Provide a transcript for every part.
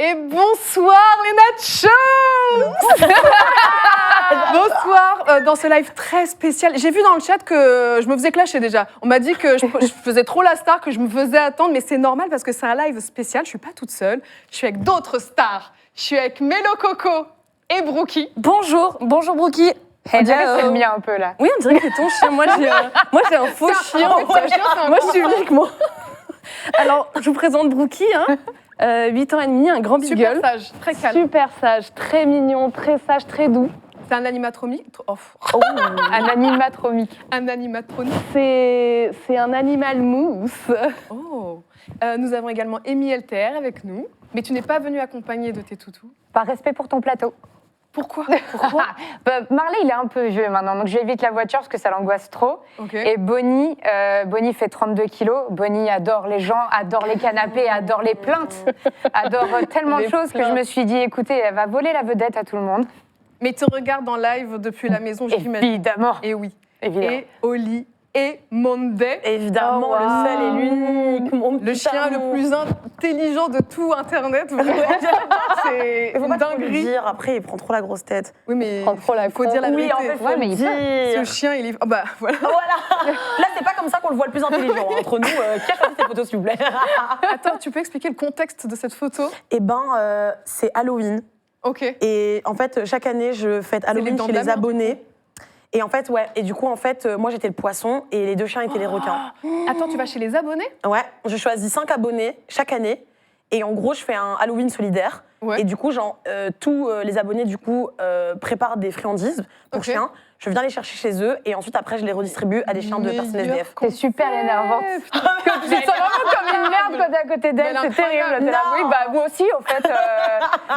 Et bonsoir les nachos. Bonsoir dans ce live très spécial. J'ai vu dans le chat que je me faisais clasher déjà. On m'a dit que je faisais trop la star, que je me faisais attendre, mais c'est normal parce que c'est un live spécial. Je suis pas toute seule. Je suis avec d'autres stars. Je suis avec Mélo Coco et Brookie. Bonjour Brookie. On dirait que c'est le mien un peu là. Oui, on dirait que c'est ton chien. Moi, j'ai un faux chien. Moi, je suis unique, moi. Alors, je vous présente Brookie, 8 ans et demi, un grand big Super gueule. sage, très calme. Super sage, très mignon, très sage, très doux. C'est un animatromique. Un animatromique. Un animatronique. C'est un animal mousse. Oh. Nous avons également Amy LTR avec nous. Mais tu n'es pas venue accompagnée de tes toutous. Par respect pour ton plateau. Pourquoi Marley, il est un peu vieux maintenant, donc j'évite la voiture parce que ça l'angoisse trop. Okay. Et Bonnie fait 32 kilos. Bonnie adore les gens, adore les canapés, adore les plaintes, adore tellement de choses que je me suis dit, écoutez, elle va voler la vedette à tout le monde. Mais tu regardes en live depuis la maison, j'imagine. Évidemment. Et oui. Évidemment. Et Oli et Monday. Évidemment, le seul et l'unique. Le chien le plus intelligent de tout Internet. Vraiment. C'est Il faut une pas trop le dinguerie. dire, après il prend trop la grosse tête. Oui, mais prend trop la faut dire la vérité. Oui, en fait, Ouais, mais il dire. Ce chien, il est... Oh bah, voilà. Voilà. Là, c'est pas comme ça qu'on le voit le plus intelligent. Entre nous, qui a choisi cette photo, s'il vous plaît? Attends, tu peux expliquer le contexte de cette photo? Eh ben, c'est Halloween. Ok. Et en fait, chaque année, je fête les Halloween dents chez de la les mer, abonnés. Et en fait, ouais. Et du coup, en fait, moi, j'étais le poisson et les deux chiens étaient les requins. Attends, tu vas chez les abonnés? Ouais, je choisis 5 abonnés chaque année. Et en gros, je fais un Halloween solidaire. Ouais. Et du coup, tous les abonnés, du coup, préparent des friandises pour Ok. chiens. Je viens les chercher chez eux et ensuite, après, je les redistribue à des chiens de personnes Meilleur SDF. C'est super énervant. putain. Tu te sens vraiment comme une merde quand t'es à côté d'elle, Mais c'est terrible. incroyable. T'es là, Non. oui, bah moi aussi, en fait.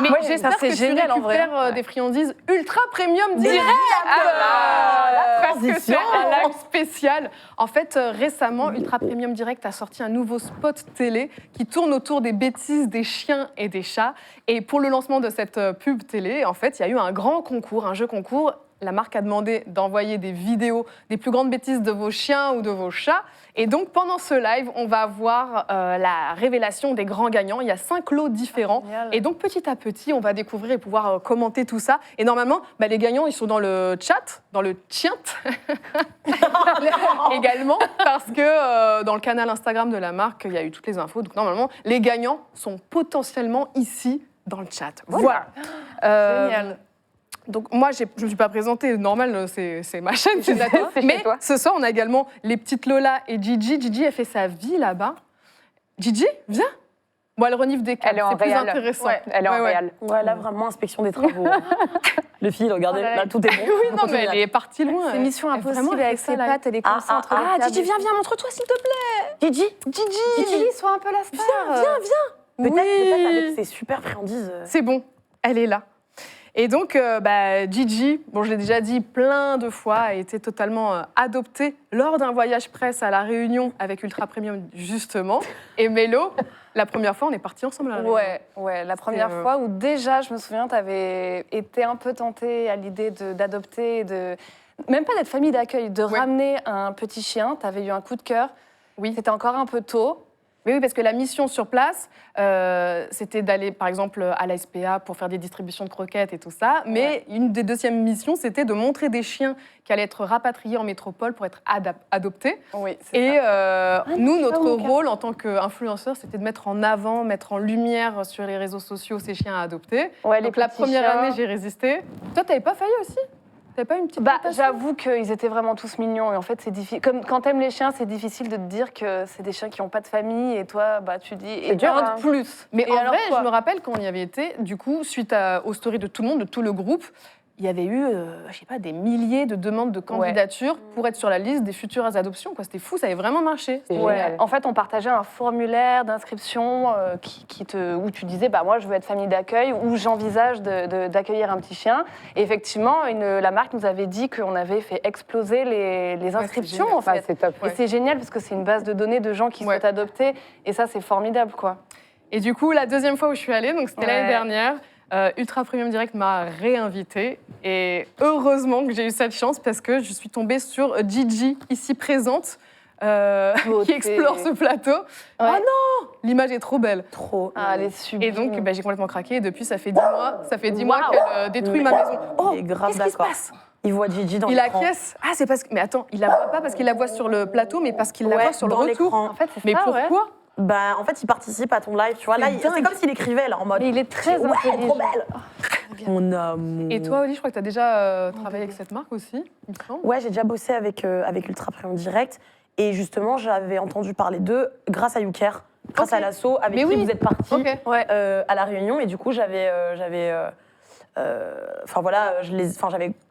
Mais moi, j'espère ça, que c'est génial, tu en vrai. récupères des friandises ultra premium direct. la Parce que c'est transition. un live spécial. En fait, récemment, Ultra Premium Direct a sorti un nouveau spot télé qui tourne autour des bêtises des chiens et des chats. Et pour le lancement de cette pub télé, en fait, il y a eu un grand concours, un jeu concours. La marque a demandé d'envoyer des vidéos des plus grandes bêtises de vos chiens ou de vos chats. Et donc, pendant ce live, on va voir la révélation des grands gagnants. Il y a 5 lots différents. Génial. Et donc, petit à petit, on va découvrir et pouvoir commenter tout ça. Et normalement, les gagnants, ils sont dans le chat, dans le tient également, parce que dans le canal Instagram de la marque, il y a eu toutes les infos. Donc, normalement, les gagnants sont potentiellement ici, dans le chat. Voilà. Génial. Donc moi, je ne me suis pas présentée, normal, c'est ma chaîne, c'est d'accord. C'est chez Mais toi. ce soir, on a également les petites Lola et Gigi. Gigi, elle fait sa vie là-bas. Gigi, viens. Bon, elle renifle des câbles, Elle est en c'est plus réal. intéressant. Ouais, elle est en réal. Ouais, là, vraiment, inspection des travaux. Les filles, regardez, là, tout est bon. Oui, non, mais elle est partie loin. C'est mission Elle- vraiment, impossible elle avec fait ça, ses là. pattes, elle est concentrée. Ah, Gigi, viens, montre-toi, s'il te plaît. Gigi, Gigi, sois un peu la star. viens. peut-être avec ses super friandises. C'est bon, elle est là. Et donc, Gigi, bon, je l'ai déjà dit plein de fois, a été totalement adoptée lors d'un voyage presse à La Réunion avec Ultra Premium, justement. Et Mélo, la première fois, on est partis ensemble à La Réunion. Ouais, la première C'était, fois où déjà, je me souviens, tu avais été un peu tentée à l'idée d'adopter, même pas d'être famille d'accueil, de ramener un petit chien. Tu avais eu un coup de cœur. Oui. C'était encore un peu tôt. Mais oui, parce que la mission sur place, c'était d'aller, par exemple, à la SPA pour faire des distributions de croquettes et tout ça. Mais une des deuxièmes missions, c'était de montrer des chiens qui allaient être rapatriés en métropole pour être adoptés. Oui, Et nous, c'est pas notre mon cas. rôle en tant qu'influenceur, c'était de mettre en avant, mettre en lumière sur les réseaux sociaux ces chiens à adopter. Ouais, les Donc la petits première chiens. année, j'ai résisté. Toi, t'avais pas failli aussi? T'avais pas une petite tentation? J'avoue qu'ils étaient vraiment tous mignons. Et en fait, c'est difficile. Comme quand t'aimes les chiens, c'est difficile de te dire que c'est des chiens qui n'ont pas de famille. Et toi, tu dis. Et dur, un hein. de plus. Mais Et en alors vrai, quoi je me rappelle quand on y avait été, du coup, suite aux stories de tout le monde, de tout le groupe, il y avait eu, je sais pas, des milliers de demandes de candidatures pour être sur la liste des futures adoptions. Quoi. C'était fou, ça avait vraiment marché. C'est Ouais. génial. En fait, on partageait un formulaire d'inscription où tu disais, moi, je veux être famille d'accueil, ou j'envisage d'accueillir un petit chien. Et effectivement, la marque nous avait dit qu'on avait fait exploser les inscriptions, génial. en fait. Ouais, c'est top. Et c'est génial parce que c'est une base de données de gens qui souhaitent adopter. Et ça, c'est formidable, quoi. Et du coup, la deuxième fois où je suis allée, donc c'était Ouais. l'année dernière, Ultra Premium Direct m'a réinvitée. Et heureusement que j'ai eu cette chance parce que je suis tombée sur Gigi, ici présente. qui explore ce plateau. Oh non, l'image est trop belle. Trop. Ah, elle est sublime. Et donc, j'ai complètement craqué. Et depuis, ça fait 10 mois. Ça fait 10 mois qu'elle détruit ma maison. Oh, Il est grave qu'est-ce qui se d'accord. passe? Il voit Gigi dans Il l'écran. acquiesce. Ah, c'est parce que. Mais attends, il la voit pas parce qu'il la voit sur le plateau, mais parce qu'il la voit sur le dans retour. l'écran. En fait, c'est Mais ça, ouais. pourquoi? Bah, en fait, il participe à ton live, tu vois. Là, c'est comme s'il écrivait, là, en mode. Mais il est très Ouais, intelligent. trop belle. Mon amour. Et toi, Oli, je crois que tu as déjà travaillé avec cette marque aussi, il me semble. Ouais, j'ai déjà bossé avec Ultra Premium Direct. Et justement, j'avais entendu parler d'eux grâce à Youker, grâce Ok. à l'asso avec Mais qui oui. vous êtes partis Ok. Ouais. à La Réunion. Et du coup, j'avais j'avais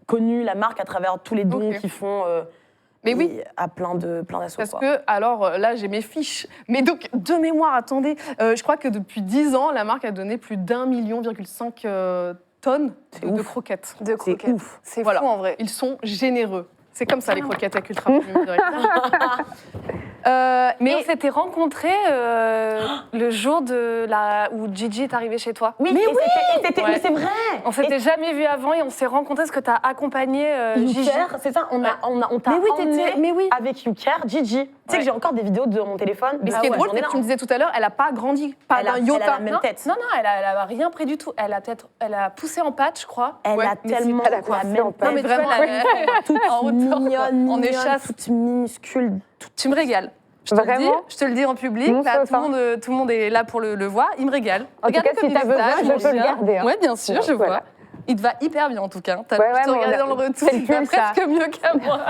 connu la marque à travers tous les dons Ok. qu'ils font Mais oui. à plein d'assos. Parce quoi. que, alors là, j'ai mes fiches. Mais donc, de mémoire, attendez, je crois que depuis 10 ans, la marque a donné plus d'1,5 million tonnes C'est de ouf. croquettes. De croquettes. ouf. C'est Voilà. fou en vrai. Ils sont généreux. C'est comme ça, les croquettes avec Ultra Premium Direct. Mais on s'était rencontrés le jour où Gigi est arrivée chez toi. Oui, Mais Ouais. mais c'est vrai. On s'était jamais vus avant et on s'est rencontrés parce que tu as accompagné Gigi. Youker, c'est ça, on t'a Mais oui, emmené mais oui. avec Youker, Gigi. Tu sais que j'ai encore des vidéos de mon téléphone. Mais ce qui est drôle, c'est que tu me disais tout à l'heure, elle n'a pas grandi, pas Elle a- d'un elle a iota. la même Non, tête. non, elle a rien pris du tout. Elle a poussé en patch, je crois. Elle Ouais, a mais tellement elle a la coiffé même en tête. paille. Non, mais tu vois, Vraiment. toute en hauteur, mignonne, en mignonne, échasse. toute minuscule. Tu me régales. Je te le dis, Vraiment je te le dis en public. Mon Là, sauf, tout le monde est là pour le voir. Il me régale. En tout cas, Regardez si comme il t'as est besoin, sage, je mon peux le chien. garder, hein. Ouais, bien sûr, je Voilà. vois. Il te va hyper bien en tout cas. T'as Ouais, pu te mais on regarder a- dans le retour. c'est le Il va pull, ça. presque mieux qu'à moi.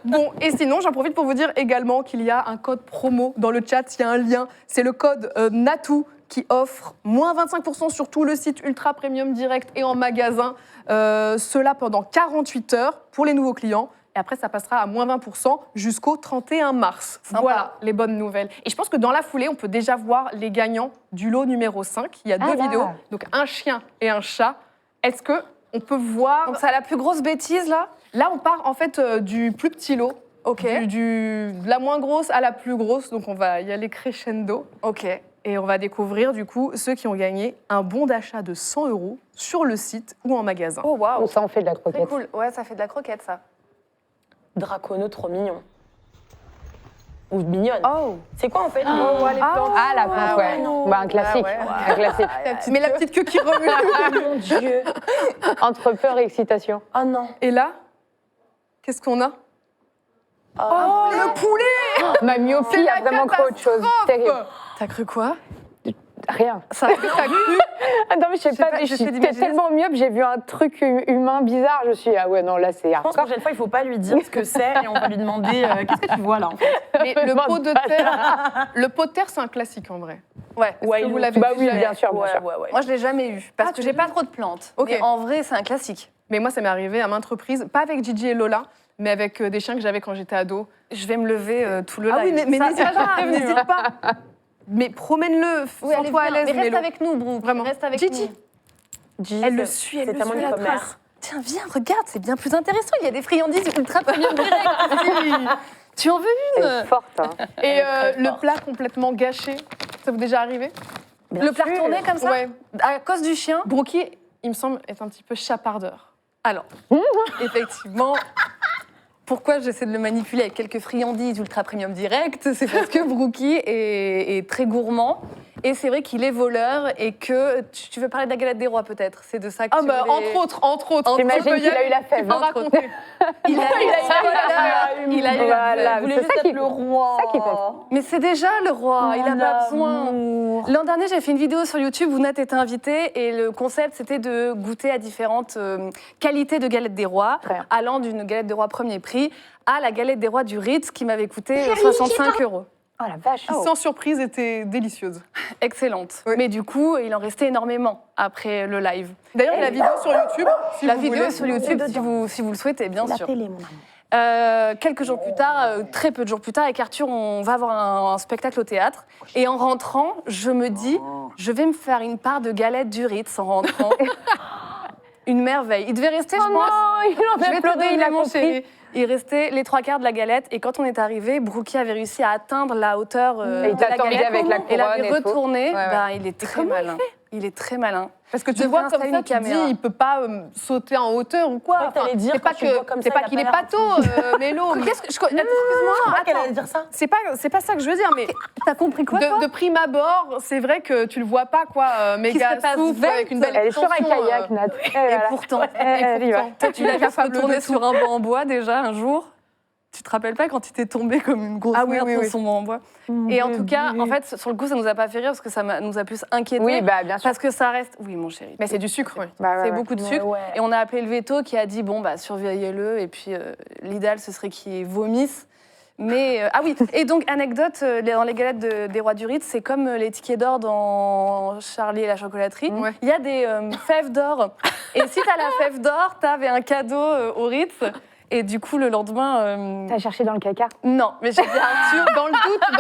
Bon, et sinon, j'en profite pour vous dire également qu'il y a un code promo dans le chat, il y a un lien. C'est le code NATOU qui offre moins 25% sur tout le site Ultra Premium Direct et en magasin. Cela pendant 48 heures pour les nouveaux clients. Et après, ça passera à moins 20% jusqu'au 31 mars. Sympa. Voilà les bonnes nouvelles. Et je pense que dans la foulée, on peut déjà voir les gagnants du lot numéro 5. Il y a deux là. vidéos, donc un chien et un chat. Est-ce qu'on peut voir... Donc, ça la plus grosse bêtise là. Là, on part en fait du plus petit lot. Ok. De la moins grosse à la plus grosse. Donc, on va y aller crescendo. Ok. Et on va découvrir, du coup, ceux qui ont gagné un bon d'achat de 100 € sur le site ou en magasin. Oh waouh. Ça, on fait de la C'est croquette. cool. Ouais, ça fait de la croquette ça. Dracono, trop mignon. Ou mignonne. Oh. C'est quoi en fait Ah, la plante, ouais. non. Bah, un classique. Ah, ouais. Un classique. Mais la petite queue qui remue. Mon Dieu. Entre peur et excitation. Oh non. Et là, qu'est-ce qu'on a? Oh, Le poulet. Ma myopie la a vraiment cru autre chose. Terrible. T'as cru quoi? Rien. Ça. T'as cru? Ah non, mais je sais pas, pas, mais je j'essaie suis d'imaginer. tellement myope, j'ai vu un truc humain bizarre, je suis, ah ouais, non, là, c'est Je pense que la hardcore. prochaine fois, il faut pas lui dire ce que c'est et on va lui demander qu'est-ce que tu vois là en fait. Mais le pot de terre, c'est un classique en vrai. Ouais. que vous l'avez Bah oui, déjà bien sûr, bien sûr. Moi, je l'ai jamais eu parce Ah, que tu j'ai l'as pas trop de plantes. Ok. Mais en vrai, c'est un classique. Mais moi, ça m'est arrivé à maintes reprises, pas avec Gigi et Lola, mais avec des chiens que j'avais quand j'étais ado. Je vais me lever tout le Ah oui, live. mais Ça, n'hésite ça, pas, j'ai prévenu, n'hésite hein. pas. Mais promène-le, Oui, allez, sens-toi à viens. l'aise, Mais reste Mélo. avec nous, Brooke. Vraiment. Reste avec Gigi. nous. Gigi, Elle le suit, elle c'est le tellement suit une la commère. trace. Tiens, viens, regarde, c'est bien plus intéressant. Il y a des friandises ultra premium direct. Tu en veux Elle une? est forte, hein. Et est très le forte. plat complètement gâché, ça vous est déjà arrivé? Bien Le plat sûr. retourné comme ça? Ouais. À cause du chien? Brookie, il me semble, est un petit peu chapardeur. Alors, effectivement, pourquoi j'essaie de le manipuler avec quelques friandises ultra premium direct? C'est parce que Brookie est très gourmand. Et c'est vrai qu'il est voleur et que... Tu veux parler de la galette des rois peut-être? C'est de ça que Ah tu bah, voulais- entre autres. J'imagine Tu peux y qu'il a aller, eu la tu fève, peux hein. raconter. Il a eu la Voilà, il voulait c'est juste ça qui- être le roi. ça qui compte. Mais c'est déjà le roi, il a pas besoin. L'amour. L'an dernier, j'ai fait une vidéo sur YouTube où Nat était invité et le concept, c'était de goûter à différentes qualités de galettes des rois, Très bien. allant d'une galette des rois premier prix à la galette des rois du Ritz qui m'avait coûté 65 €. Oh la vache. Qui, sans surprise, était délicieuse. Excellente. Oui. Mais du coup, il en restait énormément après le live. D'ailleurs, il y a la vidéo sur YouTube. Si La vous vidéo voulez. sur YouTube, si vous le souhaitez, bien La sûr. télé, mon amour. Quelques jours plus tard, très peu de jours plus tard, avec Arthur, on va avoir un spectacle au théâtre. Et en rentrant, je me dis, je vais me faire une part de galette du Ritz en rentrant. Une merveille. Il devait rester, je pense. Non, il en Je vais a te pleuré, il donner, a mon compris. chéri. Il restait les 3/4 de la galette. Et quand on est arrivé, Brookie avait réussi à atteindre la hauteur Et il de la t'attendait galette. avec la Et couronne l'avait et tout. retourné. Ouais, ouais. Ben, il est très malin. Il est très malin. Parce que tu Devrait vois comme installer ça, une tu te dis, caméra. il peut pas sauter en hauteur ou quoi. Ouais, t'allais dire, c'est pas quand tu le vois comme c'est ça, pas il a qu'il est pas l'air pato, Mélo. mais- Excuse-moi, C'est vrai qu'elle attends. allait dire ça. C'est pas ça que je veux dire, mais T'as compris quoi, toi de prime abord, c'est vrai que tu le vois pas, quoi, méga se passe souple, vite. avec une belle Elle est sur un extension, kayak, Nat. Et pourtant, Elle y va. Toi, tu l'as vu se capable de retourner tout. sur un banc en bois déjà un jour. Tu te rappelles pas quand tu t'es tombé comme une grosse Ah oui, merde oui, sur oui. son banc en bois? Et en tout cas, en fait, sur le coup, ça nous a pas fait rire parce que ça nous a plus inquiété. Oui, bah bien sûr. Parce que ça reste. Oui, mon chéri. Mais c'est du sucre, oui. Bah, ouais, C'est ouais. beaucoup de Ouais, sucre. ouais. Et on a appelé le veto qui a dit bon, bah, surveillez-le. Et puis, l'idéal, ce serait qu'il vomisse. Mais. Ah oui, et donc, anecdote, dans les galettes des Rois du Ritz, c'est comme les tickets d'or dans Charlie et la chocolaterie. Ouais. Il y a des fèves d'or. Et si t'as la fève d'or, t'avais un cadeau au Ritz. Et du coup, le lendemain. T'as cherché dans le caca? Non, mais j'ai dit à Arthur, Dans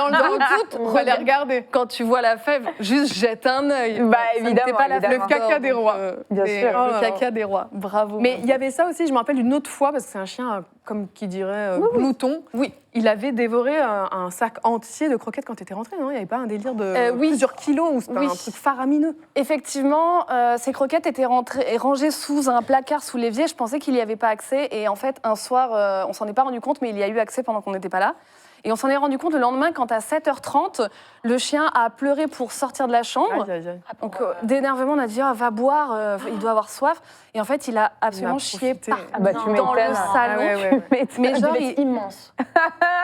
le doute, on va les regarder. quand tu vois la fève, juste jette un œil. Bah, Ça évidemment, n'était pas la évidemment. fève Le caca d'or, des donc, rois. Bien Mais, sûr. oh là Le là. caca des rois. Bravo. Mais il y avait ça aussi, je me rappelle d'une autre fois, parce que c'est un chien, comme qui dirait, glouton. Oui. Il avait dévoré un sac entier de croquettes quand tu étais rentrée, non? Il n'y avait pas un délire de Oui. plusieurs kilos ou c'était Oui. un truc faramineux? Effectivement, ces croquettes étaient rangées sous un placard sous l'évier. Je pensais qu'il n'y avait pas accès. Et en fait, un soir, on s'en est pas rendu compte, mais il y a eu accès pendant qu'on n'était pas là. Et on s'en est rendu compte le lendemain quand à 7h30, le chien a pleuré pour sortir de la chambre. Aïe, aïe, aïe. Donc d'énervement, on a dit ah, va boire, il doit avoir soif. Et en fait, il a absolument chié profité. partout Ah bah, tu dans le m'étonnes. salon. Ah ouais, ouais, ouais. Mais genre, Il est immense.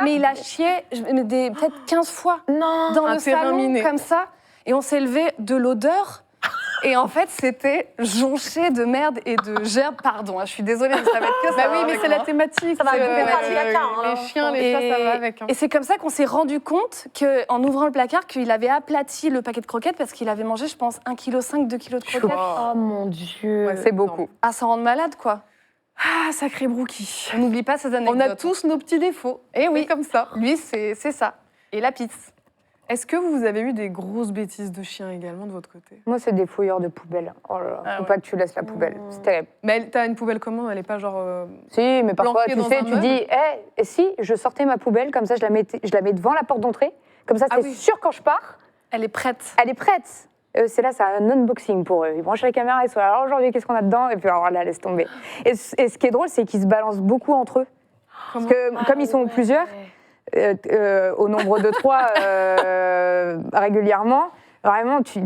mais il a chié peut-être 15 fois Non. dans Un le terrain salon miné. comme ça. Et on s'est levé de l'odeur. Et en fait, c'était jonché de merde et de gerbes. Pardon, je suis désolée, mais ça va être que ça. Bah oui, va mais avec c'est la moi. thématique. Ça va c'est, avec le caca, hein. les chiens, les chats, ça va avec. hein. Et c'est comme ça qu'on s'est rendu compte qu'en ouvrant le placard, qu'il avait aplati le paquet de croquettes parce qu'il avait mangé, je pense, 1,5 kg, 2 kg de croquettes. Oh mon Dieu. Ouais, C'est beaucoup. À s'en rendre malade, quoi. Ah, sacré Brookie. On n'oublie pas ces anecdotes. On a tous nos petits défauts. Eh oui. C'est comme ça. Lui, c'est ça. Et la pizza. Est-ce que vous avez eu des grosses bêtises de chiens également de votre côté? Moi, c'est des fouilleurs de poubelle. Oh là là, Ah faut ouais. pas que tu laisses la poubelle. C'est terrible. Mais t'as une poubelle comment? Elle est pas genre. Si, mais parfois, Planquée tu dans sais, un tu meuble. dis, et si je sortais ma poubelle, comme ça, je la mets devant la porte d'entrée. Comme ça, Ah c'est oui. sûr quand je pars, Elle est prête. elle est prête. C'est là, c'est un unboxing pour eux. Ils branchent la caméra, ils sont là, alors aujourd'hui, qu'est-ce qu'on a dedans? Et puis alors là, laisse tomber. Et ce qui est drôle, c'est qu'ils se balancent beaucoup entre eux. Parce que comme ils sont plusieurs, au nombre de 3 régulièrement, vraiment, tu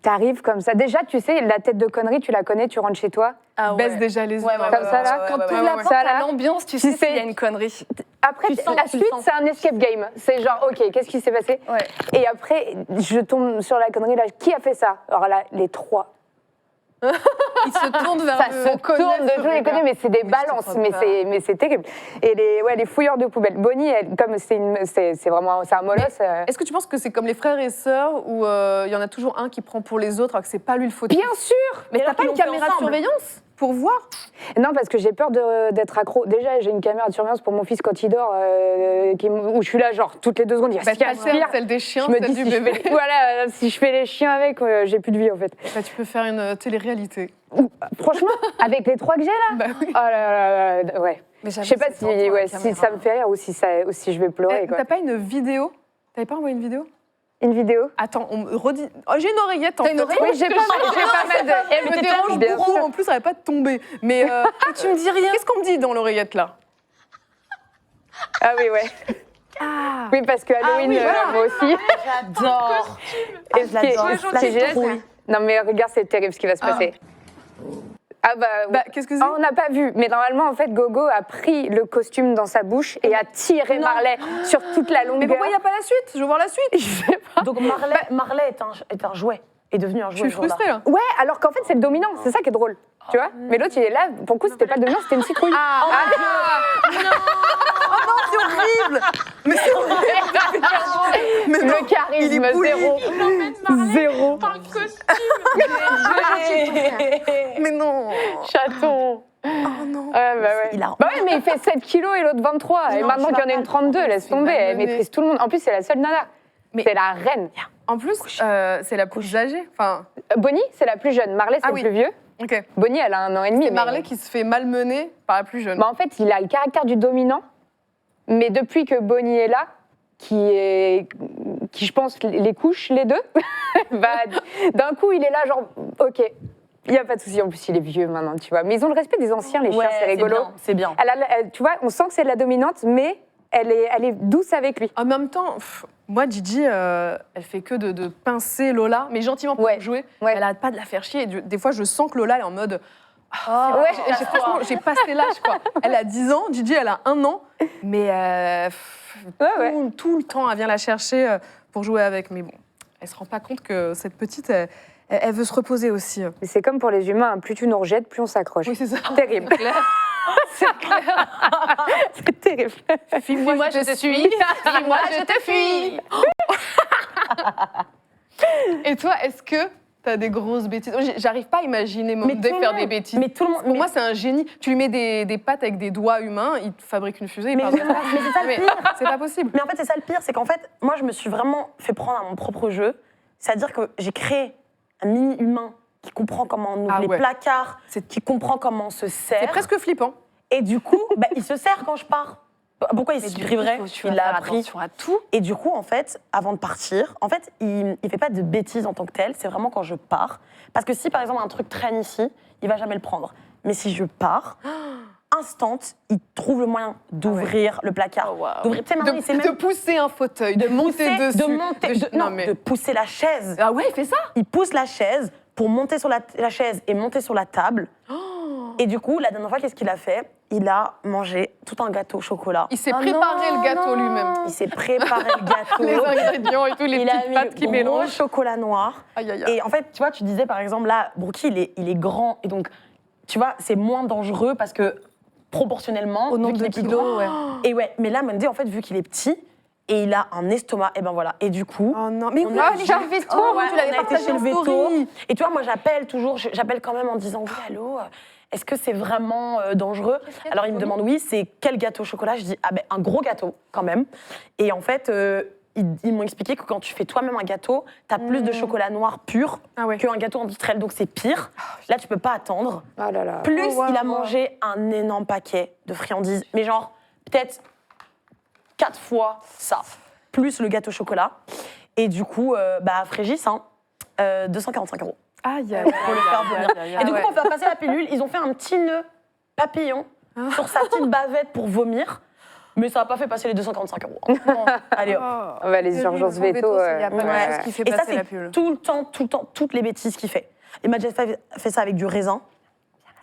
arrives comme ça. Déjà, tu sais, la tête de connerie, tu la connais, tu rentres chez toi. Ah Baisse déjà les yeux. Comme ça, là. Quand tu ouais, la ouais. portes Ça, à là, l'ambiance, tu tu sais sais- qu'il y a une connerie. Après, Tu sens, la tu suite, sens. c'est un escape game. C'est genre, OK, qu'est-ce qui s'est passé? Ouais. Et après, je tombe sur la connerie, là, qui a fait ça? Alors là, les 3. Il se tourne vers Ça le... se tourne de tous les côtés, mais c'est des Mais je te balances, crois mais pas. c'est terrible. Et les fouilleurs de poubelle. Bonnie, comme c'est vraiment un molosse. Est-ce que tu penses que c'est comme les frères et sœurs où il y en a toujours un qui prend pour les autres alors que c'est pas lui le fautif? Bien sûr. Mais t'as alors pas qu'ils une l'ont fait caméra de ensemble. surveillance pour voir? Non, parce que j'ai peur d'être accro. Déjà, j'ai une caméra de surveillance pour mon fils quand il dort, où je suis là, genre, toutes les 2 secondes, il Bah, respire, t'as respire. celle des chiens, Je me celle dis, du si bébé. voilà, si je fais les chiens avec, j'ai plus de vie, en fait. Bah, tu peux faire une télé-réalité. Franchement, avec les 3 que j'ai là, Bah oui. oh là là, ouais. Mais Je sais pas si ça me fait rire ou si je vais pleurer, quoi. T'as pas une vidéo? T'avais pas envoyé une vidéo? Une vidéo? Attends, on me redit. Oh, j'ai une oreillette en T'as fait. une oreillette? Oui, j'ai pas mal de... Elle me dérange bien beaucoup, sûr. en plus elle arrête pas de tomber. Mais Tu me dis rien. qu'est-ce qu'on me dit dans l'oreillette là? Ah oui, ouais. Oui, parce que Halloween, oui, voilà. moi aussi. J'adore. Et ce qui est- l'adore. ce qui est génial, c'est- Non, mais regarde, c'est terrible ce qui va se passer. Ah bah, Bah, qu'est-ce que c'est? ah, on n'a pas vu, mais normalement, en fait, Gogo a pris le costume dans sa bouche et a tiré Marley sur toute la longueur. Mais pourquoi il n'y a pas la suite? Je veux voir la suite. Je sais pas. Donc Marley est un jouet. Est devenu un Je jouet. suis frustrée là. Ouais, alors qu'en fait, c'est le dominant, c'est ça qui est drôle. Tu vois? Mais l'autre, il est là, pour le coup, c'était pas le dominant, c'était une citrouille. C'est horrible. Mais c'est horrible. Mais non, Le charisme, il est poli. zéro. Mais non. Chaton. Oh non. Ouais, bah ouais. Il a- Bah ouais, mais il fait 7 kilos et l'autre 23. Et Non, maintenant tu qu'il y en a vas une pas 32, laisse c'est tomber. Elle malmené. maîtrise tout le monde. En plus, c'est la seule nana. Mais- C'est la reine. En plus, c'est la plus âgée. Enfin, Bonnie, c'est la plus jeune. Marley, c'est Ah le oui. plus vieux. ok. Bonnie, elle a 1 an et demi. C'est mais- Marley qui se fait malmener par la plus jeune. Bah, en fait, il a le caractère du dominant. Mais depuis que Bonnie est là, qui est qui je pense les couche les deux, bah, d'un coup il est là genre ok, il n'y a pas de souci, en plus il est vieux maintenant, tu vois. Mais ils ont le respect des anciens, les chiens, c'est rigolo. C'est bien. Tu vois, on sent que c'est de la dominante, mais elle est douce avec lui. En même temps, moi, Gigi, elle fait que de pincer Lola, mais gentiment pour jouer. Ouais. Elle arrête pas de la faire chier. Et des fois, je sens que Lola elle est en mode. Ouais. Franchement, j'ai passé l'âge, quoi. Elle a 10 ans, Gigi, elle a 1 an, mais tout le temps, elle vient la chercher pour jouer avec. Mais bon, elle se rend pas compte que cette petite, elle veut se reposer aussi. Mais c'est comme pour les humains, hein, plus tu nous rejettes, plus on s'accroche. Oui, c'est ça. Terrible. C'est terrible. Fuis-moi, je te suis. Fuis-moi, je te fuis. Et toi, est-ce que t'as des grosses bêtises? J'arrive pas à imaginer Monday faire des bêtises. Mais tout le monde. Pour moi, c'est un génie. Tu lui mets des pattes avec des doigts humains, il te fabrique une fusée. Mais c'est ça le pire. C'est pas possible. Mais en fait, c'est ça le pire, c'est qu'en fait, moi, je me suis vraiment fait prendre à mon propre jeu. C'est-à-dire que j'ai créé un mini-humain qui comprend comment on ouvre les placards, qui comprend comment on se sert. C'est presque flippant. Et du coup, il se sert quand je pars. Pourquoi il se priverait? Il l'a appris. À tout. Et du coup, en fait, avant de partir, en fait, il fait pas de bêtises en tant que tel. C'est vraiment quand je pars. Parce que si, par exemple, un truc traîne ici, il va jamais le prendre. Mais si je pars, instant, il trouve le moyen d'ouvrir le placard. D'ouvrir, tu sais, maintenant, il sait même De pousser un fauteuil, de monter dessus. de pousser la chaise. Ah ouais, il fait ça? Il pousse la chaise pour monter sur la chaise et monter sur la table. Et du coup, la dernière fois, qu'est-ce qu'il a fait? Il a mangé tout un gâteau au chocolat. Il s'est préparé le gâteau lui-même. Il s'est préparé le gâteau. Les ingrédients et tout, les petites pâtes qui il a mis le gros mélangent. chocolat noir. Aïe, aïe, aïe. Et en fait, tu vois, tu disais par exemple, là, Brookie, il est grand. Et donc, tu vois, c'est moins dangereux parce que proportionnellement, Au nombre vu de qu'il est plus kilos, grand. ouais. Et ouais, mais là, Monday, en fait, vu qu'il est petit, et il a un estomac, et ben voilà. Et du coup, Oh non, mais on oui, a chez déjà- le veto, Oh, ouais, tu l'avais on a été partagé chez le en veto. story. Et tu vois, moi, j'appelle quand même en disant, oui, allô, est-ce que c'est vraiment dangereux? Alors, il me demande, oui, c'est quel gâteau au chocolat? Je dis, ah ben, un gros gâteau, quand même. Et en fait, ils m'ont expliqué que quand tu fais toi-même un gâteau, t'as plus de chocolat noir pur qu'un gâteau industriel, donc c'est pire. Là, tu peux pas attendre. Oh là là. Plus, il a mangé un énorme paquet de friandises, mais genre, peut-être 4 fois ça, plus le gâteau au chocolat. Et du coup, Frégis, 245 €. Aïe, aïe, Pour le faire venir. Et du coup, pour faire passer la pilule, ils ont fait un petit nœud papillon sur sa petite bavette pour vomir. Mais ça n'a pas fait passer les 245 €. Allez hop. Ah bah, les urgences veto. Il n'y a pas de chose qui fait Et ça, passer la c'est pilule. tout le temps, toutes les bêtises qu'il fait. Il m'a déjà fait ça avec du raisin.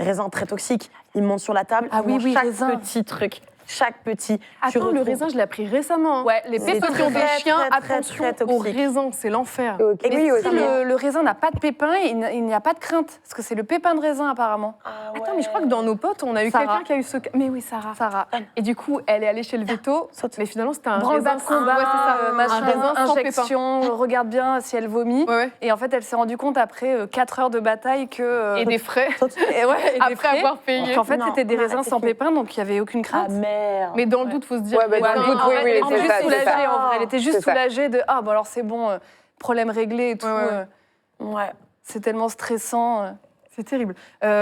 Raisin très toxique. Il monte sur la table, Ah il oui, mange oui, chaque raisin. petit truc. Chaque petit. tu Attends, le retrouves- raisin, je l'ai appris récemment. Ouais, les c'est pépins qui ont des très, chiens, très, très, attention très au toxique. raisin, c'est l'enfer. Ok, Et oui, mais aussi. si Le raisin n'a pas de pépins, il n'y a pas de crainte. Parce que c'est le pépin de raisin, apparemment. Ah Attends, mais je crois que dans nos potes, on a eu Sarah. quelqu'un qui a eu ce cas. Mais oui, Sarah. Sarah. Et du coup, elle est allée chez le veto, mais finalement, c'était un Branle-bas raisin de combat, ouais, c'est ça. machin, un raisin sans pépins. injection, regarde bien si elle vomit. Ouais, ouais. Et en fait, elle s'est rendue compte après 4 heures de bataille que... Et des frais. et ouais, et des Après frais, avoir payé. qu'en fait, Non, c'était des on a raisins arrêté sans de- pépins, donc il n'y avait aucune Ah crainte. merde. Mais dans le doute, faut se dire. Ouais, bah, dans le doute, oui, oui, Elle était c'est juste ça, c'est soulagée, ça. en vrai. Elle était juste C'est ça. soulagée de « Ah, bon alors c'est bon, problème réglé et tout. Ouais, ouais. Ouais. C'est tellement stressant. C'est terrible.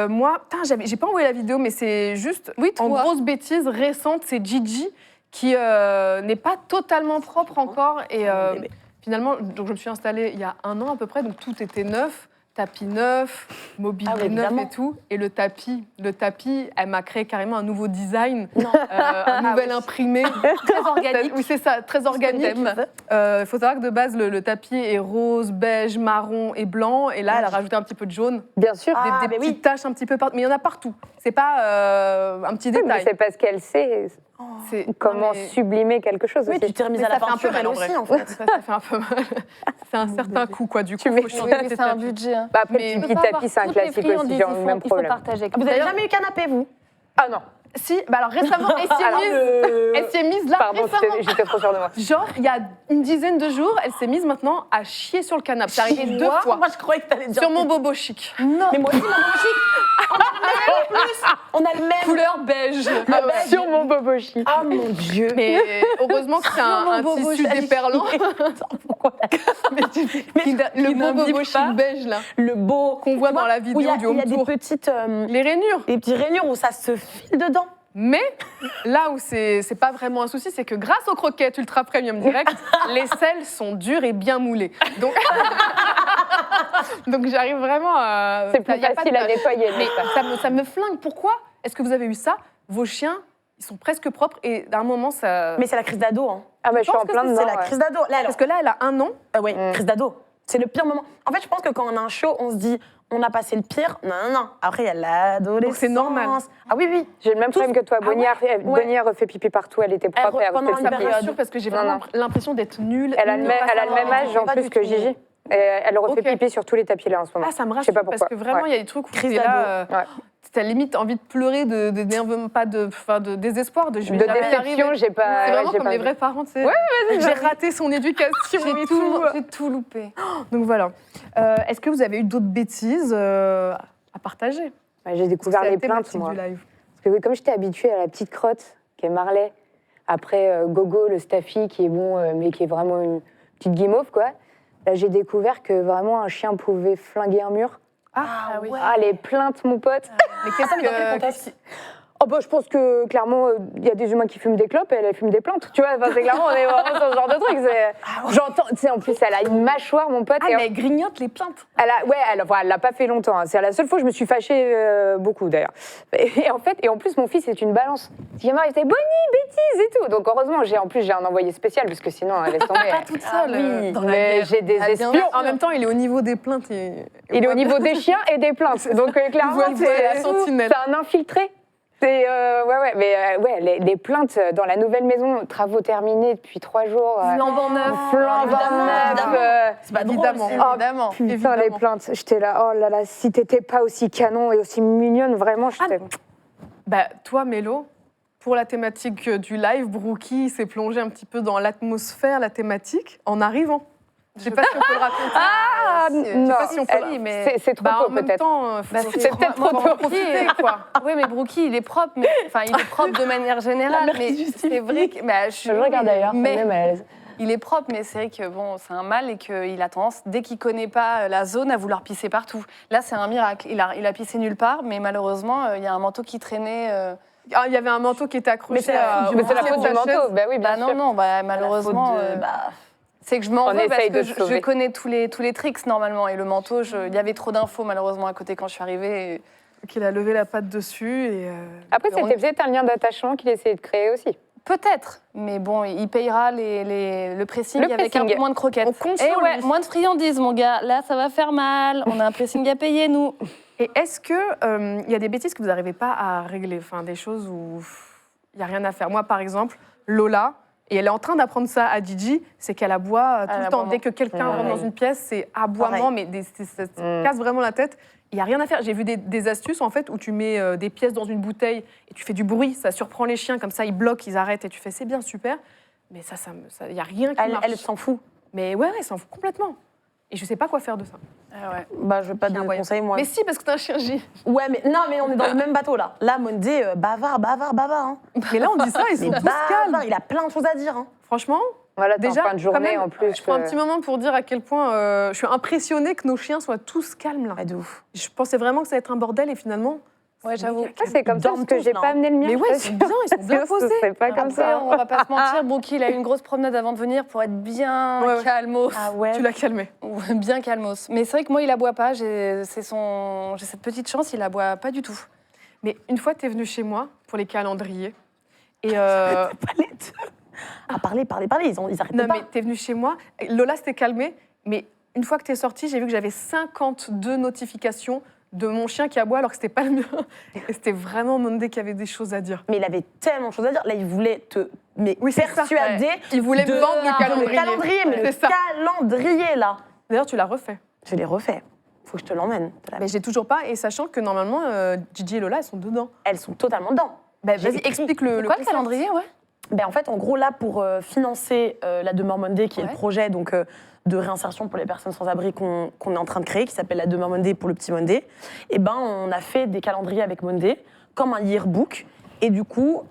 Moi, j'ai pas envoyé la vidéo, mais c'est juste, Oui, en toi. grosse bêtise récente, c'est Gigi qui n'est pas totalement propre encore. Et Bébé. finalement, donc je me suis installée il y a 1 an à peu près, donc tout était neuf. Tapis neuf, mobilier Ah oui, neuf évidemment. et tout. Et le tapis, elle m'a créé carrément un nouveau design, Non. un nouvel imprimé. Très organique. Oui, c'est ça, très organique. Il faut savoir que de base, le tapis est rose, beige, marron et blanc. Et là, elle a rajouté un petit peu de jaune. Bien sûr. Des mais petites oui. taches un petit peu partout. Mais il y en a partout. C'est pas un petit Oui, mais détail. c'est parce qu'elle sait C'est comment non, mais- sublimer quelque chose Oui, aussi. tu t'es remise mais à la ça fait un peu peinture, mal elle en vrai. aussi, en fait. Ça fait un peu mal. C'est un certain coût, quoi. Du coup, m'étonnes. faut changer Oui, ses c'est un tapis. budget. hein. Bah, après, Mais le tu petit tapis, c'est un classique aussi, genre le même Il faut problème. partager. Vous n'avez jamais eu canapé, vous? Ah non, Si, bah alors récemment, elle s'y est mise là pardon, récemment. j'étais trop sûre de moi. Genre, il y a une dizaine de jours, elle s'est mise maintenant à chier sur le canapé. C'est arrivé 2 fois. Moi, je croyais que t'allais dire. Sur mon bobo chic. Non. Mais moi aussi, mon logique. On a le même. Couleur beige. Sur mon bobochi. Ah mon Dieu. Mais heureusement que c'est un bobo tissu chic. déperlant. Pourquoi Le beau bobo n'indique chic pas beige, là. le beau Qu'on voit tu dans vois, la où vidéo du il y a home des tour. petites Les rainures. des petites rainures où ça se file dedans. Mais là où c'est pas vraiment un souci, c'est que grâce aux croquettes Ultra Premium Direct, les selles sont dures et bien moulées. Donc, donc j'arrive vraiment à... C'est plus y a pas facile de à nettoyer. Mais ça. ça me flingue. Pourquoi est-ce que vous avez eu ça? Vos chiens, ils sont presque propres et d'un moment, ça... Mais c'est la crise d'ado, hein. Ah, mais je suis pense en que plein dedans. C'est la ouais. crise d'ado. Là, Parce que là, elle a 1 an. oui, crise d'ado. C'est le pire moment. En fait, je pense que quand on a un chiot, on se dit, on a passé le pire. Non, non, non. Après, il y a l'adolescence. Donc c'est normal. Ah oui, oui. J'ai le même problème que toi. Ah ouais Bonnie a refait pipi partout, elle était propre et elle pendant refait Ça le me pipi. rassure parce que j'ai Non, vraiment non. l'impression d'être nulle. Elle a le même âge en Pas plus du que tout. Gigi. Et elle refait Ok. pipi sur tous les tapis là en ce moment. Ah, ça me Je sais rassure pas parce pourquoi. que vraiment, il y a des trucs où Crise t'es là, Ouais. t'as limite envie de pleurer, d'énervement, pas de désespoir, de je vais De jamais y déception, arriver. j'ai pas. C'est vraiment j'ai comme pas les vu. vrais parents, tu sais. Ouais, J'ai raté son éducation et tout. J'ai tout loupé. Donc voilà. Est-ce que vous avez eu d'autres bêtises à partager? Ouais, j'ai découvert C'est la les plaintes, thématique moi. du live. Parce que comme j'étais habituée à la petite crotte, qui est Marley, après Gogo, le Staffy, qui est bon, mais qui est vraiment une petite guimauve, quoi. Là, j'ai découvert que vraiment un chien pouvait flinguer un mur. Ah oui. Ah, les plaintes, mon pote. Mais qu'est-ce Mais dans quel que... contexte Oh bah, je pense que clairement, il y a des humains qui fument des clopes et elle fume des plantes. Tu vois, enfin, c'est clairement, on est vraiment sur ce genre de truc. J'entends, tu sais, en plus, elle a une mâchoire, mon pote. Ah, et mais elle grignote les plaintes. elle l'a pas fait longtemps. Hein. C'est la seule fois où je me suis fâchée beaucoup, d'ailleurs. Et en plus, mon fils est une balance. Il était Bonnie, bêtise et tout. Donc, heureusement, j'ai un envoyé spécial, parce que sinon, elle laisse tomber. Pas toute seule. oui. Mais j'ai des Ah, bien espions. sûr. En même temps, il est au niveau des plaintes. Il est au niveau des chiens et des plaintes. Donc, clairement, Il voit la sentinelle. c'est un infiltré. C'est les plaintes dans la nouvelle maison, travaux terminés depuis 3 jours. Flambant neuf. Flambant neuf. C'est pas drôle, Évidemment. c'est- Évidemment. Putain, Évidemment. les plaintes. J'étais là, oh là là, si t'étais pas aussi canon et aussi mignonne, vraiment, j'étais. Bah, toi, Mélo, pour la thématique du live, Brookie s'est plongé un petit peu dans l'atmosphère, la thématique, en arrivant. Je sais pas si on peut le raconter. Ah, Je sais non, pas si on peut elle- le- mais... c'est trop Bah, en tôt, même peut-être. temps, faut- c'est peut-être trop faut en tôt. profiter, quoi. Oui, mais Brookie, il est propre, mais enfin, il est propre de manière générale, mais c'est vrai que bah, Je regarde d'ailleurs, mais même elle. il est propre, mais c'est vrai que bon, c'est un mâle et qu'il a tendance, dès qu'il connaît pas la zone, à vouloir pisser partout. Là, c'est un miracle. Il a pissé nulle part, mais malheureusement, il y a un manteau qui traînait. Ah, il y avait un manteau qui était accroché. Mais c'est la faute du Mais c'est la faute du manteau, bah oui, bien Bah sûr. non, bah malheureusement. C'est que je m'en On veux parce essaye de que se je sauver. connais tous les tricks normalement. Et le manteau, il y avait trop d'infos malheureusement à côté quand je suis arrivée. Et- Qu'il a levé la patte dessus et... Après, on- c'était peut-être un lien d'attachement qu'il essayait de créer aussi. Peut-être, mais bon, il payera le pressing Le avec un pressing. peu moins de croquettes. On compte Eh sur ouais, lui. moins de friandises, mon gars. Là, ça va faire mal. On a un pressing à payer, nous. Et est-ce que il y a des bêtises que vous n'arrivez pas à régler, enfin des choses où il n'y a rien à faire. Moi, par exemple, Lola, et elle est en train d'apprendre ça à Gigi, c'est qu'elle aboie tout Elle le temps. aboie. Dès que quelqu'un rentre dans une pièce, c'est aboiement, Pareil. mais ça te casse vraiment la tête. Il n'y a rien à faire. J'ai vu des astuces en fait où tu mets des pièces dans une bouteille et tu fais du bruit, ça surprend les chiens, comme ça ils bloquent, ils arrêtent et tu fais c'est bien, super. Mais il n'y a rien qui marche. Elle s'en fout. Mais ouais, elle s'en fout complètement. Et je ne sais pas quoi faire de ça. Ah ouais. Bah, je veux pas de Chien aboyant. conseils, moi. Mais si, parce que t'es un chien J. Ouais, mais non, mais on est dans le même bateau là. Là, Mondé, bavard. Hein. Mais là, on dit ça, ils Mais sont tous bavard, calmes. il a plein de choses à dire. Hein. Franchement, Voilà, t'es en déjà, fin de quand journée même, en plus. je prends un petit moment pour dire à quel point je suis impressionnée que nos chiens soient tous calmes là. Ouais, de ouf. Je pensais vraiment que ça allait être un bordel et finalement. Ouais, j'avoue. Ah, c'est comme ça, parce que j'ai Dorment pas amené le mien. Mais ouais, ils sont bien, ils sont bien Sinon, ce posés. serait pas comme Après, ça. on va pas se mentir, Brookie, il a eu une grosse promenade avant de venir pour être bien Ouais, ouais. calmos. Ah ouais. Tu l'as calmé. Ouais, bien calmos. Mais c'est vrai que moi, il aboie pas. J'ai cette petite chance, il aboie pas du tout. Mais une fois, tu es venu chez moi pour les calendriers. Et Pas les deux. Ah, parler. Ils arrêtent non, pas. mais tu es venu chez moi. Lola s'était calmée, mais une fois que tu es sortie, j'ai vu que j'avais 52 notifications de mon chien qui aboie alors que c'était pas le mien. Et c'était vraiment Mondé qui avait des choses à dire. Mais il avait tellement de choses à dire. Là, il voulait te Oui, c'est ça, persuader. Il voulait me vendre le Le calendrier. mais le C'est ça. calendrier, là. D'ailleurs, tu l'as refait. Je l'ai refait. Faut que je te l'emmène. Mais j'ai toujours pas, et sachant que normalement, Gigi et Lola, elles sont dedans. Elles sont totalement dedans. Bah, J'ai vas-y, écrit. explique le C'est quoi le concept. calendrier, ouais? Ben, en fait, en gros, là, pour financer la demeure Monday, qui est Ouais. le projet donc, de réinsertion pour les personnes sans abri qu'on est en train de créer, qui s'appelle la demeure Monday pour le petit Monday, et ben, on a fait des calendriers avec Monday, comme un yearbook. Et du coup,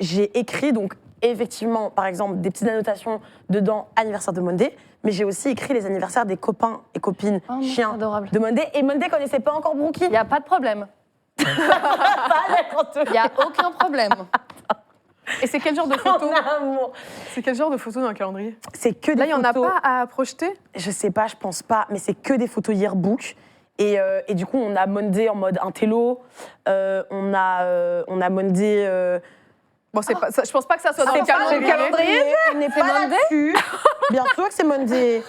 j'ai écrit, donc, effectivement, par exemple, des petites annotations dedans, anniversaire de Monday, mais j'ai aussi écrit les anniversaires des copains et copines Oh non, chiens c'est adorable. de Monday. Et Monday connaissait pas encore Brookie. Il n'y a pas de problème. Ça a l'air en tout Il n'y a aucun problème. Et c'est quel genre de photo cas. Amour. C'est quel genre de photo dans le calendrier? C'est que des Là, il n'y en a photos. pas à projeter? Je sais pas, je pense pas, mais c'est que des photos yearbook. Et du coup, on a Monday en mode intello. On a Monday. Bon, c'est pas, je pense pas que ça soit dans le C'est calendrier. On n'est pas là-dessus. Bien sûr que c'est Monday.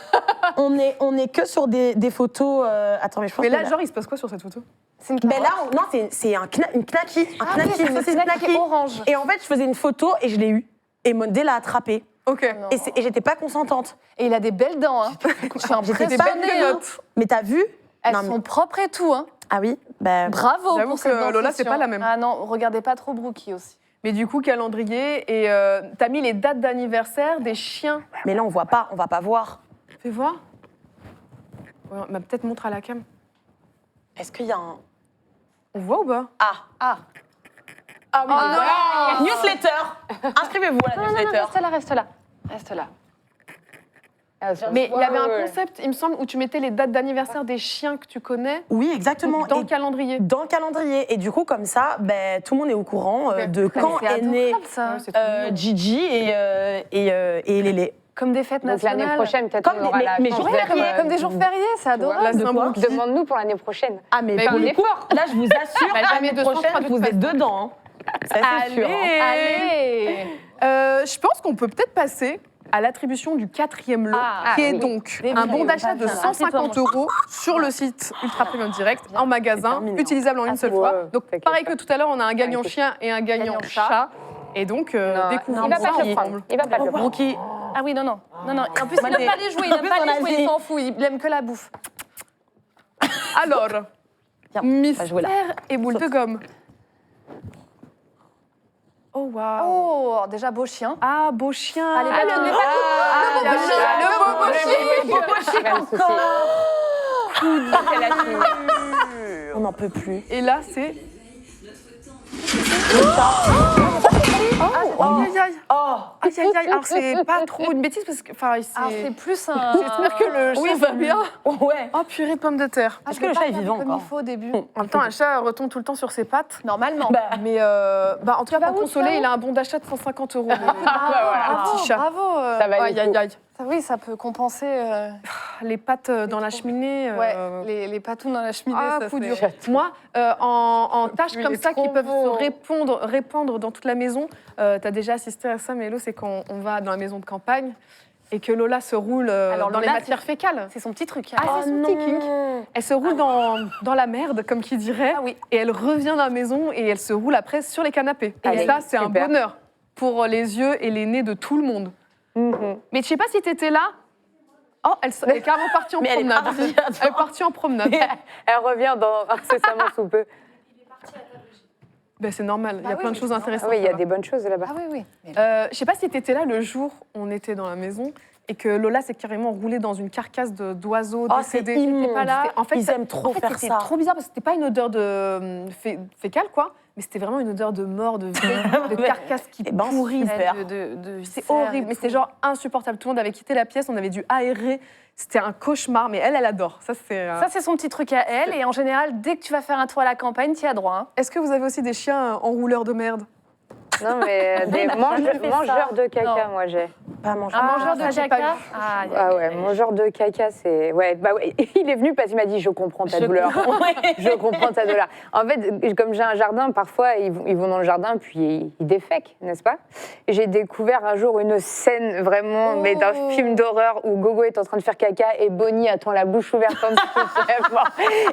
On est que sur des photos. Attends, mais je pense Mais que là, genre, il se passe quoi sur cette photo? C'est une Mais là, carotte. non, c'est une knacky. Un knacky. oui, Ça, c'est une knacky knacky. orange. Et en fait, je faisais une photo et je l'ai eue. Et Monday l'a attrapée. Ok. Non. Et j'étais pas consentante. Et il a des belles dents. Hein. Je suis J'étais Des pas belles impressionnée. cueillottes. Mais t'as vu? Elles Non, mais- sont propres et tout. Hein. Ah oui, bah, Bravo J'avoue pour cette que Lola, c'est dentition. pas la même. Ah non, regardez pas trop Brookie aussi. Mais du coup, calendrier, et t'as mis les dates d'anniversaire des chiens. mais là on va pas voir. Fais voir. Ouais, bah, peut-être montre à la cam. Est-ce qu'il y a un On voit ou pas? Ah. Ah oui, Oh voilà. Newsletter. Inscrivez-vous à la Non, non, non, newsletter. reste là, reste là. Reste là. Mais il y avait un concept, il me semble, où tu mettais les dates d'anniversaire des chiens que tu connais Oui, exactement. dans Et le calendrier. dans le calendrier. Et du coup, comme ça, ben, tout le monde est au courant Ok. de quand C'est est né adorable, ça. Ouais, c'est trop mignon. Gigi et Lélé. Comme des fêtes Donc nationales. l'année prochaine, peut-être Comme on aura des- la mais chance jours d'être, fériés, Comme des jours fériés, c'est adorable. Là, c'est de un quoi bon petit- Demande-nous pour l'année prochaine. Ah, mais Mais pour on le est coup, fort. là, je vous assure, Bah, jamais l'année 203 prochaine, de toute vous êtes façon. dedans. hein. Ça, c'est sûr. hein. Allez. Je pense qu'on peut peut-être passer à l'attribution du 4e lot, Ah, qui est oui. donc Des un bon vidéos, d'achat de pas bien. 150 € sur le site Ultra Premium Direct, en magasin, terminé, hein. utilisable en une seule ouais, fois. ouais, Donc t'inquiète pareil pas. que tout à l'heure, on a un gagnant T'inquiète. chien et un gagnant Gagnant chat. chat. Et donc, Non, découvrons il va ça pas te le ensemble. prendre. Il va pas te le prendre. Brookie. Ah oui, non, non. Non, non. En plus, il Moi, n'aime pas les jouets, il en n'aime plus, pas on a les jouets, dit- il s'en fout, il aime que la bouffe. Alors, Viens, mystère jouer là. et boule de gomme. Oh waouh. Oh, déjà beau chien. Ah, beau chien. Allez, Ah, le le beau beau chien. chien. Le beau chien. Même souci. C'est la fille. On n'en peut plus. Et là, c'est... Oh, aïe, aïe, aïe. Oh, Aïe, aïe, aïe. Alors, c'est pas trop une bêtise parce que... Enfin, Ah, c'est... c'est plus un. J'espère que le chien va bien. ouais. Oh, purée de pommes de terre. Est-ce que le chat est vivant comme encore il faut au début. En même temps, un chat retombe tout le temps sur ses pattes. Normalement. Mais en tout cas, pour consoler, il a un bon d'achat de 150 €. bravo, petit chat. bravo. Ça va Aïe, aïe, aïe. Ça, oui, ça peut compenser Les pattes dans la cheminée. les patous dans la cheminée. Ah, ça, coup c'est- dur. Moi, en tâches Oui, comme il est ça qui trop peuvent beau. se répandre dans toute la maison, t'as déjà assisté à ça, Mélo, c'est quand on va dans la maison de campagne et que Lola se roule Alors, dans les Lola, matières fécales. C'est son petit truc. Ah, c'est son petit kink. Elle se roule dans la merde, comme qui dirait, Ah oui. et elle revient dans la maison et elle se roule après sur les canapés. Et Allez, ça, c'est un super. bonheur pour les yeux et les nez de tout le monde. Mhm. Mais je sais pas si t'étais là. Oh, elle est carrément partie en Mais elle est promenade. partie, Elle est partie en promenade. Elle revient dans incessamment sous peu. Ben, c'est normal, il y a Ah plein oui, de choses mais intéressantes. Oui, il y a là-bas. des bonnes choses là-bas. Ah oui, oui. Je sais pas si tu étais là le jour où on était dans la maison et que Lola s'est carrément roulée dans une carcasse d'oiseaux Oh, c'est décédés. immonde. T'étais pas là. En fait, Ils aiment trop faire c'était ça. trop bizarre parce que c'était pas une odeur de fécale, quoi, mais c'était vraiment une odeur de mort, de vieille, de carcasse qui Eh ben, pourrit. super. C'est horrible, mais c'était genre insupportable. Tout le monde avait quitté la pièce, on avait dû aérer. C'était un cauchemar, mais elle adore. Ça, c'est. Ça, c'est son petit truc à elle. Et en général, dès que tu vas faire un tour à la campagne, tu y as droit. Hein. Est-ce que vous avez aussi des chiens enrouleurs de merde? Non, mais des mangeurs de caca, Non. moi j'ai. Pas manger. Un mangeur ça, de j'ai pas caca. vu. Ah, Ah ouais, mangeur de caca, c'est. Ouais, bah ouais. Il est venu parce qu'il m'a dit je comprends ta douleur. Je comprends ta douleur. En fait, comme j'ai un jardin, parfois ils vont dans le jardin puis ils défèquent, n'est-ce pas? Et j'ai découvert un jour une scène vraiment, mais d'un film d'horreur où Gogo est en train de faire caca et Bonnie attend la bouche ouverte en dessous.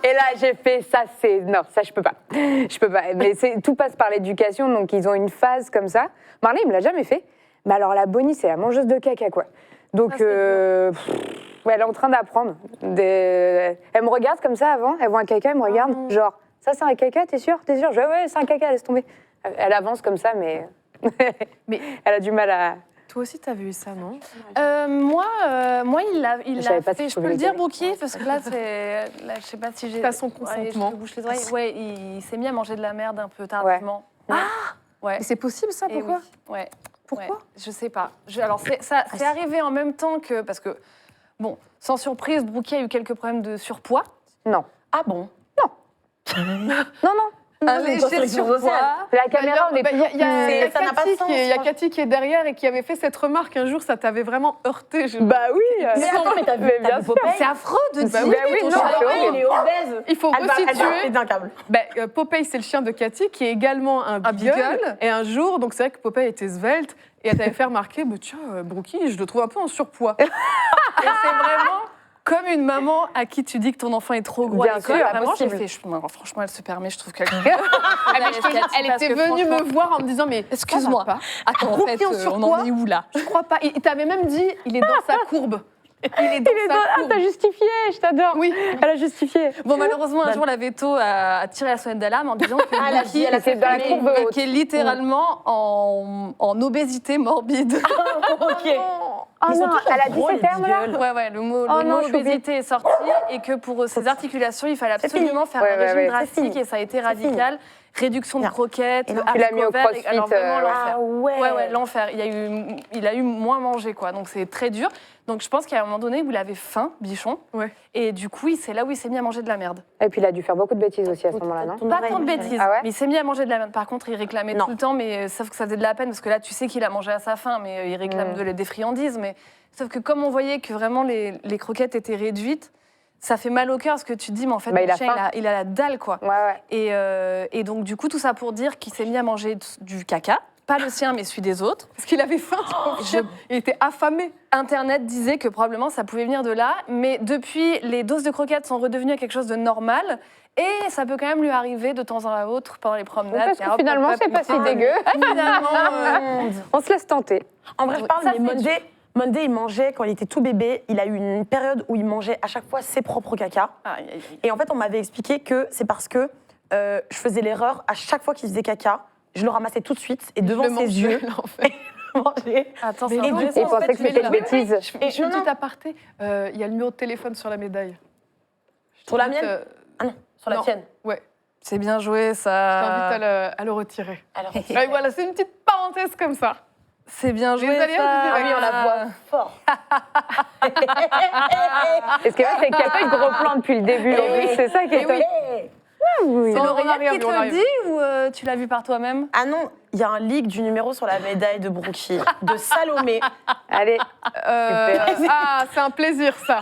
Et là, j'ai fait ça, c'est. Non, ça, je peux pas. Je peux pas. Mais tout passe par l'éducation, donc ils ont une phase comme ça. Marley, il me l'a jamais fait. Mais alors, la Bonnie, c'est la mangeuse de caca, quoi. Donc, c'est ouais, elle est en train d'apprendre. Elle me regarde comme ça avant, elle voit un caca, elle me regarde, genre, ça c'est un caca, t'es sûr? T'es sûr? Je dis, ouais, c'est un caca, laisse tomber. Elle avance comme ça, mais, Mais elle a du mal à. toi aussi, t'as vu ça, non? Moi, il Je l'a savais pas fait. si Je je peux pouvais le le dire, dire. Brookie, parce que là, je sais pas si j'ai. T'as son Ouais, consentement. je te bouche les oreilles. Ouais, il s'est mis à manger de la merde un peu tardivement. Ouais. Mais c'est possible, ça? Et Pourquoi? oui. Ouais. Pourquoi? Ouais, je sais pas. Alors, c'est arrivé en même temps que. Parce que, bon, sans surprise, Brookie a eu quelques problèmes de surpoids. Non. Ah bon? Non, non. Un léger surpoids. La caméra, on est toujours... Il y a Ça n'a pas de sens, Cathy qui est derrière et qui avait fait cette remarque un jour, ça t'avait vraiment heurté. Bah oui. Mais attends, mais t'as vu bien sûr. Popeye? C'est affreux de dire. Bah oui, non, Popeye, il est obèse. Il faut Elle va resituer. péter un câble. Popeye, c'est le chien de Cathy, qui est également un beagle. Et un jour, donc c'est vrai que Popeye était svelte, et elle t'avait fait remarquer, tiens, Brookie, je le trouve un peu en surpoiix. Et c'est vraiment comme une maman à qui tu dis que ton enfant est trop gros. Bien à l'école. sûr, Vraiment, j'ai impossible. fait, non, franchement, elle se permet, je trouve qu'elle... Elle était venue me voir en me disant, mais Excuse-moi. ça va pas. Attends, en fait, on en est où là? Je crois pas. Il t'avait même dit, il est dans sa courbe. Il est dans sa Ah, courbe. t'as justifié, je t'adore. Oui. Elle a justifié. Bon, malheureusement, un jour, la veto a tiré la sonnette d'alarme en disant que elle a Brookie, dit, elle a fait dans la courbe haute. qui est littéralement en obésité morbide. Ok. Oh Ils sont non, tous elle a dit gros, ces les termes-là. bigles. Ouais, le mot, Oh non, obésité est sorti et que pour ses articulations, il fallait C'est fini. absolument faire Ouais, un ouais, régime ouais, drastique c'est fini. et ça a été C'est radical. Réduction de Bien. croquettes, Et non, tu l'as mis au haricots verts, crossfit, alors vraiment l'enfer. Ah ouais. Ouais, l'enfer. Il a eu moins mangé, quoi. Donc c'est très dur. Donc je pense qu'à un moment donné où il avait faim, Bichon, Ouais. et du coup, c'est là où il s'est mis à manger de la merde. Et puis il a dû faire beaucoup de bêtises aussi à ce moment-là, non? Pas tant de bêtises, Ah ouais mais il s'est mis à manger de la merde. Par contre, il réclamait Non. tout le temps, mais sauf que ça faisait de la peine, parce que là, tu sais qu'il a mangé à sa faim, mais il réclame des friandises. Mais sauf que comme on voyait que vraiment les croquettes étaient réduites, ça fait mal au cœur, parce que tu te dis, mais en fait, Bah, mon il a chien, faim. il a la dalle, quoi. Ouais. Et donc, du coup, tout ça pour dire qu'il s'est mis à manger du caca. Pas le sien, mais celui des autres. Parce qu'il avait faim, ton chien. Il était affamé. Internet disait que probablement ça pouvait venir de là, mais depuis, les doses de croquettes sont redevenues quelque chose de normal. Et ça peut quand même lui arriver de temps à autre pendant les promenades. Parce Et que hop, finalement, hop, c'est hop, pas si hop. dégueu. Finalement, On se laisse tenter. En vrai, je parle, Ça, mais c'est Monday, il mangeait, quand il était tout bébé, il a eu une période où il mangeait à chaque fois ses propres caca. aïe, aïe, aïe. Et en fait, on m'avait expliqué que c'est parce que je faisais l'erreur, à chaque fois qu'il faisait caca, je le ramassais tout de suite et devant Je ses le yeux, mangeais, en fait. manger. Attends, Mais c'est et du intéressant. Et en pensait fait, que c'était une bêtise. Je fais une petite aparté. Il y a le numéro de téléphone sur la médaille. Sur la T'invite, mienne Ah non, sur la non. tienne. Ouais, C'est bien joué, je t'invite ça. à le retirer. Alors, Et voilà, c'est une petite parenthèse comme ça. C'est bien joué, Les alliés ça. du direct. oui, on la voit fort. Et ce qui est vrai, c'est qu'il n'y a pas eu de gros plan depuis le début. Eh oui. C'est ça qui est Eh oui. top. Oui. C'est On l'oreillette arrive, qui te on le arrive. dit ou tu l'as vu par toi-même? Ah non, il y a un leak du numéro sur la médaille de Brookie, de Salomé. Allez, Ah, c'est un plaisir, ça.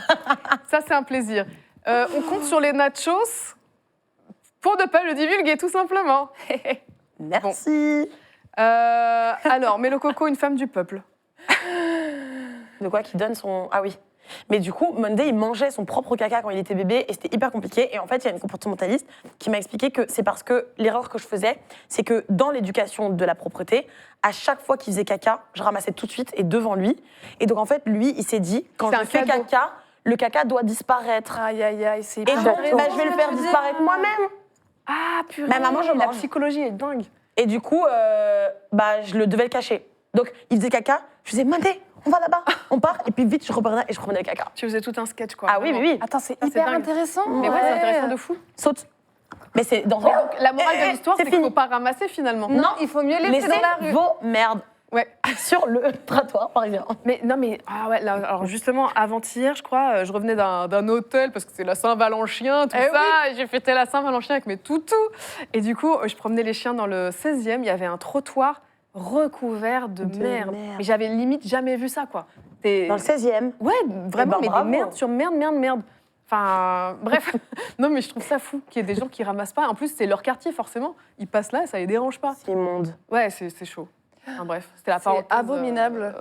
Ça, c'est un plaisir. On compte sur les nachos pour ne pas le divulguer, tout simplement. Merci. Alors, Mélo Coco, une femme du peuple. De quoi qu'il donne son... Ah oui. Mais du coup, Monday, il mangeait son propre caca quand il était bébé et c'était hyper compliqué. Et en fait, il y a une comportementaliste qui m'a expliqué que c'est parce que l'erreur que je faisais, c'est que dans l'éducation de la propreté, à chaque fois qu'il faisait caca, je ramassais tout de suite et devant lui. Et donc, en fait, lui, il s'est dit, quand C'est je un fais cadeau. caca, le caca doit disparaître. Aïe, aïe, aïe, c'est Et donc, intéressant, bah, je vais ce le que faire tu dis. disparaître moi-même. Ah, purée. Mais maman, je la mange. psychologie est dingue. Et du coup, bah, je le devais le cacher. Donc, il faisait caca, je faisais, Monday, on va là-bas, on part. Et puis vite, je reprenais le caca. Tu faisais tout un sketch, quoi. Ah oui, vraiment. oui, oui. Attends, c'est c'est hyper dingue. intéressant. Mais ouais, c'est intéressant de fou. Saute. Mais c'est dans Mais donc, la morale de l'histoire, c'est c'est qu'il ne fini. faut pas ramasser, finalement. Non, il faut mieux laisser Laissez dans la rue. vos merdes Ouais. sur le trottoir, par exemple. Mais non, mais ah ouais, là, alors justement, avant-hier, je crois, je revenais d'un hôtel parce que c'est la Saint-Valentin, tout Eh ça. Et j'ai fêté la Saint-Valentin avec mes toutous. Et du coup, je promenais les chiens dans le 16e. Il y avait un trottoir recouvert de merde. merde. Mais j'avais limite jamais vu ça, quoi. Dans le 16e. Ouais, vraiment, ben, mais bravo. des merdes sur merde. Enfin, bref. Non, mais je trouve ça fou qu'il y ait des gens qui ramassent pas. En plus, c'est leur quartier, forcément. Ils passent là et ça les dérange pas. C'est immonde. Ouais, c'est chaud. Enfin, bref, c'était la C'est parenthèse. abominable.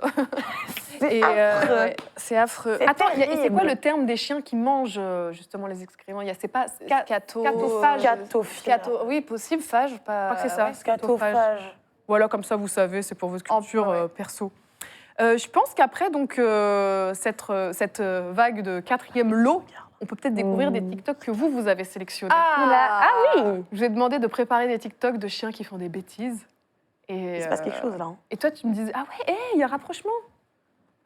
Et, affreux. Ouais, c'est affreux. C'est Attends, c'est quoi terrible. le terme des chiens qui mangent justement les excréments? Il y a c'est pas Scato. Scatophage. Scatophile. Oui, possible, phage, pas. Je crois que c'est ça. ouais. Scatophage. Voilà, comme ça vous savez, c'est pour votre En- culture ouais. perso. Je pense qu'après donc cette vague de 4e lot, on peut peut-être découvrir des TikTok que vous avez sélectionnés. Ah oui. Je vous ai demandé de préparer des TikTok de chiens qui font des bêtises. Et Il se passe quelque chose là. hein. Et toi, tu me disais, ah ouais, il y a rapprochement.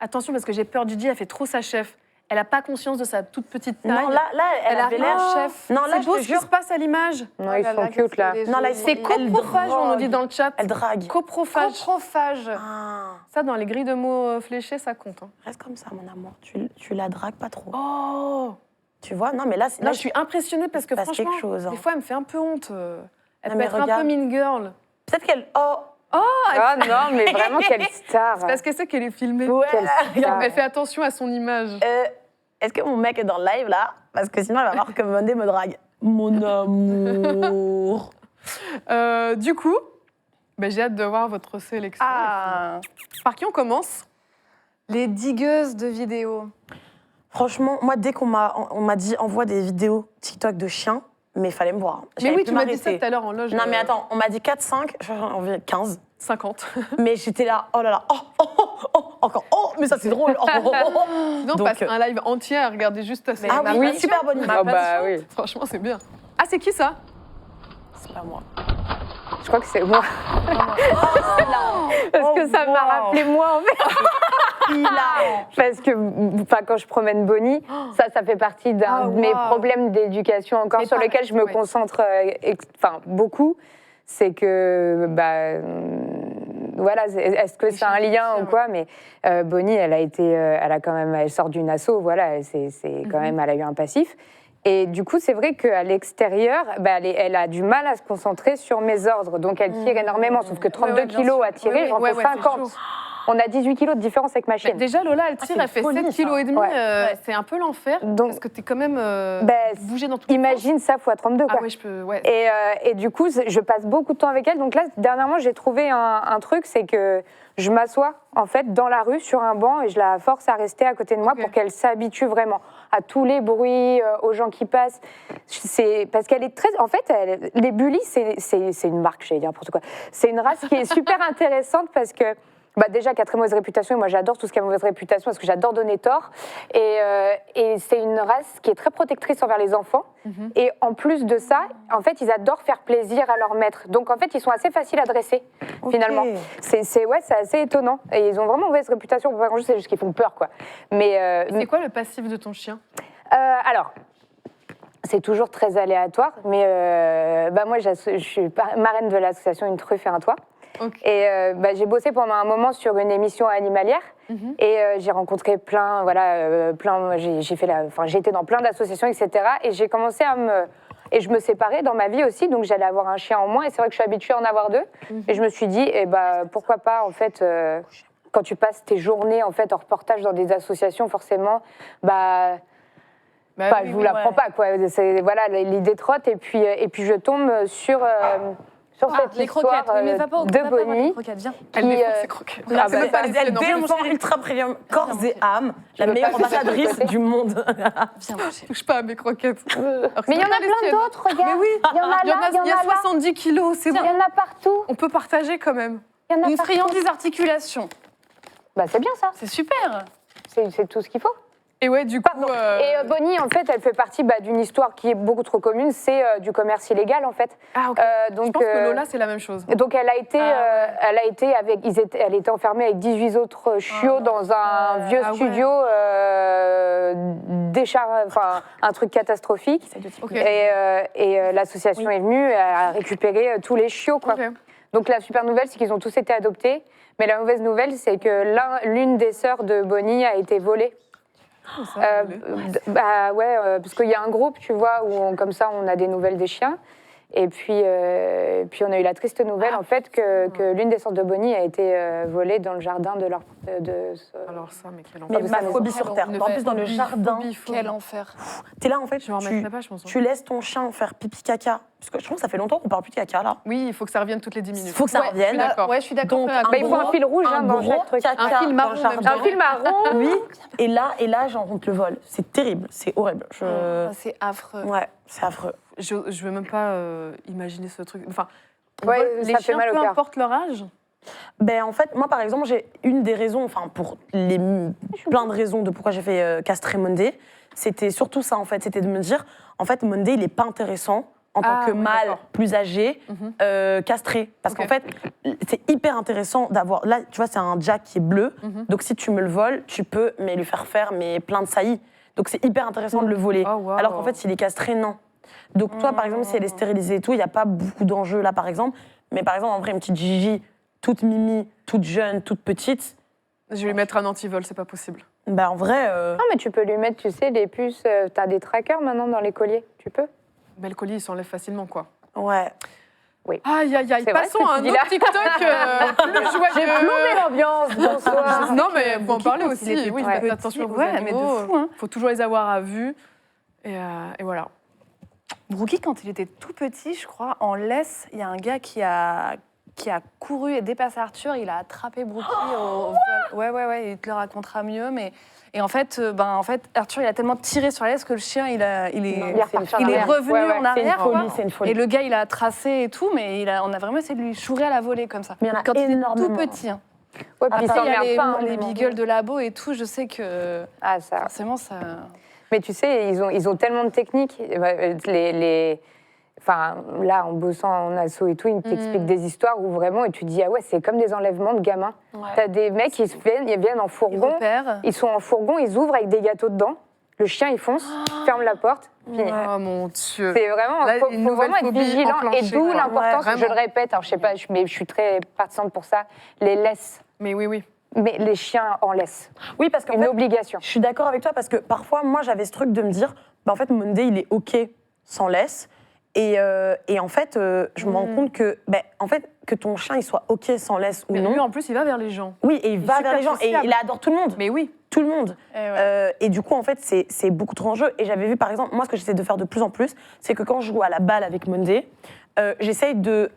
Attention, parce que j'ai peur, Gigi, elle fait trop sa chef. Elle n'a pas conscience de sa toute petite taille. Non, là, elle avait arrive l'air chef. Non, là, C'est je beau te ce qui jure, se passe à l'image. Non, ils sont cute là. Non, là, C'est elle coprophage, on nous dit drogue. dans le chat. elle drague. Coprophage. Coprophage. Ah, Ça, dans les grilles de mots fléchés, ça compte. Hein. reste comme ça, mon amour. Tu la dragues pas trop. Oh Tu vois? Non, mais là, Là, je suis impressionnée parce que il se passe franchement, quelque chose, hein. des fois, elle me fait un peu honte. Elle Non, peut mais être un regarde. peu mean girl. Peut-être qu'elle. Oh Ah non, mais vraiment, quelle star. C'est parce qu'elle sait qu'elle est filmée. ouais. Quelle Elle fait attention à son image. Est-ce que mon mec est dans le live là? Parce que sinon, elle va voir que Monday me drague. Mon amour. Du coup, j'ai hâte de voir votre sélection. Ah, Par qui on commence? les digueuses de vidéos. Franchement, moi, dès qu'on m'a dit envoie des vidéos TikTok de chiens, mais il fallait me voir. Mais J'avais oui, pu tu m'as dit ça m'arrêter. tout à l'heure en loge. Non, mais attends, on m'a dit 4-5, j'ai envie 15. 50. Mais j'étais là, oh là là, encore, mais ça c'est drôle. Non, Donc, passe un live entier à regarder juste ta série. Ah ma oui, passion, super bonne idée. Ah bah oui. Franchement, c'est bien. Ah, c'est qui ça? C'est pas moi. Je crois que c'est moi. Parce que ça m'a rappelé moi, en fait. Parce que quand je promène Bonnie, ça fait partie d'un de mes problèmes d'éducation encore Mais sur pareil, lequel je me ouais. concentre beaucoup. C'est que, voilà, est-ce que c'est un lien ou quoi? Mais Bonnie, elle a quand même, elle sort d'une asso, voilà, c'est quand même, elle a eu un passif. Et du coup, c'est vrai qu'à l'extérieur, elle a du mal à se concentrer sur mes ordres. Donc, elle tire énormément. Sauf que 32 kilos à tirer, j'en fais 50. On a 18 kilos de différence avec ma chienne. Déjà, Lola, elle tire, c'est elle fait folie, 7 kilos et demi. Ouais. C'est un peu l'enfer. Donc- parce que t'es quand même bougé dans tout Imagine ça fois 32, quoi. Ah ouais, je peux. Ouais. Et du coup, je passe beaucoup de temps avec elle. Donc là, dernièrement, j'ai trouvé un truc, c'est que je m'assois en fait dans la rue sur un banc et je la force à rester à côté de moi Ok. pour qu'elle s'habitue vraiment à tous les bruits, aux gens qui passent. C'est parce qu'elle est très, en fait, les bullies, c'est une marque, j'allais dire n'importe quoi. C'est une race qui est super intéressante parce que. Déjà, qui a très mauvaise réputation, et moi j'adore tout ce qui a mauvaise réputation parce que j'adore donner tort. Et c'est une race qui est très protectrice envers les enfants. Et en plus de ça, en fait, ils adorent faire plaisir à leur maître. Donc en fait, ils sont assez faciles à dresser, finalement. C'est assez étonnant. Et ils ont vraiment mauvaise réputation. Pas grand-chose, c'est juste qu'ils font peur, quoi. Mais C'est quoi le passif de ton chien? alors. C'est toujours très aléatoire, mais moi, je suis marraine de l'association Une truffe et un toit. Ok. Et j'ai bossé pendant un moment sur une émission animalière et j'ai rencontré plein, j'ai été dans plein d'associations, etc. Et j'ai commencé et je me séparais dans ma vie aussi, donc j'allais avoir un chien en moins. Et c'est vrai que je suis habituée à en avoir deux. Et je me suis dit, pourquoi pas, en fait, quand tu passes tes journées en fait en reportage dans des associations, forcément, je vous l'apprends pas, quoi. C'est voilà, l'idée trotte et puis je tombe sur cette Les histoire croquettes. Oui, mais va pas de voir les Bonnie. croquettes, viens. Elle qui, défonce ses croquettes. Ah bah, Elle défend ultra premium, corps et âme, la veux meilleure pas que ça ambassadrice soit du monde. Viens, mon chéri. Touche pas à mes croquettes. Alors que Mais il y c'est en a pas les plein siennes. d'autres, regarde. Mais oui, Il y en a là, il y en a là. 70 kilos, c'est Il bon. y en a partout. On peut partager quand même. Il y en a Une partout. friandise articulation. C'est bien ça. C'est super. C'est tout ce qu'il faut. Et ouais, du coup. Et Bonnie, en fait, elle fait partie d'une histoire qui est beaucoup trop commune. C'est du commerce illégal, en fait. Ah, ok. Donc, Je pense que Lola, c'est la même chose. Donc elle était enfermée avec 18 autres chiots dans un vieux studio, un truc catastrophique. Ok. Et l'association est venue à récupérer tous les chiots, quoi. Ok. Donc la super nouvelle, c'est qu'ils ont tous été adoptés. Mais la mauvaise nouvelle, c'est que l'une des sœurs de Bonnie a été volée. Parce qu'il y a un groupe, tu vois, où comme ça, on a des nouvelles des chiens. Et puis on a eu la triste nouvelle, en fait, que l'une des sœurs de Bonnie a été volée dans le jardin de leur... Alors ça, mais quel Mais enfer. ma phobie sur Terre. En plus, dans le jardin, Quel enfer. t'es là, en fait, Je m'en remettrai pas, je pense. tu laisses ton chien faire pipi caca. Parce que je trouve que ça fait longtemps qu'on parle plus de caca, là. Oui, il faut que ça revienne toutes les 10 minutes. Il faut que ça Je suis revienne. d'accord. Ouais, je suis d'accord. Donc, Il faut un fil rouge dans gros chaque truc. caca Un fil dans marron, le jardin. Un fil marron. Oui, et là, genre, on te le vole. C'est terrible, c'est horrible. C'est affreux. Ouais, c'est affreux. Je veux même pas imaginer ce truc. Enfin, Ouais, les ça fait chiens, mal au peu cœur. importe leur âge. Ben, en fait, moi, par exemple, j'ai une des raisons, pour plein de raisons de pourquoi j'ai fait castrer Monday, c'était surtout ça, en fait. C'était de me dire, en fait, Monday, il n'est pas intéressant en tant que oui, mâle d'accord. plus âgé, castré. Parce Ok. qu'en fait, c'est hyper intéressant d'avoir... Là, tu vois, c'est un Jack qui est bleu. Donc, si tu me le voles, tu peux lui faire plein de saillies. Donc, c'est hyper intéressant de le voler. Oh, wow. Alors qu'en fait, s'il est castré, non. Donc, toi, par exemple, si elle est stérilisée et tout, il n'y a pas beaucoup d'enjeux là, par exemple. Mais par exemple, en vrai, une petite Gigi, toute mimi, toute jeune, toute petite, Je vais lui mettre un antivol, c'est pas possible. en vrai... Non, mais tu peux lui mettre, tu sais, des puces. T'as des trackers maintenant dans les colliers. Tu peux. Mais le colis, il s'enlève facilement, quoi. Ouais. Aïe, aïe, aïe. C'est vrai Passons ce que à tu un dis autre là. TikTok plus J'ai joyeux. plombé l'ambiance, bonsoir. Non, mais faut en Bookie, parler quand il aussi. était Oui, tout faites petit, attention à vos ouais, mais de animaux. fou, hein. Faut toujours les avoir à vue. Et voilà. Brookie, quand il était tout petit, je crois, en laisse, il y a un gars qui a couru et dépassé Arthur. Il a attrapé Brookie au vol. Ouais, il te le racontera mieux. Mais... Et en fait, Arthur, il a tellement tiré sur la laisse que le chien, il est revenu en arrière. C'est une folie. Et le gars, il a tracé et tout, mais on a vraiment essayé de lui chourer à la volée comme ça. Mais il y en a quand il était tout énormément. petit. Hein. Ouais, puis Après, ça il y a emmerde pas. les beagles de labo et tout. Je sais que Ah, ça. forcément, ça... Mais tu sais, ils ont tellement de techniques. Enfin, là, en bossant en asso et tout, ils t'expliquent des histoires où vraiment, et tu dis, ah ouais, c'est comme des enlèvements de gamins. Ouais. T'as des mecs, ils viennent en Il fourgon, repère. ils sont en fourgon, ils ouvrent avec des gâteaux dedans, le chien, il fonce, ferme la porte, fini. Oh mon Dieu. C'est vraiment, Là, faut une faut nouvelle vraiment être phobie vigilant. Et enclenchée, d'où quoi. l'importance, Ouais, je le vraiment. répète, alors je sais pas, mais je suis très partisane pour ça, les laisses. Mais oui. Mais les chiens en laisse. Oui, parce qu'en Une fait, obligation. je suis d'accord avec toi parce que parfois, moi, j'avais ce truc de me dire, en fait, Monday, il est OK sans laisse. Et en fait, je me rends compte que, en fait, que ton chien, il soit OK sans laisse ou Mais non. lui, en plus, il va vers les gens. Oui, et il va super vers les gens. sociable. Et il adore tout le monde. Mais oui. Tout le monde. ouais. Et du coup, en fait, c'est beaucoup trop en jeu. Et j'avais vu, par exemple, moi, ce que j'essaie de faire de plus en plus, c'est que quand je joue à la balle avec Monday, j'essaye de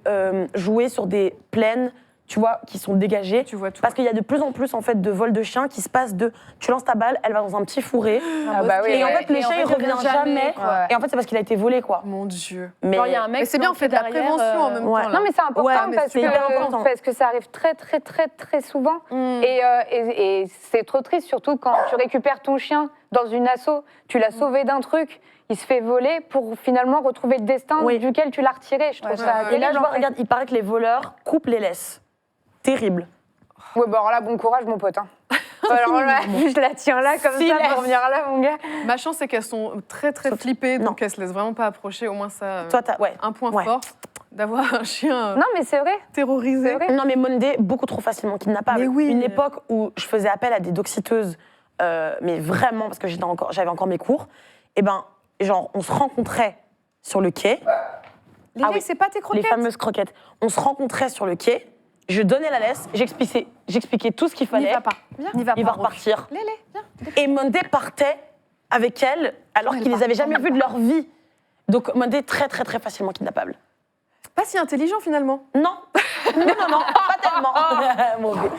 jouer sur des plaines, tu vois, qui sont dégagées. Tu vois tout. Parce qu'il y a de plus en plus, en fait, de vols de chiens qui se passent de... Tu lances ta balle, elle va dans un petit fourré. Ah bah oui, Et en ouais. fait, le Et en chien, fait, il il revient revient jamais. jamais, quoi. Et en fait, c'est parce qu'il a été volé, quoi. Mon Dieu. Mais Genre, il y a un mec Mais c'est bien, on fait de la planqué derrière, prévention en même temps. là. Non, mais c'est important Ouais, mais c'est hyper important. parce que ça arrive très, très, très, très souvent. Et c'est trop triste, surtout quand tu récupères ton chien dans une asso, tu l'as sauvé d'un truc, il se fait voler pour finalement retrouver le destin Oui. duquel tu l'as retiré. Je trouve ça Et là, terrible, je vois, en fait. regarde, il paraît que les voleurs coupent les laisses. Terrible. Ouais, bah alors là, bon courage, mon pote. Hein. Alors là, je la tiens là, comme Si ça, laisse. pour venir là, mon gars. Ma chance, c'est qu'elles sont très, très flippées, donc elles se laissent vraiment pas approcher. Au moins, ça, Toi, t'as... Ouais. un point Ouais. fort d'avoir un chien Non, mais c'est vrai. terrorisé. C'est vrai. Non, mais Monday, beaucoup trop facilement kidnappable. Mais oui. Une époque où je faisais appel à des doxiteuses, mais vraiment, parce que j'avais encore mes cours, et ben, genre, on se rencontrait sur le quai. Les Ah laits, oui. c'est pas tes Les croquettes. fameuses croquettes. On se rencontrait sur le quai, je donnais la laisse, j'expliquais tout ce qu'il N'y fallait. va pas. N'y va Il pas. va repartir. Les laits, viens. Et Monday partait avec elle, alors qu'ils les avaient jamais vus de leur vie. Donc Monday, très, très, très facilement kidnappable. Pas si intelligent finalement. Non, non, pas tellement. Mon Dieu.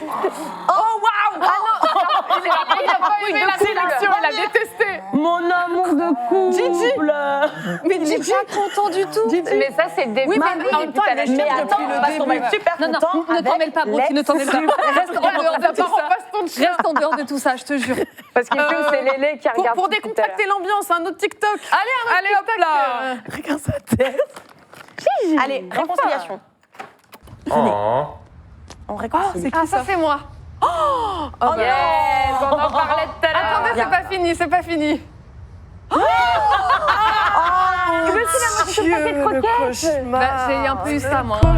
Il a pas aimé la sélection, il a détesté. Mon amour de couple. Mais Gigi, Pas content du tout. Mais ça, c'est des Oui, maris, mais en même temps, elle est depuis Mais chef attends, depuis le parce qu'on va début. être super Non, content. ne t'en mêle pas, Brooke, ne t'en mêle pas. Reste en dehors de tout ça. Passe ton chien. Reste en dehors de tout ça, je te jure. Parce qu'il c'est Lélé qui regarde. Pour tout à décontracter l'ambiance, un autre TikTok. Allez, hop là. Regarde sa tête. Allez, réconciliation. Oh. On réconcilie. Ah, ça c'est moi. l'heure. Yes, on en parlait tout à l'heure. Attendez, c'est pas fini, c'est pas fini. croquettes. J'ai un peu eu ça, moi. Bah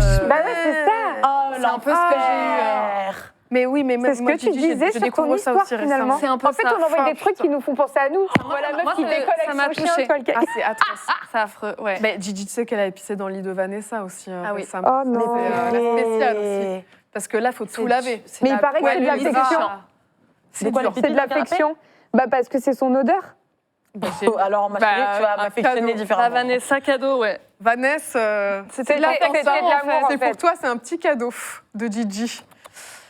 ouais, c'est ça. Oh, C'est un peu ce que j'ai eu. Mais oui, mais C'est ce que tu disais sur ton histoire, finalement. C'est un peu En fait, ça. on envoie des Oh, trucs qui nous font penser à nous. Voilà, moi, meuf qui ça- décolle ça m'a avec son chien, touchée. toi, le caca. Ah, c'est atroce. C'est affreux, ouais. Mais Gigi, tu sais qu'elle a épicé dans le lit de Vanessa aussi. Ah oui. récemment. Oh non. C'est la spéciale aussi. Parce que là, faut tout laver. Mais il paraît que c'est de poêle l'affection. lisa. C'est quoi, dur. les C'est de l'affection. Bah parce que c'est son odeur. Bah, Oh, alors, ma chérie, tu vas un m'affectionner cadeau. La différemment. Vanessa cadeau, ouais. Vanessa, C'était de l'amour, en c'est fait. pour toi, c'est un petit cadeau de Gigi.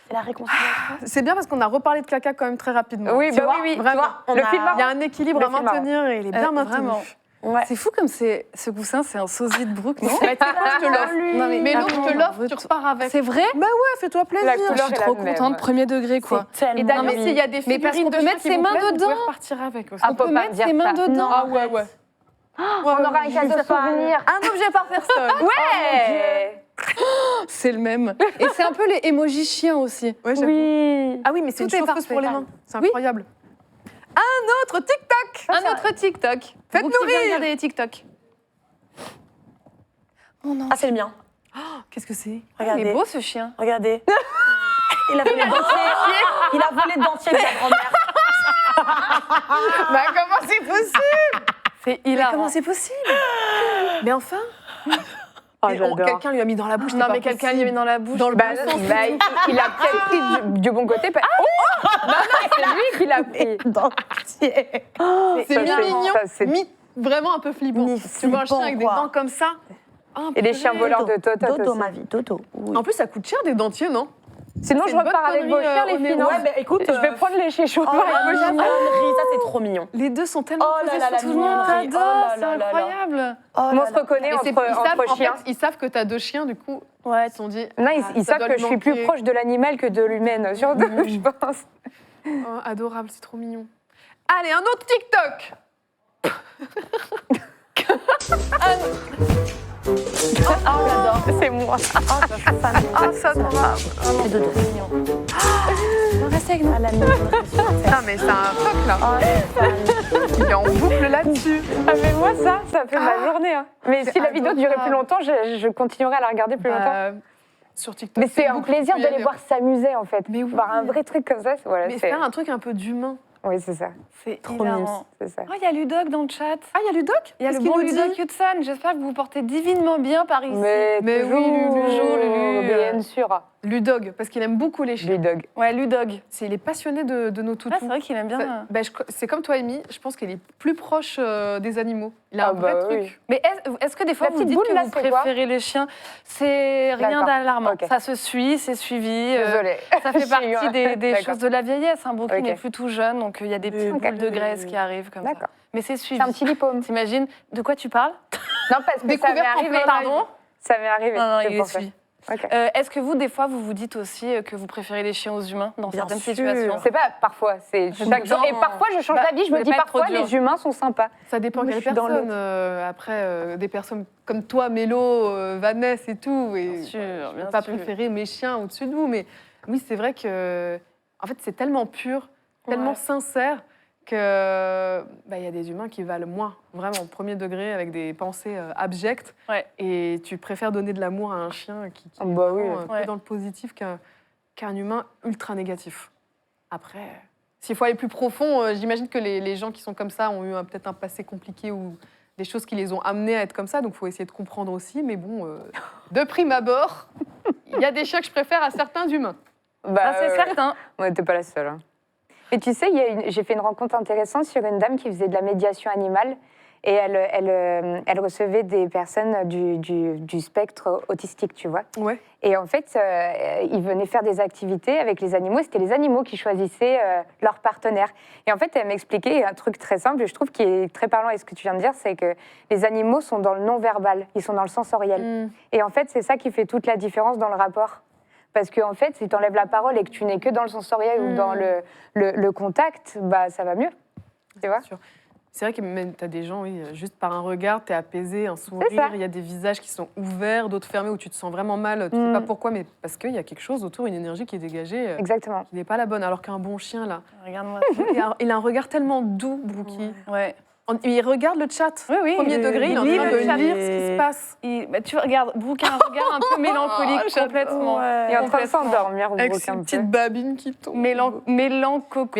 C'est la réconciliation. C'est bien parce qu'on a reparlé de caca quand même très rapidement. Oui, Tu bah vois, oui, oui. vraiment. on Le a- film Il y a un équilibre Le à film maintenir et il est bien maintenu. vraiment. Ouais. C'est fou comme ce coussin, c'est un sosie de Brooke, non Bah, tu sais quoi, je te l'offre. Non, Mais l'autre, je te l'offre, tu repars avec. C'est vrai Bah ouais, fais-toi plaisir. La Je couleur suis est la trop même. contente, premier degré, quoi. C'est tellement Et d'ailleurs, mignon. s'il y a des Mais parce figurines qu'on de peut chiens mettre qui ses vous mains plaisent, vous dedans. pouvez repartir avec aussi. Ah, On peut faut pas mettre dire ses mains ça. dedans. Ah ouais, ouais. On aura un cadeau souvenir. Un objet par personne. Ouais. C'est le même. Et c'est un peu les emojis chiens aussi. Ouais, j'avoue. Oui. Ah oui, mais c'est une Tout est chauffeuse parfait. pour les mains. C'est Oui. incroyable. Un autre TikTok. Un autre TikTok. Faites-nous Brooke, tu viens rire. regarder les TikTok. Oh non. Ah, c'est le mien. Qu'est-ce que c'est? Il Regardez. est beau ce chien. Regardez. Il a volé le dentier. Il a volé le dentier de la grand-mère. Bah comment c'est possible? C'est Mais hilarant. comment c'est possible? Mais enfin. Oh, Et j'adore. quelqu'un lui a mis dans la bouche. Non, mais quelqu'un lui a mis dans la bouche. Dans le Bah, bon sens. il a peut-être pris du bon côté. Non, c'est lui qui l'a pris. C'est Ça, mi-mignon, ça, c'est- vraiment un peu flippant. Tu vois un chien avec des quoi. dents comme ça. Ah, Et les chiens purée. voleurs de Toto Dodo, aussi. ma vie, Dodo. Oui. En plus, ça coûte cher des dentiers, non? Sinon, C'est je une bonne repars avec vos connerie, chiens, les filles. Onéo. non Ouais, bah écoute. Je vais prendre les chéchous. Oh là là, connerie, ça c'est trop mignon. Les deux sont tellement Oh là posés là, sur la tout le monde. mignonnerie. J'adore, Oh là c'est là là là. incroyable. Oh On là se là. reconnaît Et entre en chiens. fait, ils savent que t'as 2 chiens, du coup, Ouais. ils se sont dit. Non, ah, ils ça savent doit que lui je suis plus manquer. proche de l'animal que de l'humaine, surtout, je pense. Oh, adorable, c'est trop mignon. Allez, un autre TikTok. Ah, j'adore. C'est moi. Ah, ça adorable. C'est Dodo. Restez avec nous. Ah, la mignonnerie. Putain, mais c'est un toc là. Il est en boucle là-dessus. Ah, mais moi, ça fait ma journée. Hein. Mais si la vidéo durait adorable. plus longtemps, je continuerai à la regarder plus longtemps. Bah, sur TikTok. Mais c'est un beaucoup plaisir plus de les aller. voir s'amuser, en fait. Mais oui. Voir un vrai truc comme ça, voilà, Mais c'est... faire un truc un peu d'humain. Oui, c'est ça. C'est Trop hilarant. mignon. C'est ça. Oh, il y a Ludoc dans le chat. Ah, il y a Ludoc. Il y a le Qu'est-ce qu'il bon nous dit Ludoc Hudson. J'espère que vous vous portez divinement bien par ici. Mais oui, Lulu. Bien sûr. Ludog, parce qu'il aime beaucoup les chiens. Les dogs. Ouais, Ludog. Il est passionné de nos Ouais, toutous. c'est vrai qu'il aime bien. C'est comme toi, Amy. Je pense qu'il est plus proche des animaux. Il a Ah un vrai bah truc. oui. Mais est-ce que des fois La vous petite dites boule, que là, vous c'est quoi préférez les chiens? C'est rien D'accord. d'alarmant. Ok. Ça se suit, c'est suivi. Désolée. Ça fait J'ai eu partie un- des D'accord. choses de la vieillesse. Brooklyn Ok. est plus tout jeune, donc il y a des petites Ok. boules de graisse qui arrivent comme ça. D'accord. Mais c'est suivi. C'est un petit lipome. T'imagines de quoi tu parles? Non, parce que ça m'est Découverte en arrivé. plein Pardon? Ça m'est arrivé. Non, c'est il est pour ça. suivi. Ok. Est-ce que vous, des fois, vous vous dites aussi que vous préférez les chiens aux humains dans Bien certaines sûr. situations? C'est pas parfois, c'est chaque jour. Et parfois, je change Bah, d'avis, je me mais dis pas trop parfois, dur. les humains sont sympas. Ça dépend Moi, quelle je suis dans personne. Après, des personnes comme toi, Mélo, Vanessa et tout. Et Bien sûr, je ne bien peux pas sûr. préférer mes chiens au-dessus de vous. Mais oui, c'est vrai que en fait, c'est tellement pur, tellement Ouais. sincère que il y a des humains qui valent moins, vraiment, au premier degré, avec des pensées abjectes. Ouais. Et tu préfères donner de l'amour à un chien qui Ah est bah oui. vraiment, Ouais. que dans le positif qu'un humain ultra négatif. Après, s'il faut aller plus profond, j'imagine que les gens qui sont comme ça ont eu peut-être un passé compliqué ou des choses qui les ont amenés à être comme ça, donc il faut essayer de comprendre aussi. Mais bon, de prime abord, il y a des chiens que je préfère à certains humains. Bah, Ça, c'est certain. On n'était pas la seule. Hein. Et tu sais, j'ai fait une rencontre intéressante sur une dame qui faisait de la médiation animale et elle recevait des personnes du spectre autistique, tu vois. Ouais. Et en fait, ils venaient faire des activités avec les animaux. C'était les animaux qui choisissaient leur partenaire. Et en fait, elle m'expliquait un truc très simple, et je trouve qui est très parlant. Et ce que tu viens de dire, c'est que les animaux sont dans le non-verbal, ils sont dans le sensoriel. Et en fait, c'est ça qui fait toute la différence dans le rapport. Parce qu'en fait, si tu enlèves la parole et que tu n'es que dans le sensoriel ou dans le contact, bah, ça va mieux. Tu vois? C'est vrai que même tu as des gens, oui, juste par un regard, tu es apaisé, un ça. sourire, il y a des visages qui sont ouverts, d'autres fermés, où tu te sens vraiment mal, tu ne sais pas pourquoi, mais parce qu'il y a quelque chose autour, une énergie qui est dégagée, Exactement. qui n'est pas la bonne. Alors qu'un bon chien, là, Regarde-moi. il a un regard tellement doux, Brookie. Ouais. Il regarde le chat. Oui, oui. Premier degré, il est en lit train le de chat. lire ce qui se passe. Tu regardes, Brooke a un regard un peu mélancolique, complètement. Il est en train de Complètement. s'endormir, Avec Brooke, ses un peu. petites babines qui tombent. Mélancolique.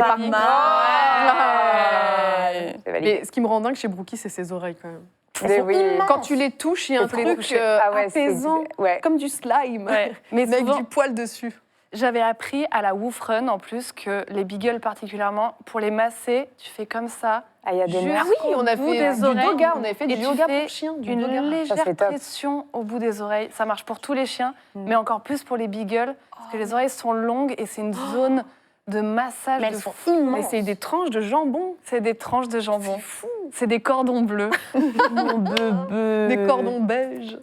C'est validé. Mais ce qui me rend dingue chez Brookie, c'est ses oreilles quand même. Mais oui. Quand tu les touches, il y a un C'est trop truc touché. Ah ouais, c'est- apaisant, ouais. comme du slime, Ouais. Mais avec souvent, du poil dessus. j'avais appris à la Woof Run en plus que les beagles particulièrement, pour les masser, tu fais comme ça. Ah, il y a des Juste nerfs. Ah oui, on a bout fait des du oreilles. yoga, on avait fait Et du tu yoga fais pour chien, du Une yoga. légère c'est top. pression au bout des oreilles. Ça marche pour tous les chiens, mais encore plus pour les beagles, parce que les oreilles sont longues et c'est une zone de massage Mais de elles sont fou. Mais c'est des tranches de jambon. C'est des tranches de jambon. C'est des cordons bleus. Mon bébé. Des cordons beiges.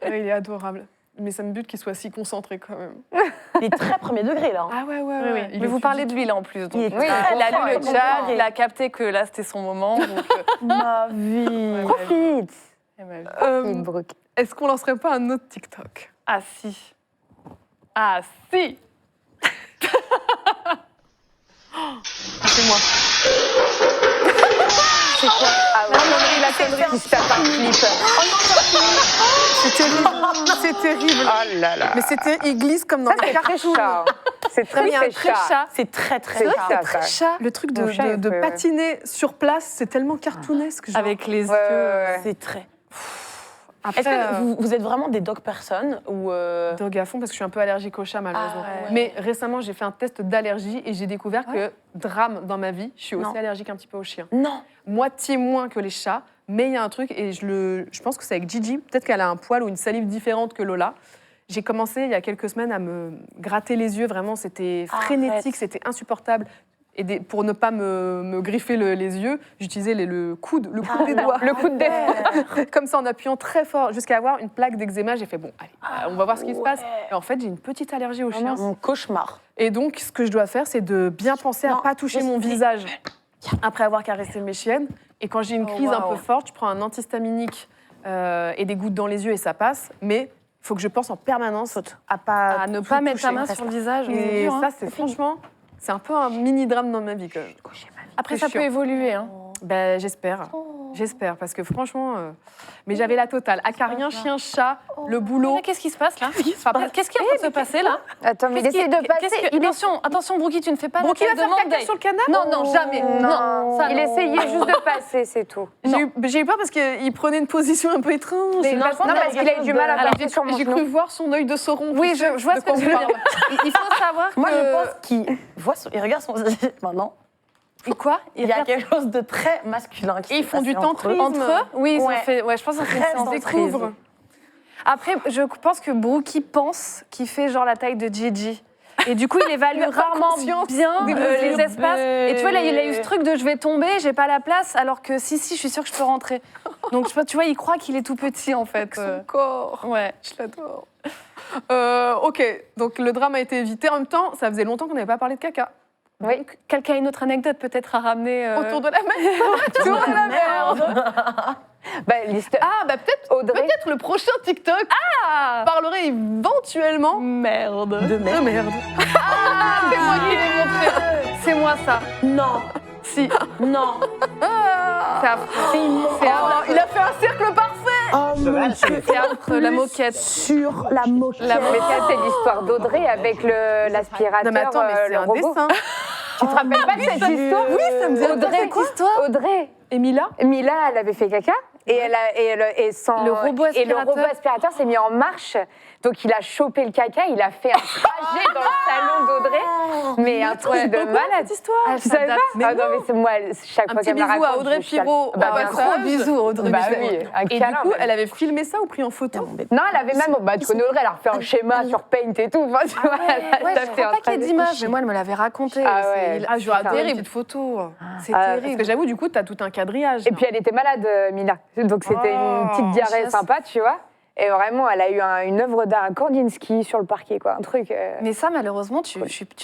Ouais, il est adorable. Mais ça me bute qu'il soit si concentré quand même. Il est très premier degré, là. Ah ouais, Oui, oui. Mais vous parlez de lui là en plus. Donc, Il est Oui, il a lu le très chat, content. il a capté que là c'était son moment. Donc, Ma vie. Profite. Euh, Brooke. Est-ce qu'on lancerait pas un autre TikTok? ah si. Ah si. C'est moi. Ah ouais. Il a connerie. Qui se tape un clip. C'est terrible. C'est terrible. Oh là là. Mais il glisse comme dans Ça, les c'est très cartoons. chat. C'est Il y a un très très chat. C'est très, très C'est chat. ça, Très ça. chat. Le truc Mon chat, il de fait- patiner sur place, c'est tellement cartoonesque. Genre. Avec les yeux. Ouais, ouais, ouais. C'est très. Après, Est-ce que vous êtes vraiment des dog personnes ou dog à fond parce que je suis un peu allergique aux chats malheureusement. Ah, ouais. Mais récemment, j'ai fait un test d'allergie et j'ai découvert que, drame dans ma vie, je suis aussi Non. allergique un petit peu aux chiens. Non. Moitié moins que les chats, mais il y a un truc, et je pense que c'est avec Gigi, peut-être qu'elle a un poil ou une salive différente que Lola. J'ai commencé il y a quelques semaines à me gratter les yeux, vraiment, c'était frénétique, c'était insupportable. Et pour ne pas me griffer les yeux, j'utilisais le coude des doigts. Le coude des comme ça en appuyant très fort jusqu'à avoir une plaque d'eczéma. J'ai fait bon, allez, on va voir ce qui se passe. Et en fait, j'ai une petite allergie aux chiens. Mon cauchemar. Et donc, ce que je dois faire, c'est de bien penser à Non, pas toucher mon visage après avoir caressé mes chiennes. Et quand j'ai une crise un peu forte, je prends un antihistaminique et des gouttes dans les yeux et ça passe. Mais il faut que je pense en permanence à ne tout pas mettre toucher. ta main sur le visage. Et dur, hein. ça, c'est franchement, c'est un peu un mini drame dans ma vie quand même. Après, c'est ça peut chiant. évoluer. Hein. Ben, j'espère. J'espère, parce que franchement... Mais j'avais la totale. Acarien, chien, chat, le boulot. Mais qu'est-ce qui se passe là Qu'est-ce qui est en train de se passer là Attends, mais il essaie de passer. Attention, Brookie, tu ne fais pas Brookie la va tête faire de caca sur le canapé. Non, jamais. Non, ça, Il non. essayait juste de passer, c'est tout. J'ai eu peur parce qu'il prenait une position un peu étrange. Mais non, non, parce qu'il a eu du mal à Alors, passer sur mon j'ai genou. cru voir son œil de Sauron. Oui, tu sais, je vois de ce que tu veux quoi on dire. parle. Il faut savoir que... Moi, je pense qu'il regarde son zizi maintenant. Et quoi Il y a quelque chose de très masculin qui Et ils s'est font du passé entre eux. tantrisme. Entre eux Oui, ils ont Ouais. fait... Ouais, je pense que c'est une Très séance de tantrisme. découvre. Après, je pense que Brookie pense qu'il fait genre la taille de Gigi. Et du coup, il évalue rarement bien les espaces. Et tu vois, là, il a eu ce truc de je vais tomber, j'ai pas la place, alors que si, je suis sûre que je peux rentrer. Donc, tu vois, il croit qu'il est tout petit, en fait. Son corps. Ouais. Je l'adore. Ok, donc le drame a été évité. En même temps, ça faisait longtemps qu'on n'avait pas parlé de caca. Oui. Quelqu'un a une autre anecdote peut-être à ramener Autour de la mer. Autour de la merde. Bah, l'histoire. Ah, bah peut-être le prochain TikTok parlerait éventuellement Merde. De merde. merde. C'est moi qui l'ai montré. C'est moi, ça. Non. Si. Non. C'est affreux. C'est immonde. Il a fait un cercle parfait. Oh mon Dieu. C'est affreux, la moquette. Sur la moquette. Mais ça, c'est l'histoire d'Audrey avec l'aspirateur, Non mais attends, mais c'est le un robot. dessin. Tu te rappelles pas de cette histoire? Oui, ça me dit Audrey, quoi Audrey. Et Mila Mila, elle avait fait caca et Le robot et le aspirateur. robot aspirateur s'est mis en marche. Donc il a chopé le caca, il a fait un trajet dans le salon d'Audrey. Mais un truc de malade. cette histoire. Tu savais pas? Mais Ah non, non. mais c'est moi, chaque Un fois petit qu'elle me bisou raconte. à Audrey je suis Pirot. Bah, au bien passage. sûr. Bisous, Audrey. Bah oui, un Et du câlin, coup, mais- elle avait filmé ça ou pris en photo Non, elle avait même, bah, tu connais Audrey, elle a refait un schéma sur Paint et tout. Enfin, tu vois, elle Ouais, a je fait crois un pas qu'il y ait trajet. d'image, mais moi, elle me l'avait raconté. Ah ouais. Ah, j'aurais Putain. adoré une petite photo. C'est Ah, terrible. parce Parce que j'avoue, du coup, t'as tout un quadrillage. Et puis elle était malade, Mila. Donc c'était une petite diarrhée yes. sympa, tu vois. Et vraiment, elle a eu une œuvre d'art, un Kandinsky sur le parquet, quoi. Un truc. Mais ça, malheureusement, tu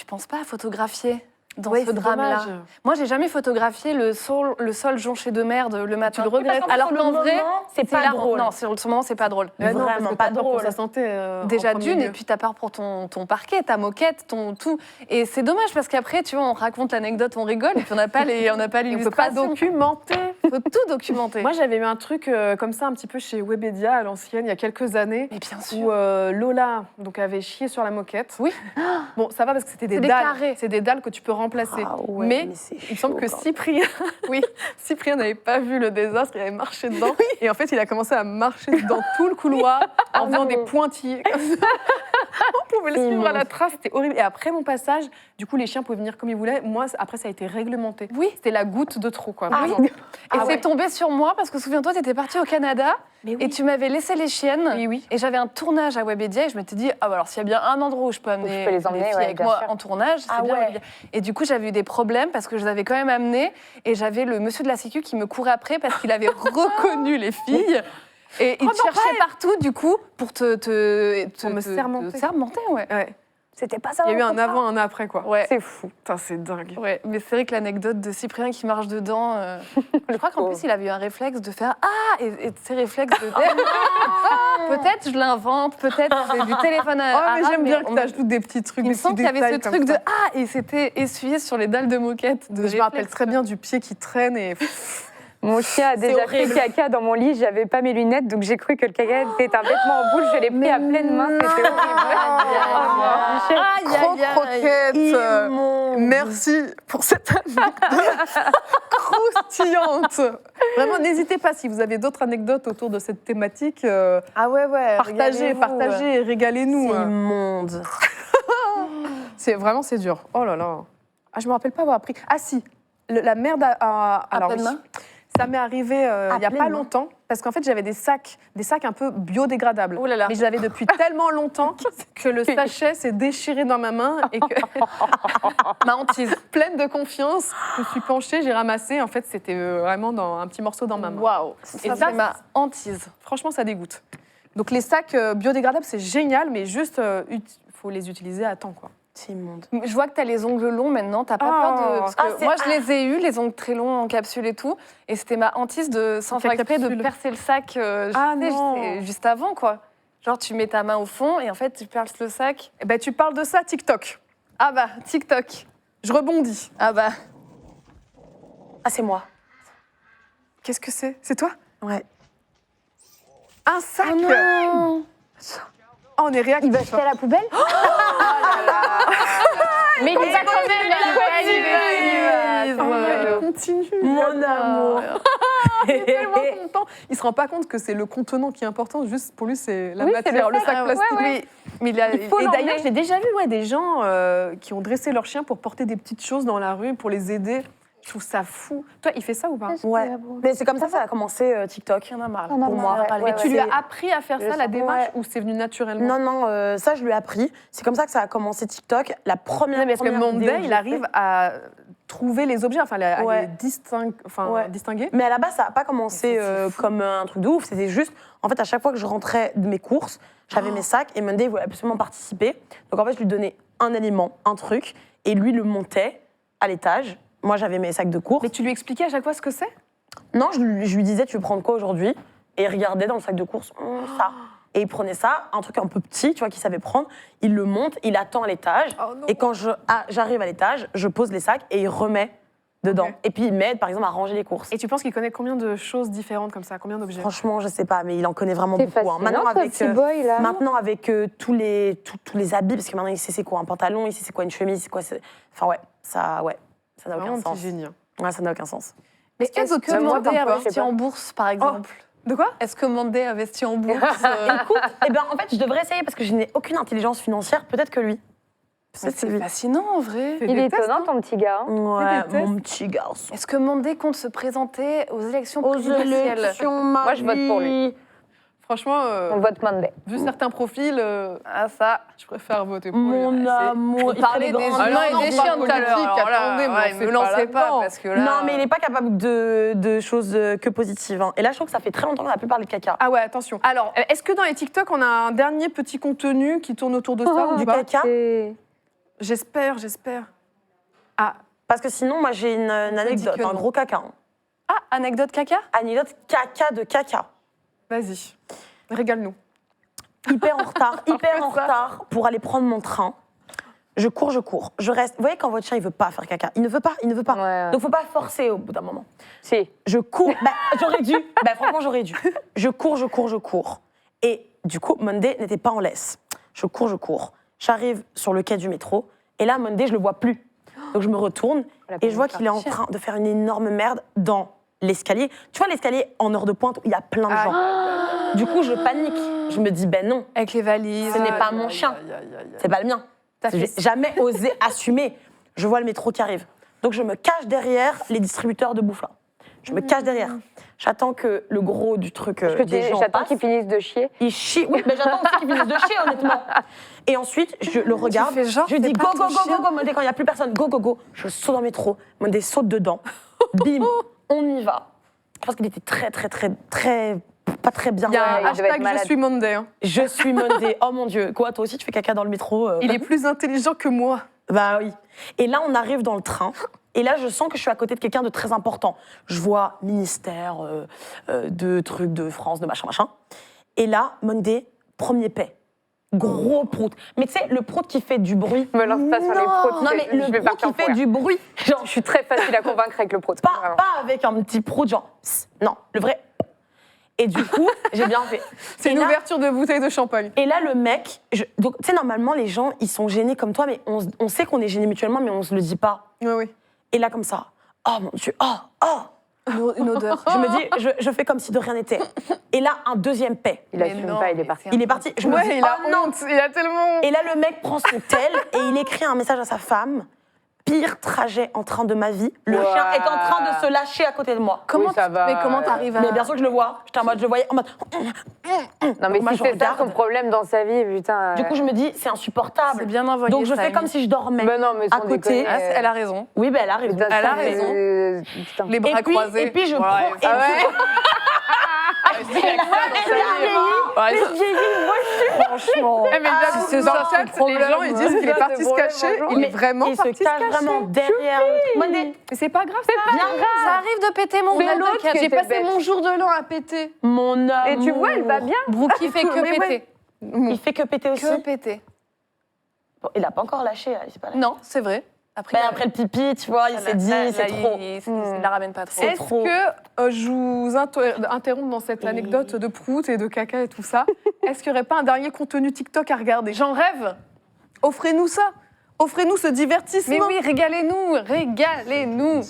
penses pas à photographier dans Ouais, ce c'est drame-là. dommage. Moi, j'ai jamais photographié le sol jonché de merde le matin. Tu le regrettes. Alors sur le qu'en vrai, moment, c'est pas là- drôle. Non, sur le moment, c'est pas drôle. Mais non, parce Vraiment que pas t'as peur pour drôle. sa santé. Déjà en premier d'une, lieu. et puis t'as peur pour ton parquet, ta moquette, ton tout. Et c'est dommage parce qu'après, tu vois, on raconte l'anecdote, on rigole, et puis on n'a pas Et on peut pas l'illustration. documenter. Faut tout documenter. Moi, j'avais eu un truc comme ça un petit peu chez Webedia à l'ancienne, il y a quelques années, mais bien sûr. où Lola donc, avait chié sur la moquette. Oui. Bon, ça va parce que c'était des C'est des dalles. carrés. C'est des dalles que tu peux remplacer. Ah ouais, mais c'est il me semble que chaud, Cyprien, Cyprien n'avait pas vu le désastre, il avait marché dedans. Et en fait, il a commencé à marcher dans tout le couloir en faisant des pointillés. comme ça. On pouvait le suivre à la trace, c'était horrible. Et après mon passage, du coup, les chiens pouvaient venir comme ils voulaient. Moi, après, ça a été réglementé. Oui. C'était la goutte de trop, quoi. Ah Vraiment. oui. Et Ah c'est ouais. tombé sur moi parce que souviens-toi, tu étais partie au Canada et tu m'avais laissé les chiennes. Oui, oui. Et j'avais un tournage à Webedia et je m'étais dit, ah bah alors s'il y a bien un endroit où je peux amener je peux les emmener, filles ouais, avec bien moi sûr. en tournage, c'est Ah bien ouais. Webedia. Et du coup, j'avais eu des problèmes parce que je les avais quand même amenées et j'avais le monsieur de la sécu qui me courait après parce qu'il avait reconnu les filles. Et il te cherchait partout, du coup, pour Pour me sermenter. te sermenter, ouais. Ouais. C'était pas ça. Il y a eu dans le un contrat. avant, un après, quoi. Ouais. C'est fou. Putain, c'est dingue. Ouais, mais c'est vrai que l'anecdote de Cyprien qui marche dedans, je crois qu'en plus il avait eu un réflexe de faire ah et ces réflexes de peut-être je l'invente, peut-être c'est du téléphone Oh, mais arabe, j'aime bien on que t'ajoutes des petits trucs, Il me des petits semble qu'il y avait ce détails truc comme de ça. ah et c'était essuyé sur les dalles de moquette. Je me rappelle très bien du pied qui traîne et Mon chien a déjà fait horrible. caca dans mon lit, j'avais pas mes lunettes, donc j'ai cru que le caca était un vêtement en boule, je l'ai pris à pleine main, c'était horrible. Trop croquette. Immonde. Merci pour cette anecdote croustillante. Vraiment, n'hésitez pas si vous avez d'autres anecdotes autour de cette thématique. Ah ouais, Partagez, partagez, régalez-nous. C'est immonde. C'est dur. Oh là là. Ah, je me rappelle pas avoir appris. Ah si, la merde alors pleine oui. main Ça m'est arrivé il y a pleine pas main. longtemps parce qu'en fait j'avais des sacs un peu biodégradables. Oh là là. Mais je l'avais depuis tellement longtemps que le sachet s'est déchiré dans ma main et que ma hantise, pleine de confiance, je me suis penchée, j'ai ramassé. En fait, c'était vraiment un petit morceau dans ma main. Waouh. Et Ça, ça, c'est ma hantise. Franchement, ça dégoûte. Donc les sacs biodégradables, c'est génial, mais juste faut les utiliser à temps, quoi. C'est immonde. Je vois que tu as les ongles longs maintenant, t'as pas Oh. peur de... Parce que Ah, c'est- moi, je les ai eus, les ongles très longs en capsule et tout, et c'était ma hantise de, sans faire exprès, de capsule. percer le sac Ah, tu sais, non. juste avant, quoi. Genre, tu mets ta main au fond et en fait, tu perces le sac. Eh ben, tu parles de ça, TikTok. Ah bah, TikTok. Je rebondis. Ah bah. Ah, c'est moi. Qu'est-ce que c'est? C'est toi? Ouais. Un sac. non. Oh, on est réactif. Il va jeter à la poubelle Mais il va quand même, Il continue. Mon amour. Il est tellement content. Il se rend pas compte que c'est le contenant qui est important. Juste pour lui, c'est la Oui, c'est matière, le le sac sac. plastique. Ouais, ouais. Mais Il faut et l'emmener. d'ailleurs, j'ai déjà vu des gens qui ont dressé leur chien pour porter des petites choses dans la rue pour les aider. Je trouve ça fou. Toi, il fait ça ou pas? Ouais. Mais c'est comme ça a commencé TikTok. Il y en a marre. On en a Pour moi. marre, ouais, Mais ouais, tu lui ouais. as appris à faire Je ça, la sens- démarche, ouais. ou c'est venu naturellement? Non, non, ça, je lui ai appris. C'est comme ça que ça a commencé TikTok. La première Non, mais parce que première vidéo Monday, que il j'ai arrive fait- à trouver les objets, enfin à Ouais. les Ouais. distinguer. Mais à la base, ça n'a pas commencé C'est fou. comme un truc de ouf. C'était juste, en fait, à chaque fois que je rentrais de mes courses, j'avais mes sacs et Monday voulait absolument participer. Donc en fait, je lui donnais un aliment, un truc, et lui le montait à l'étage. Moi, j'avais mes sacs de courses. Mais tu lui expliquais à chaque fois ce que c'est? Non, je lui disais, tu veux prendre quoi aujourd'hui? Et il regardait dans le sac de courses, ça. Et il prenait ça, un truc un peu petit, tu vois, qu'il savait prendre. Il le monte, il attend à l'étage. Oh non. Et quand j'arrive à l'étage, je pose les sacs et il remet dedans. Ok. Et puis il m'aide, par exemple, à ranger les courses. Et tu penses qu'il connaît combien de choses différentes comme ça? Combien d'objets? Franchement, je sais pas, mais il en connaît vraiment C'est beaucoup. fascinant, ce petit boy, là. Maintenant, avec tous les habits, parce que maintenant, il sait c'est quoi un pantalon, il sait c'est quoi une chemise, c'est quoi. Enfin, ouais, ça n'a Vraiment aucun un petit sens. génie. Ouais, ça n'a aucun sens. Est-ce qu'il y a d'autres que trucs Monday sympas? investit en bourse, par exemple De quoi? Est-ce que Monday investit en bourse Écoute, eh ben, en fait, je devrais essayer parce que je n'ai aucune intelligence financière. Peut-être que lui. Mais Peut-être que lui. C'est fascinant, en vrai. Fais Il des est tests, étonnant, ton petit gars. hein. Ouais, Fais des tests. mon petit garçon. Est-ce que Monday compte se présenter aux élections Aux présidentielles élections, Moi, je vote pour lui. Franchement, On vote Monday. vu certains profils, Ah ça. je préfère voter pour lui. Mon amour. On parlait des Ah humains non, et des pas chiens tout à l'heure. politique, alors là, attendez, mais ouais, on me fait lancez pas pas là-dedans. parce que là. Non, mais il n'est pas capable de choses que positives. hein. Et là, je trouve que ça fait très longtemps qu'on n'a plus parlé de caca. Ah ouais, attention. Alors, est-ce que dans les TikTok, on a un dernier petit contenu qui tourne autour de ça ou du pas? caca. C'est- J'espère. Ah, Parce que sinon, moi, j'ai une anecdote, que un non. gros caca. hein. Ah, anecdote caca Anecdote caca de caca. vas-y. Régale-nous. Hyper en retard pour aller prendre mon train. Je cours. Je reste. Vous voyez, quand votre chien, il veut pas faire caca, il ne veut pas. Ouais, ouais. Donc, faut pas forcer au bout d'un moment. Si. Je cours. J'aurais dû. Franchement, j'aurais dû. Je cours. Et du coup, Monday n'était pas en laisse. Je cours. J'arrive sur le quai du métro. Et là, Monday, je le vois plus. Donc, je me retourne et je vois qu'il est en train de faire une énorme merde dans l'escalier. Tu vois, l'escalier en heure de pointe où il y a plein de gens. Du coup, je panique. Je me dis, ben non, Avec les valises. ce n'est pas mon chien. C'est pas le mien. J'ai jamais osé assumer. Je vois le métro qui arrive. Donc, je me cache derrière les distributeurs de bouffe là. Je me cache derrière. J'attends que le gros du truc des gens J'attends passe. qu'ils finissent de chier. Il chie. Oui, mais j'attends aussi qu'il finisse de chier, honnêtement. Et ensuite, je le regarde. fais genre, je dis c'est go, pas go, ton go, chien. go, go. Monday, quand il n'y a plus personne, go. Je saute dans le métro. Monday saute dedans. Bim, on y va. Je pense qu'il était très, pas très bien. Il y a un il devait être hashtag malade. Je suis Monday. hein. Je suis Monday. Oh mon Dieu. Quoi, toi aussi, tu fais caca dans le métro Il est plus intelligent que moi. Bah oui. Et là, on arrive dans le train. Et là, je sens que je suis à côté de quelqu'un de très important. Je vois ministère de trucs de France, de machin. Et là, Monday, premier paix. gros prout. Mais tu sais, le prout qui fait du bruit. Me lance pas sur les proutes. Non, mais je vais le prout partir qui en fait fourrière. du bruit. Genre, Je suis très facile à convaincre avec le prout. pas avec un petit prout, genre, non, le vrai. Et du coup, j'ai bien fait. C'est Et une là- ouverture de bouteille de champagne. Et là, le mec, donc, tu sais, normalement, les gens, ils sont gênés comme toi, mais on sait qu'on est gênés mutuellement, mais on se le dit pas. Oui, oui. Et là, comme ça, oh mon Dieu, Une odeur. je me dis, je fais comme si de rien n'était. Et là, un deuxième paix. Il Mais assume non, pas, il est mais parti. Il est parti. Je me dis, Ouais, il a oh non. honte, il a tellement... Et là, le mec prend son tel et il écrit un message à sa femme. Pire trajet en train de ma vie. Le Wow. chien est en train de se lâcher à côté de moi. Comment ça va. Mais comment t'arrives à. Mais bien sûr que je le vois. J'étais en mode, je le voyais en mode. Non, mais Moi, si je c'est ça regarde. son problème dans sa vie, putain. Du coup, je me dis, c'est insupportable. C'est bien envoyé. Donc, je ça, fais comme Amy. si je dormais. Mais non, mais à sans côté. déconner. Ah, elle a raison. Oui, ben elle arrive. Putain, Elle a ça, raison. Putain. Les bras croisés. Et puis je Ouais, prends. ça Et va. Franchement. Eh, mais j'avoue, c'est dans ça, le c'est chat, le problème. les gens ils disent qu'il est Ça, parti c'est se le problème, cacher. bonjour. Il est vraiment il se parti se cache cacher. vraiment derrière. Mais c'est pas grave, c'est Bien, ça arrive de péter mon Mais gâteau, l'autre t'inquiète, qui j'ai était passé bête. mon jour de l'an à péter. Mon amour. Et tu vois, elle va bien. Brookie fait que Mais ouais. péter. Il fait que péter aussi. Que péter. Bon, il a pas encore lâché, là. Il s'est pas lâché. Non, c'est vrai. Après, Ben, après le pipi, tu vois, il s'est dit, c'est trop. Il la ramène pas trop. C'est Est-ce trop. que je vous interromps dans cette anecdote de prout et de caca et tout ça? Est-ce qu'il n'y aurait pas un dernier contenu TikTok à regarder? J'en rêve. Offrez-nous ça. Offrez-nous ce divertissement. Mais oui, régalez-nous, régalez-nous.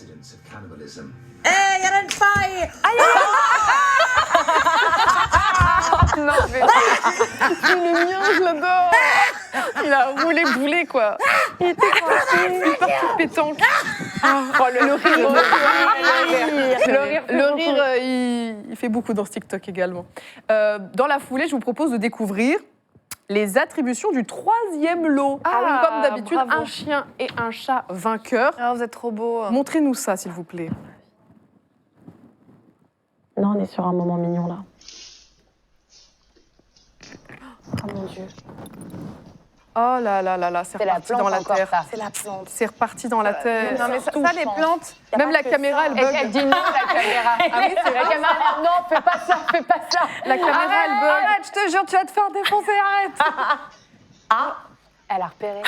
Non, mais... le mien, je l'adore. Il a roulé boulet, quoi. Il était parti pétanque. Oh, le rire. Le rire, il fait beaucoup dans ce TikTok également. Dans la foulée, je vous propose de découvrir les attributions du troisième lot. Ah, Comme d'habitude, bravo. un chien et un chat vainqueurs. Ah, vous êtes trop beau. Montrez-nous ça, s'il vous plaît. Non, on est sur un moment mignon, là. Oh mon Dieu. Oh là là là là, c'est C'est la reparti plante dans la encore, terre. ça. C'est la plante. C'est reparti dans la terre. Non, mais ça, Surtout, les je pense. plantes. Y a Même pas la que caméra, ça. elle bug. Elle dit non, la caméra. Ah oui, c'est vrai. La caméra, elle dit, non, fais pas ça, fais pas ça. La caméra, elle bug. Arrête, je te jure, tu vas te faire défoncer, arrête. Elle a repéré.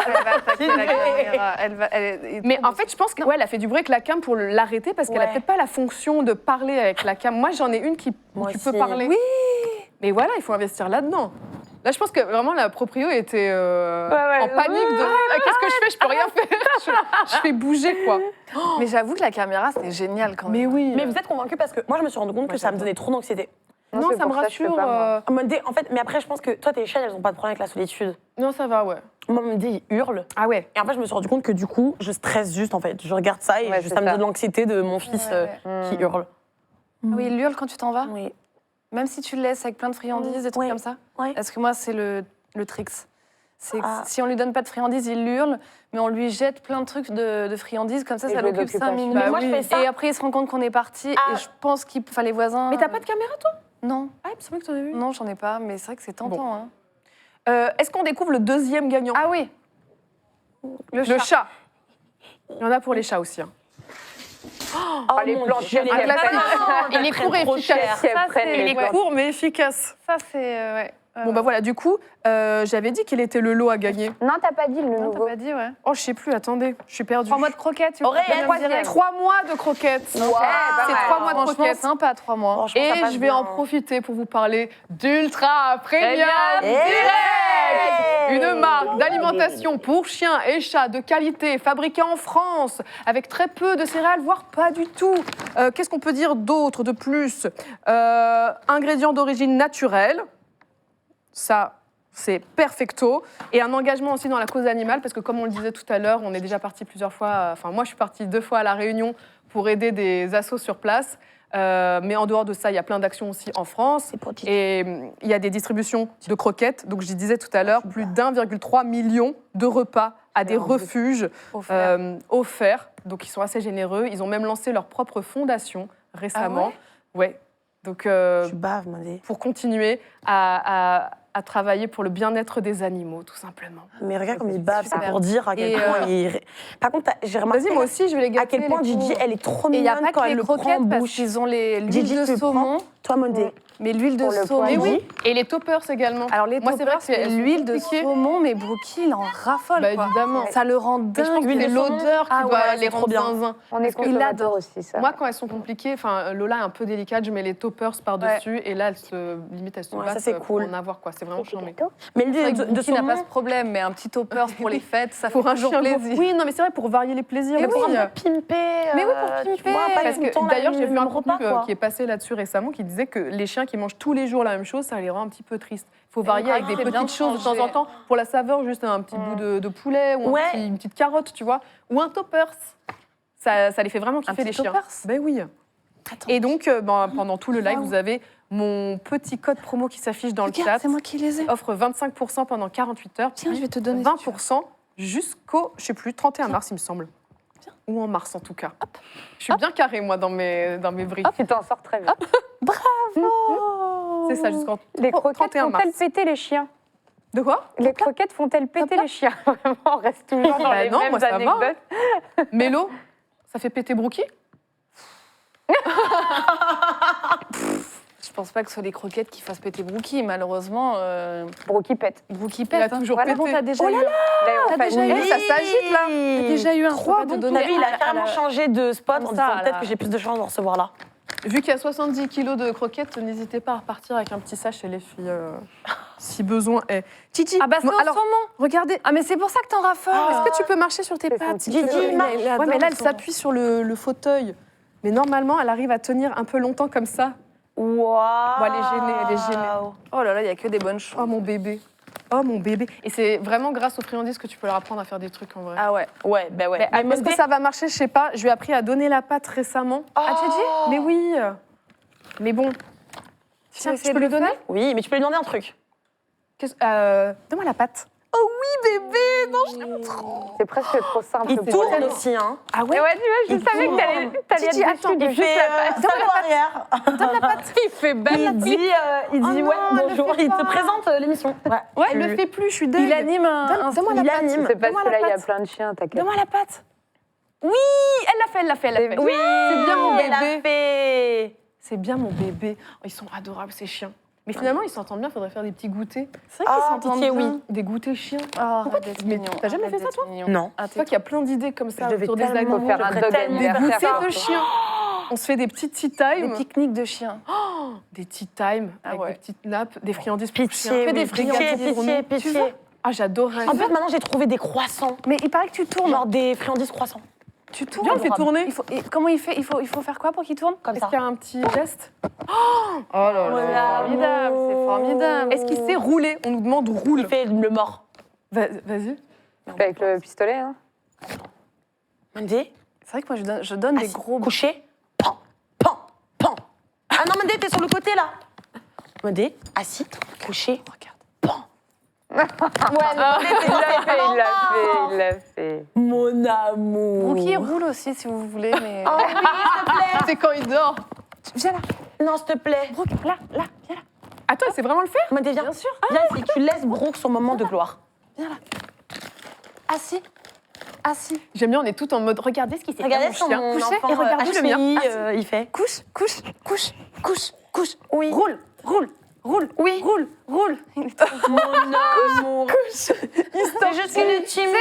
Elle va attaquer la caméra. Mais en fait, je pense qu'elle a fait du bruit avec la cam pour l'arrêter parce qu'elle a Ouais. peut-être pas la fonction de parler avec la cam. Moi, j'en ai une qui Moi peut aussi. parler. Oui. Mais voilà, il faut investir là-dedans. Là, je pense que vraiment la proprio était en panique de qu'est-ce que je fais? Je peux rien faire. Je fais bouger, quoi. Mais j'avoue que la caméra, c'était génial quand même. Mais oui. Mais vous êtes convaincus parce que moi, je me suis rendu compte que ça me donnait trop d'anxiété. non, c'est ça me pour ça que je fais rassure. pas, moi. En mode, en fait, mais après, je pense que toi, tes chiennes, elles ont pas de problème avec la solitude. Non, ça va, ouais. Moi, on me dit, ils hurlent. Ah ouais. Et en fait, je me suis rendu compte que du coup, je stresse juste, en fait. Je regarde ça et Ouais, ça c'est me ça. donne l'anxiété de mon fils qui hurle. Ah oui, il hurle quand tu t'en vas. Oui. Même si tu le laisses avec plein de friandises, des trucs Oui. comme ça. Ouais. Parce que moi, c'est le tricks. C'est que Ah. si on lui donne pas de friandises, il hurle, mais on lui jette plein de trucs de friandises, comme ça, Et ça jouer l'occupe 5 d'occupation. minutes. Mais moi, je fais ça. Et après, il se rend compte qu'on est parti, Ah. et je pense qu'il. Enfin, les voisins. Mais t'as pas de caméra, toi? Non. Ah, il me semblait que t'en avais une. Non, j'en ai pas, mais c'est vrai que c'est tentant. Hein. Est-ce qu'on découvre le deuxième gagnant? Ah oui. Le chat. Il y en a pour les chats aussi. Hein. Oh, les mon plantes, Dieu, elles les prennent plantes, Il est elles court et prennent trop efficace. cher. Si elles Ça, prennent c'est- les Il est plantes. court mais efficace. Ça, c'est. Ouais. Bon, bah voilà, du coup, j'avais dit quel était le lot à gagner. Non, t'as pas dit le Non, t'as nouveau. pas dit, ouais. Oh, je sais plus, attendez, je suis perdue. 3 mois de croquettes, tu Aurélie, peux bien me troisième. dire. 3 mois de croquettes. Ouais, c'est pas 3 mal. mois de Franchement, croquettes. sympa, 3 mois. Franchement, ça Et passe je vais bien. en profiter pour vous parler d'Ultra Premium Hey Direct, une marque d'alimentation pour chiens et chats de qualité, fabriquée en France, avec très peu de céréales, voire pas du tout. Qu'est-ce qu'on peut dire d'autre, de plus? Ingrédients d'origine naturelle, ça c'est perfecto, et un engagement aussi dans la cause animale, parce que comme on le disait tout à l'heure, on est déjà parti plusieurs fois, enfin moi je suis partie 2 fois à La Réunion pour aider des assos sur place. Mais en dehors de ça, il y a plein d'actions aussi en France. C'est pour Titi. Et il y a des distributions de croquettes. Donc, je disais tout à l'heure, plus d'1,3 million de repas à des refuges offerts. Donc, ils sont assez généreux. Ils ont même lancé leur propre fondation récemment. Ouais. Donc, Tu baves, Mandé. pour continuer à travailler pour le bien-être des animaux, tout simplement. Mais regarde comme il bave, c'est Super. pour dire à quel Et, point il... Par contre, j'ai remarqué Vas-y, moi aussi, je vais les à gâter. quel point les Gigi, pauvres. elle est trop Et il n'y mignonne a pas quand que elle les le prend en croquettes, parce bouche. qu'ils ont l'huile Gigi, de tu le saumon. Toi, Mondé. Mais l'huile de Pour le saumon. poil. Et oui, et les toppers également. Alors les Moi, c'est vrai toppers, que c'est l'huile de compliqué. saumon, mais Brookie, il en raffole. Bah, quoi. évidemment. Ça le rend Mais je pense dingue. que l'huile c'est de saumon. l'odeur qui Ah doit ouais, les c'est trop rendre bien. zinzin. On est Parce que consommateur adore. aussi, ça. Moi, quand elles sont compliquées, enfin, Lola est un peu délicate, je mets les toppers par-dessus et là, limite, elle se Ouais, bat ça, c'est pour cool. en avoir, quoi. C'est vraiment charmé. Mais C'est vrai l'huile que de Brookie n'a saumon. pas ce problème, mais un petit topper pour les fêtes, ça Pour fait un toujours chien, plaisir. oui, non, mais c'est vrai, pour varier les plaisirs. Mais aussi. pour un peu pimper. Mais oui, pour tu pimper. vois, pas Parce tout le temps que la d'ailleurs, j'ai vu même un contenu repas, quoi. qui est passé là-dessus récemment qui disait que les chiens qui mangent tous les jours la même chose, ça les rend un petit peu tristes. Il faut varier avec des c'est bien petites choses de temps changer. en temps. Pour la saveur, juste un petit bout de poulet ou Ouais. une petite carotte, tu vois. Ou un toppers. Ça les fait vraiment kiffer, petit les chiens. toppers Ben oui. Et donc, pendant tout le live, vous avez mon petit code promo qui s'affiche dans le chat. Regarde, c'est moi qui les ai. Offre 25% pendant 48 heures. Tiens, puis je vais te donner. 20% jusqu'au, je sais plus, 31 mars, il me semble. Ou en mars, en tout cas. Je suis bien carrée, moi, dans mes briques. Tu t'en sors très bien. C'est ça, jusqu'en Les croquettes 31 mars. font-elles péter les chiens? De quoi? Les croquettes font-elles péter les chiens? Vraiment, on reste toujours dans Bah les non, mêmes moi, ça va. anecdotes. Mélo, ça fait péter Brookie? Je pense pas que ce soit les croquettes qui fassent péter Brookie, malheureusement. Brookie pète. Brookie Il a pète. toujours Voilà, pété. bon, t'as déjà eu. D'ailleurs, T'as déjà eu. Eh, ça s'agite, là. T'as déjà eu un Trois repas de bons donner. T'as vu, il a à carrément la- changé de spot en Comme disant ça, peut-être là. que j'ai plus de chance d'en recevoir là. Vu qu'il y a 70 kilos de croquettes, n'hésitez pas à repartir avec un petit sachet, les filles, si besoin est. Titi, Ah bah c'est bon, au alors, saumon. regardez, Ah mais c'est pour ça que t'en raffoles. est-ce que tu peux marcher sur tes C'est pattes son s'il te Gigi, plaît? marche. Ouais, mais là, elle s'appuie sur le fauteuil. Mais normalement, elle arrive à tenir un peu longtemps comme ça. Waouh. Bon, elle est gênée, elle est gênée. Oh là là, il y a que des bonnes choses. Oh, mon bébé. Oh, mon bébé. Et c'est vraiment grâce aux friandises que tu peux leur apprendre à faire des trucs, en vrai. Ah ouais. Ouais, bah ouais. Mais est-ce que ça va marcher? Je sais pas. Je lui ai appris à donner la pâte récemment. Ah, tu dis Mais oui. Mais bon. Tiens, essayer tu peux de lui le donner? Oui, mais tu peux lui demander un truc. Donne-moi la pâte. Oh oui, bébé. Non, je l'aime trop. C'est presque trop simple Il pour tourne elle. aussi, hein. Ah Et ouais, tu vois, je savais que t'allais Titi, être attends, déçue du Il juste fait la pâte. salon arrière. Il fait belle. Il dit ouais, bonjour. Il te présente l'émission. Ouais. Ouais, il le fait plus, je suis deg. Il anime Donne-moi la il pâte. anime. C'est parce Donne-moi que là, la il y a pâte. plein de chiens, t'inquiète. Donne-moi la pâte. Oui, elle l'a fait, elle l'a fait, elle l'a fait. Oui, c'est bien mon elle a bébé. fait. C'est bien mon bébé. Oh, ils sont adorables, ces chiens. Mais finalement, ils s'entendent bien, il faudrait faire des petits goûters. C'est vrai qu'ils Ah, s'entendent pitié, bien. oui. Des goûters chiens. Oh, arrête d'être mais mignon. t'as jamais Arrête fait ça, d'être mignon. Non. Ah, Tu vois qu'il y a plein d'idées comme ça Je devais autour des tellement animaux. faire un j'aimerais dog tellement Des anniversaire. faire goûters ça. de chiens. On se fait des petits tea Des time. pique-niques de chiens. Des tea time Ah avec ouais. des petites nappes, des friandises pour Pitié, chiens. oui, des pitié, friandises pour nous. pitié, Tu pitié. vois? Ah, j'adorerais. En fait, maintenant, j'ai trouvé des croissants. Mais il paraît que tu tournes. Genre des friandises croissants. Tu tournes. Viens, on le fait tourner. Et comment il fait il faut faire quoi pour qu'il tourne Comme Est-ce ça. qu'il y a un petit geste? Oh là là. Formidable, c'est formidable. Est-ce qu'il sait rouler? On nous demande roule. Il fait le mort. Vas-y. Avec le pistolet, hein. Mandé, C'est vrai que moi je donne des assis, gros. couché, pan, pan, pan. Ah non, Mandé, t'es sur le côté là. Mandé, assis, couché, regarde, pan. Ouais, Il l'a fait. Mon amour. Brookie roule aussi si vous voulez, mais. Oh oui, s'il te plaît. C'est quand il dort. Viens là. Non, s'il te plaît. Brooke, là, viens là. Attends, il sait vraiment le faire? Mandé, viens. Bien sûr. Viens ici, tu laisses Brooke son moment de gloire. Assis. Assis. J'aime bien, on est tout en mode regardez ce qu'il sait Regardez faire, son mon chien. enfant et regardez le mien. HPI, il fait. Couche, couche, couche, couche, couche. Oui. Roule, roule, roule. Oui. Roule, roule. Mon amour. C'est juste qu'il est timide,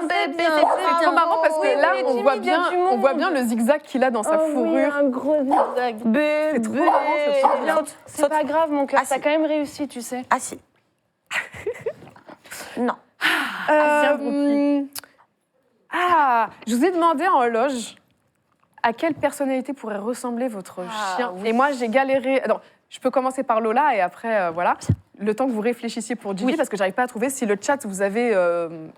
mon bébé. C'est trop marrant parce que là, il est on voit, timide, il y a bien, du monde. on voit bien le zigzag qu'il a dans sa fourrure. un gros zigzag. Bébé. C'est trop marrant, c'est trop bien. Saute, C'est saute. pas grave, mon cœur. Assis. T'as quand même réussi, tu sais. Assis. Non. Je vous ai demandé en loge à quelle personnalité pourrait ressembler votre chien. oui. Et moi, j'ai galéré. Alors, je peux commencer par Lola et après, voilà. Le temps que vous réfléchissiez pour Gigi, parce que j'arrive pas à trouver si le chat, vous avez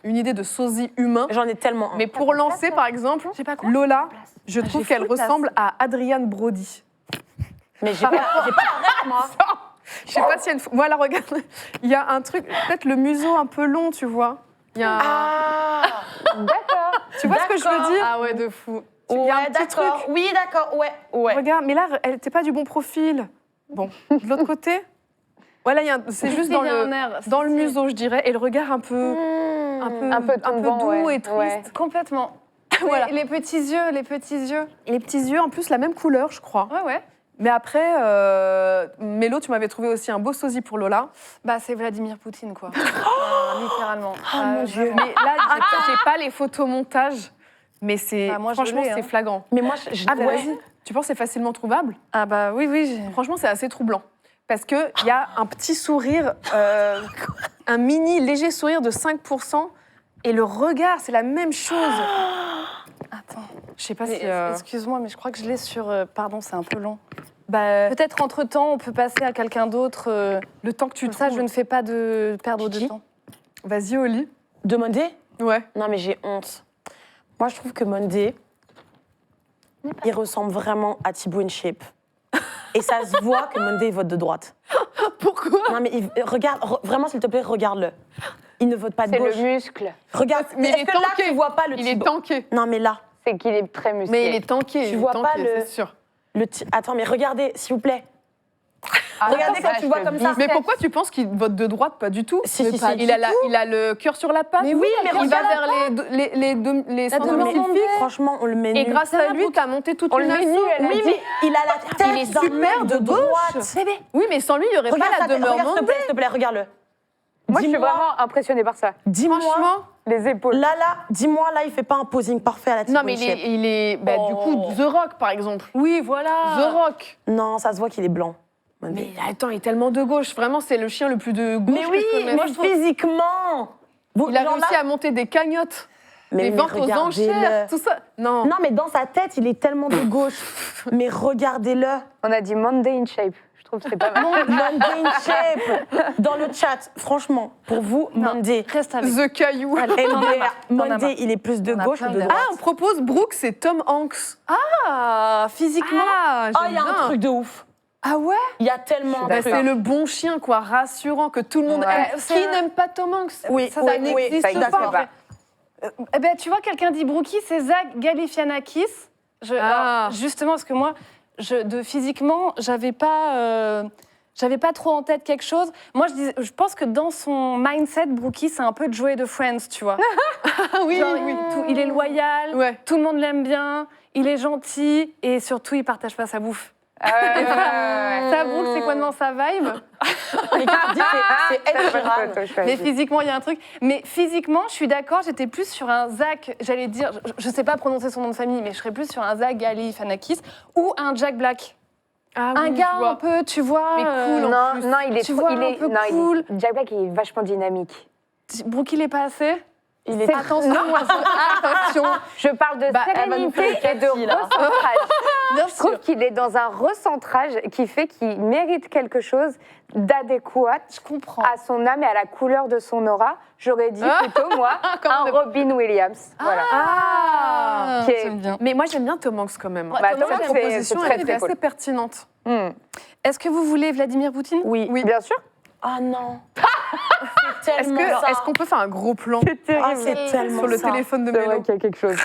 une idée de sosie humain. J'en ai tellement un. Mais pour lancer, par exemple, Lola, je trouve qu'elle ressemble à Adrienne Brody. Mais j'ai pas la ref, moi. Je sais pas si elle. Voilà, regarde. Il y a un truc, peut-être le museau un peu long, tu vois. Il y a un- Ah. D'accord. Tu vois ce que je veux d'accord. dire? Ah ouais, de fou. Il y a un Ouais, petit truc. d'accord. Oui, d'accord. Ouais. Regarde, mais là, elle n'était pas du bon profil. Bon, de l'autre côté, voilà, c'est juste dans le museau, je dirais, et le regard un peu, Un peu tombant, doux ouais. et triste. Ouais. Complètement. Voilà. Les petits yeux, les petits yeux. Les petits yeux, en plus, la même couleur, je crois. Ouais, ouais. Mais après, Mélo, tu m'avais trouvé aussi un beau sosie pour Lola. Bah, c'est Vladimir Poutine, quoi. Littéralement. mon Dieu. Mais là, j'ai pas les photomontages, mais c'est Bah, moi, je franchement, l'ai, hein. c'est flagrant. Mais moi, Ah bah vas-y, tu penses que c'est facilement trouvable? Ah bah oui, oui. Franchement, c'est assez troublant. Parce qu'il y a un petit sourire, un mini léger sourire de 5%, et le regard, c'est la même chose. Attends. Je sais pas Mais, si... excuse-moi, mais je crois que je l'ai sur... pardon, c'est un peu long. bah, Peut-être entre-temps, on peut passer à quelqu'un d'autre. le temps que tu Comme ça, trouves... je ne fais pas de perdre de Kiki temps. Vas-y, Oli. Demandé? Ouais. Non, mais j'ai honte. Moi, je trouve que Monday, il ressemble vraiment à Thibaut InShape. Et ça se voit que Monday vote de droite. Pourquoi? Non, mais regarde, vraiment, s'il te plaît, regarde-le. Il ne vote pas de C'est gauche. le muscle. Regarde, Mais il est-ce est que là, tanké. tu vois pas le Il est Thibaut tanké. Non, mais là, C'est qu'il est très musclé. Mais il est tanké. Tu il est vois tanké, pas le- c'est sûr. Attends, mais regardez, s'il vous plaît. Ah, Regardez ça, quand tu je vois te comme bise. ça. Mais pourquoi tu penses qu'il vote de droite? Pas du tout. Si, Mais si, pas- si, il, du a il a le cœur sur la patte. Mais oui, mais il va regarde vers les centres demande spécifiques. Franchement, on le met Et nu. grâce à lui, t'as monté toute On une le met asso. nu, elle a Oui, dit. mais il a la tête Il est d'un super mec de de droite. gauche. Oui, mais sans lui, il n'y aurait Regarde pas sa la tête, demeure regarde, s'il te plaît, regarde-le. Moi, je suis Dis-moi, vraiment impressionnée par ça. dis-moi, Franchement. Les épaules. là, dis-moi, là, il fait pas un posing parfait à la Thibaut Non, mais InShape. il est bah, du coup, The Rock, par exemple. Oui, voilà. The Rock. Non, ça se voit qu'il est blanc. Mais attends, il est tellement de gauche. Vraiment, c'est le chien le plus de gauche Mais que oui, je connaisse. moi, physiquement. Il a Genre réussi là- à monter des cagnottes, Mais des ventes aux regardez-le. enchères, tout ça. Non. Non, mais dans sa tête, il est tellement de gauche. Mais regardez-le. On a dit Monday in shape. Je trouve que c'est pas mal. Monday in shape. Dans le chat, franchement, pour vous, Monday. Reste avec. The Caillou. T'en as marre, t'en as Monday, marre. il est plus de T'en as gauche plein ou de de- droite? Ah, on propose Brooke, c'est Tom Hanks. Ah, physiquement. Ah, Oh, il y a un truc de ouf. Ah ouais. Il y a tellement Bah, de c'est le bon chien, quoi, rassurant, que tout le monde Ouais. aime. C'est Qui un- n'aime pas Tom Hanks? Oui, ça, oui, ça oui, n'existe ça existe pas. pas. Eh ben, tu vois, quelqu'un dit Brookie, c'est Zach Galifianakis. Ah. Alors, justement, parce que moi, physiquement, j'avais pas trop en tête quelque chose. Moi, je pense que dans son mindset, Brookie, c'est un peu Joey de Friends, tu vois. Ah oui, Genre, oui. il est loyal, Ouais. tout le monde l'aime bien, il est gentil et surtout, il partage pas sa bouffe. Ça, Brooke, c'est quoi dans sa vibe? Mais qui dit, c'est Ed Sheeran. Photo choisie. Mais physiquement, il y a un truc. Mais physiquement, je suis d'accord, j'étais plus sur un Zach, j'allais dire, je sais pas prononcer son nom de famille, mais je serais plus sur un Zach Galifianakis ou un Jack Black. Ah Un oui, gars je vois. un peu, tu vois. Mais cool, en Non, plus. non, il est Tu trop- vois, il un est, peu non, il est- cool. Jack Black, il est vachement dynamique. Brooke, il est pas assez. Il est Attention, attention. Je parle de Bah, elle va nous sérénité faire et de Cathy, là. recentrage. Bien Je trouve qu'il est dans un recentrage qui fait qu'il mérite quelque chose d'adéquat Je comprends. à son âme et à la couleur de son aura. J'aurais dit plutôt, moi, Comme un de- Robin Williams. Voilà. Ah. Qui est- J'aime bien. Mais moi, j'aime bien Tom Hanks quand même. Bah, Cette Tom Hanks, c'est proposition, très, elle très était cool. assez pertinente. Hmm. Est-ce que vous voulez Vladimir Poutine? Oui. Bien sûr. Ah non. C'est Est-ce tellement ça. qu'on peut faire un gros plan Ah, c'est tellement sur le ça. téléphone de C'est vrai Mélo? qu'il y a quelque chose.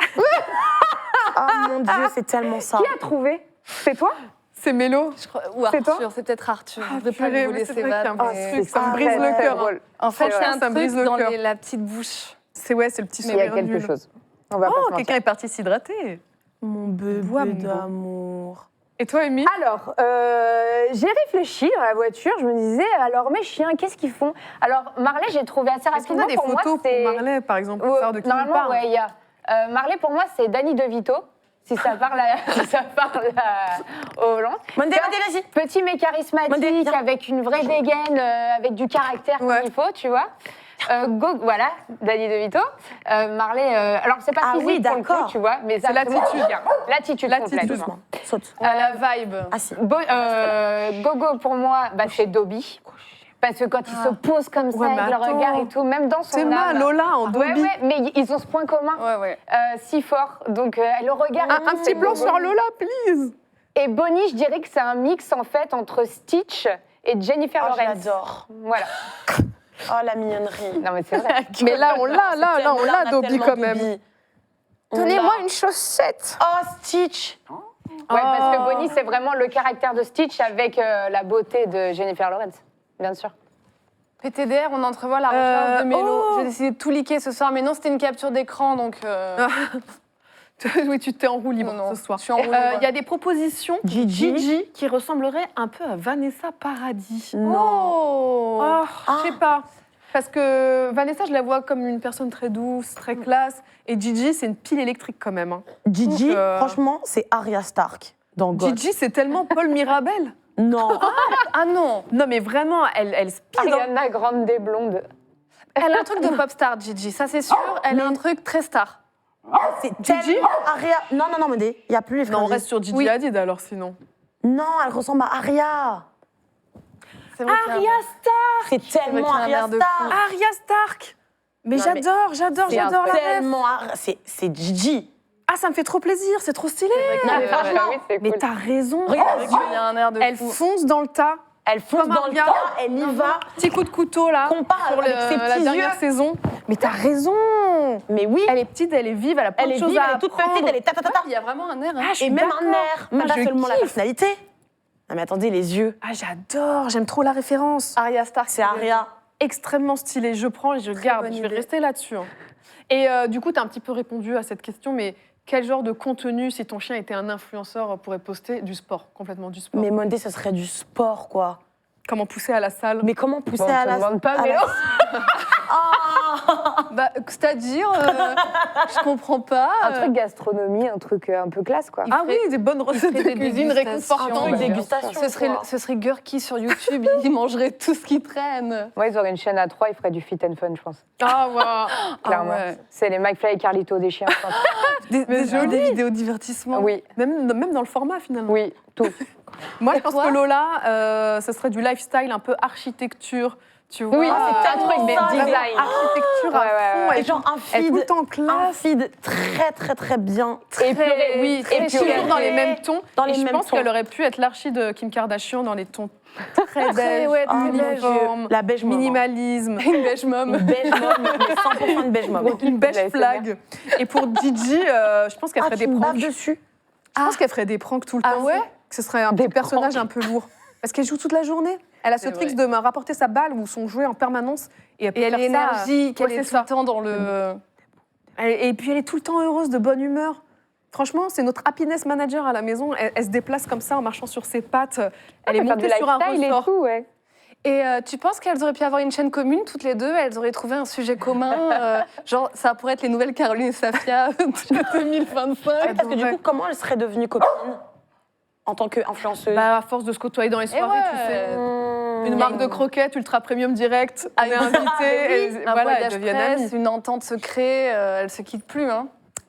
Ah mon Dieu, c'est tellement ça. Qui a trouvé? C'est toi? C'est Mélo. Ou C'est toi Arthur, c'est peut-être Arthur. je voudrais pas purée, lui voler mais c'est ses vrai qu'il y a un vannes. petit mais- truc, ça me Ah, brise très, le très cœur. drôle. En fait, C'est il y a vrai, un ça me truc brise le dans cœur. la petite bouche. C'est le petit Il y a sourire quelque nul. chose. On va pas se Oh, mentir. quelqu'un est parti s'hydrater. Mon bébé Bois, mon d'amour. Et toi, Amy? Alors, j'ai réfléchi dans la voiture, je me disais, alors mes chiens, qu'est-ce qu'ils font? Alors, Marley, j'ai trouvé assez Est-ce qu'on rapidement, a des pour moi, photos c'est... pour Marley, par exemple, pour savoir de qui on Normalement, parle? ouais, il y a... Marley, pour moi, c'est Danny DeVito, si ça parle aux Hollandes. Monday, vas-y. Petit mais charismatique, Monday, viens. avec une vraie dégaine, avec du caractère Ouais. comme il faut, tu vois. Voilà, Danny DeVito. Marley, alors c'est pas Ah physique oui, pour le coup, d'accord. tu vois, mais C'est l'attitude. L'attitude L'attitude. complète. Doucement. Saute. La vibe. Assis. Gogo pour moi, bah, c'est Dobby. Parce que quand il se pose comme ça Ouais, mais avec le attends. regard et tout, même dans son C'est moi, âme. Lola, en Ouais, Dobby. ouais, mais ils ont ce point commun Ouais, ouais. si fort. Donc le regard. et tout, Un c'est petit plan Gogo. sur Lola, please. Et Bonnie, je dirais que c'est un mix en fait entre Stitch et Jennifer Oh, Lawrence. j'adore. Voilà. Oh, la mignonnerie. Non mais c'est vrai. Mais là, on l'a, Dobby, quand même. Donnez-moi une chaussette. Oh, Stitch. Ouais, parce que Oh. Bonnie, c'est vraiment le caractère de Stitch avec la beauté de Jennifer Lawrence, bien sûr. PTDR, on entrevoit la recherche de Mélo. J'ai décidé de tout liquer ce soir, mais non, c'était une capture d'écran, donc... Oui, tu t'es en roue libre Non, ce soir. je suis en roue libre. Il y a des propositions pour Gigi. Gigi qui ressembleraient un peu à Vanessa Paradis. Non. Oh, je sais pas. Parce que Vanessa, je la vois comme une personne très douce, très classe. Et Gigi, c'est une pile électrique quand même. Hein. Gigi, Donc, franchement, c'est Arya Stark dans God. Gigi, c'est tellement Paul Mirabel. Non. Ah non. Non, mais vraiment, elle speed. Hein. Ariana Grande blonde. Elle a un truc de pop star, Gigi, ça c'est sûr. Elle a un truc très star. C'est tellement Arya. Non, Médée, il n'y a plus les frères. Non, on reste sur Gigi Hadid alors sinon. Non, elle ressemble à Arya. C'est vrai qu'il y a- Arya Stark. C'est qu'il y tellement a un Arya air de Stark. fou. Arya Stark. Mais Non, mais j'adore C'est la ref. tellement c'est Gigi. Ah, ça me fait trop plaisir, c'est trop stylé. Non, mais franchement, oui, c'est Mais cool. t'as raison. regarde, Il y a un air de Elle fou. fonce dans le tas. elle fonce Comme dans le Arya. tas, elle y va. Petit coup de couteau là. Compare Sur avec ses la petits dernière yeux. saison. Mais t'as raison. Mais oui, Elle est petite, elle est vive, elle a plein elle de est choses vive, à elle est toute apprendre. petite, elle est ta. Il y a vraiment un air. Hein. Ah, je suis Et même d'accord. un air, Moi, pas je seulement la kiffe. personnalité. Non mais attendez, les yeux. Ah, j'adore, j'aime trop la référence. Arya Stark. C'est Arya. Extrêmement stylé, je prends et je garde. bonne Je vais idée. rester là-dessus. Hein. Et du coup, t'as un petit peu répondu à cette question, mais quel genre de contenu, si ton chien était un influenceur, pourrait poster du sport, complètement du sport Mais Monday, ce serait du sport, quoi. Comment pousser à la salle Mais comment pousser Bon, on à te la... demande pas, à mais la- Bah, c'est-à-dire, je comprends pas. un truc gastronomie, un truc un peu classe, quoi. Ah oui, des bonnes recettes de des cuisine dégustations. réconfortantes. Une bien dégustation. Ce serait Gurki sur YouTube, il mangerait tout ce qui traîne. Moi, ils auraient une chaîne à 3, ils feraient du fit and fun, je pense. Ah, ouais. Clairement. ouais. C'est les McFly et Carlito des chiens, je pense. Mais joli. Des vidéos divertissement. Oui, Même dans le format, finalement. oui, tout. Moi, je pense toi que Lola, ce serait du lifestyle, un peu architecture. Tu vois, Oui, c'est un truc, mais ça, design. architecture Ouais, à ouais, fond. ouais. Et Et genre un elle est tout le feed, temps un classe. feed très bien. Épuré, Oui, très et épuré. toujours dans les mêmes tons. Dans Et les je mêmes pense tons. qu'elle aurait pu être l'archi de Kim Kardashian dans les tons très beige, ouais, très uniforme, La beige mom. minimalisme, Une beige mom. Une beige mom, mais 100% une beige mom. une beige La flag. Et pour Gigi, je pense qu'elle Ah, ferait tu des me pranks. baves dessus. Je pense qu'elle ferait des pranks tout le Ah temps. ouais Que ce serait un Des petit personnage un peu lourd. Parce qu'elle joue toute la journée. Elle a ce C'est trick vrai. de me rapporter sa balle ou son jouet en permanence. Et elle peut Et elle faire est ça. énergique, elle Ouais, est c'est tout ça. le temps dans le... Et puis elle est tout le temps heureuse, de bonne humeur. Franchement, c'est notre happiness manager à la maison. Elle se déplace comme ça en marchant sur ses pattes. Elle est Faire du montée sur un lifestyle et ressort. tout, ouais. Et tu penses qu'elles auraient pu avoir une chaîne commune, toutes les deux? Elles auraient trouvé un sujet commun genre, ça pourrait être les nouvelles Caroline et Safia de 2025. Parce que du coup, comment elle serait devenue copine en tant qu'influenceuse? Bah, à force de se côtoyer dans les soirées, ouais. tu sais. Mmh. Une marque de croquettes ultra premium direct. Elle est invitée. et Un voilà, elles voyage deviennent presse, amies. une entente se crée, elles se quittent plus. Hein.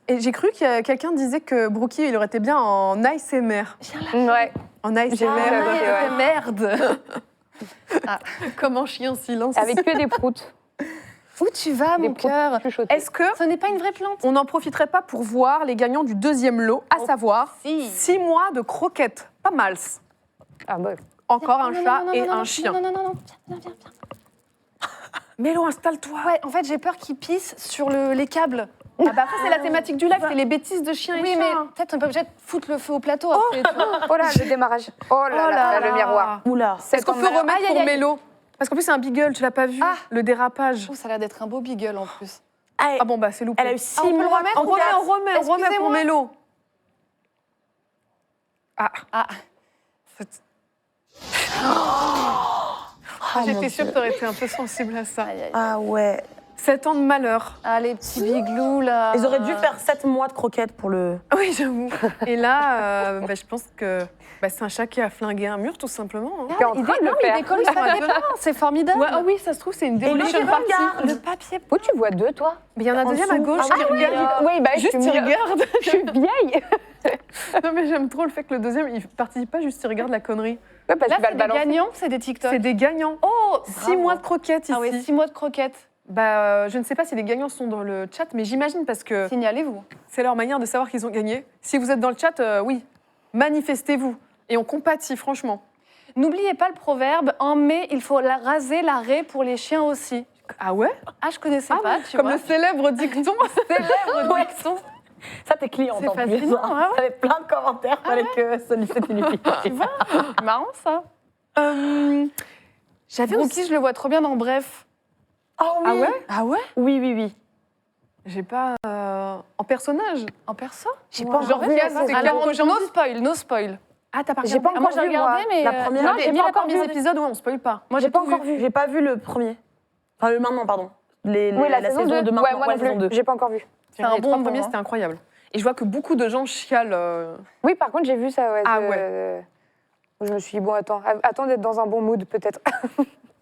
Et j'ai cru que quelqu'un disait que Brookie, il aurait été bien en ASMR. Ouais. En J'ai ASMR. vu ça aussi, ouais. Merde. Comme un chien en silence. Avec que des proutes. Où tu vas, Des mon proutes cœur? chuchotées. Est-ce que Ce n'est pas une vraie plante. on n'en profiterait pas pour voir les gagnants du deuxième lot, à savoir si. 6 mois de croquettes. Pas mal. Ah bah, Encore un Non, chat non, non, et non, un non, chien. Non, non, non, non, viens, viens, viens. Mélo, installe-toi. Ouais, en fait, j'ai peur qu'ils pissent sur les câbles. Ah bah après, c'est la thématique du live, c'est les bêtises de chiens et Oui, chats. mais peut-être on n'est pas obligé de foutre le feu au plateau après. tu vois. oh là, le démarrage. Oh là là, le miroir. Oula. Est-ce qu'on peut remettre Aïe, aïe, pour aïe. Mélo? Parce qu'en plus, c'est un beagle, tu l'as pas vu? Ah. Le dérapage. Oh, ça a l'air d'être un beau beagle en plus. Ah bon, bah c'est loupé. Elle a eu 6 on peut le mois. remettre On remet pour Excusez-moi. Mélo. Ah. Ah. J'étais sûre que t'aurais été un peu sensible à ça. Aïe, aïe. Ah ouais. 7 ans de malheur. Ah, les petits biglous, là. Ils auraient dû faire 7 mois de croquettes pour le... Oui, j'avoue. Et là, je pense que c'est un chat qui a flingué un mur, tout simplement. hein. T'es en train de le Il faire. décolle le papier peint, c'est formidable. Ouais, ah oui, ça se trouve, c'est une Et le demolition party. regarde. Le papier Où tu vois deux, toi? Mais il y en a un En deuxième à dessous. gauche Ah qui oui, regarde. Oui, bah, Juste, il regarde. Je suis vieille. Non, mais j'aime trop le fait que le deuxième, il participe pas, juste il regarde la connerie. Ouais, parce Là, qu'il va c'est le des balancer. gagnants, c'est des TikTok. C'est des gagnants. Oh, 6 mois de croquettes ici. Ah oui, 6 mois de croquettes. Je ne sais pas si les gagnants sont dans le chat, mais j'imagine parce que Signalez-vous. c'est leur manière de savoir qu'ils ont gagné. Si vous êtes dans le chat, oui, manifestez-vous. Et on compatit, franchement. N'oubliez pas le proverbe, en mai, il faut raser la raie pour les chiens aussi. Ah ouais? Ah, je connaissais pas, tu Comme vois. le célèbre dicton. célèbre dicton. Ça, t'es cliente C'est en plus. fascinant, ah ouais. T'avais plein de commentaires avec celui-ci, c'était une fille. Tu vois, c'est marrant ça. J'avais aussi... Brookie, je le vois trop bien dans Bref. Oh oui. Ah ouais? Ah ouais? Oui. J'ai pas... En personnage. En perso J'ai pas Genre, encore vu Fias, la c'est saison. clair. Alors, aujourd'hui no spoil, no spoil. Ah, t'as pas J'ai pas regardé encore Moi, j'ai vu, moi. regardé, mais... La première, Non, j'ai j'ai mis pas les encore premiers vu. épisodes où on spoil pas. Moi, J'ai pas tout encore vu. vu. J'ai pas vu le premier. Enfin, le maintenant, pardon. Oui, la saison 2. de maintenant. Ouais, moi la non saison plus. 2. J'ai pas encore vu. C'est un Les bon 3 moment. premiers, c'était incroyable. Et je vois que beaucoup de gens chialent. Oui, par contre, j'ai vu ça. Ouais, Ah Je me suis dit, bon, attends d'être dans un bon mood, peut-être.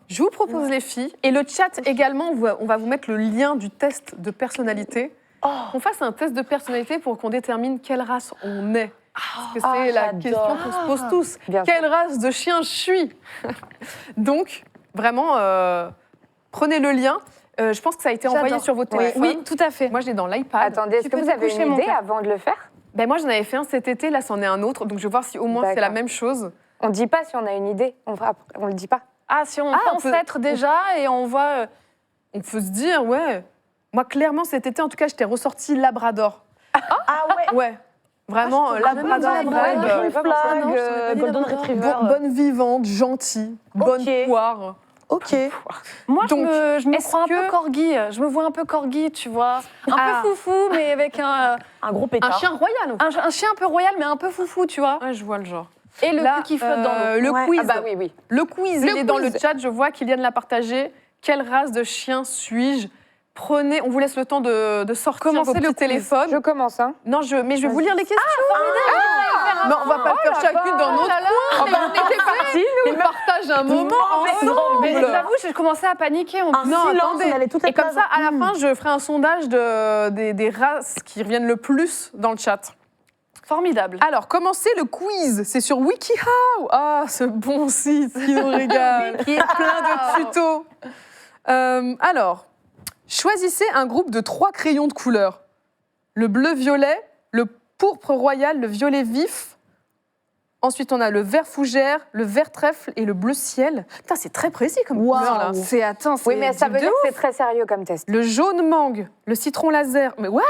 Je vous propose, les filles, et le chat également, on va vous mettre le lien du test de personnalité. Qu'on fasse un test de personnalité pour qu'on détermine quelle race on est. Parce que c'est la j'adore. question qu'on se pose tous. Bien sûr. Quelle race de chien je suis? Donc, vraiment, prenez le lien. Je pense que ça a été envoyé J'adore. sur votre Ouais. téléphone. Oui, tout à fait. Moi, je l'ai dans l'iPad. Attendez, est-ce Tu que peux vous avez coucher, une mon idée cœur. avant de le faire? Ben, moi, j'en avais fait un cet été. Là, c'en est un autre. Donc, je vais voir si au moins c'est la D'accord. même chose. On dit pas si on a une idée. On le dit pas. Ah, si on Ah, on pense peut- être déjà et on voit... On peut se dire, ouais. Moi, clairement, cet été, en tout cas, j'étais ressortie Labrador. Ah ouais. Ouais. Vraiment, Labrador, dit vibe, Labrador. Green pas pensé, flag, non, je t'aurais pas dit Golden Labrador. Retriever. bonne vivante, gentille, bonne Ok. poire. Ok. Moi, Donc, je me est-ce crois un que- peu corgi. Je me vois un peu corgi, tu vois. Un Ah. peu foufou, mais avec Un gros Un pétard. chien royal. un chien un peu royal, mais un peu foufou, tu vois. Ouais, je vois le genre. Et le Là, cul qui flotte dans l'eau. le Ouais. quiz. Ah bah oui, oui. Le quiz, Le il est dans le quiz. chat. Je vois Kylian l'a partagé. Quelle race de chien suis-je? Prenez, on vous laisse le temps de sortir Commencez vos le petits quiz. téléphones. Je commence, hein. Non, mais je vais vous lire les questions. Mais on va pas le faire chacune dans notre coin. On était partis, nous. On partage un moment Mais ensemble. j'avoue, j'ai commencé à paniquer. En Un plus. Non, silence, attendez. on allait toutes Et les comme ça, à la places. fin, je ferai un sondage des races qui reviennent le plus dans le chat. Formidable. Alors, commencez le quiz. C'est sur WikiHow. Ah, ce bon site qui nous régale. Qui est plein de tutos. Alors, choisissez un groupe de 3 crayons de couleur. Le bleu-violet, le pourpre royal, le violet vif. Ensuite, on a le vert fougère, le vert trèfle et le bleu ciel. Putain, c'est très précis comme couleur, là. Oui, mais ça veut dire que c'est très sérieux comme test. Le jaune mangue, le citron laser. Mais what?